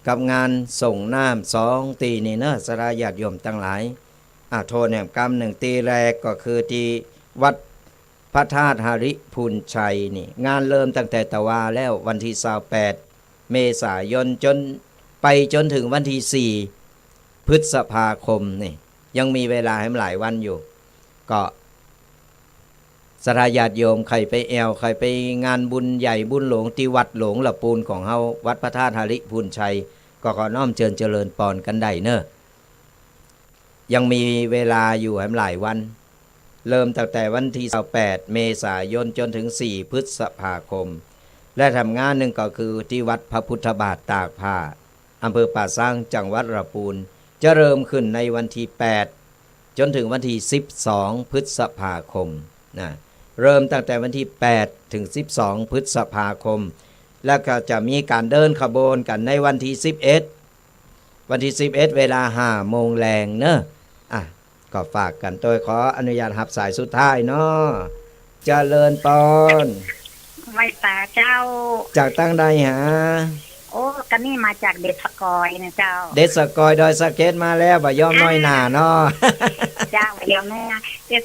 กับงานส่งน้ำ2 ตีนี่เนอะสนะญาติโยมทั้งหลายโทษแห่งกรรม1 ตีแรกก็คือที่วัดพระธาตุหริพูนชัยนี่งานเริ่มตั้งแต่ตะวาแล้ววันที่28 เมษายนจน ไปจนถึงวันที่4 พฤษภาคมนี่ยังมีเวลาให้หลายวันอยู่ก็สราญาติโยมใครไปแอวใครไปงานบุญใหญ่บุญหลวงที่วัดหลวงละปูนของเฮาวัดพระธาตุหาริพูนชัยก็ขอน้อมเชิญเจริญปอนกันได้เนอะยังมีเวลาอยู่ให้หลายวันเริ่มตั้งแต่วันที่28 เมษายนจนถึง4 พฤษภาคมและทำงานหนึ่งก็คือที่วัดพระพุทธบาทตากผ้าอำเภอป่าซางจังหวัดระปูนจะเริ่มขึ้นในวันที่8จนถึงวันที่12 พฤษภาคมนะเริ่มตั้งแต่วันที่8ถึง12 พฤษภาคมแล้วก็จะมีการเดินขบวนกันในวันที่11วันที่11เวลา5 โมงแรงเนอะก็ฝากกันโดยขออนุญาตรับสายสุดท้ายเนาะเจริญปอน ไม่ตาเจ้า จากตั้งใดหา โอ้ก็นี่มาจากเด็ดสกอยนะเจ้า เด็ดสกอยดอยสะเก็ตมาแล้วบ่ยอมน้อยหนาเนาะ เจ้าเดี๋ยวแม่เด็ด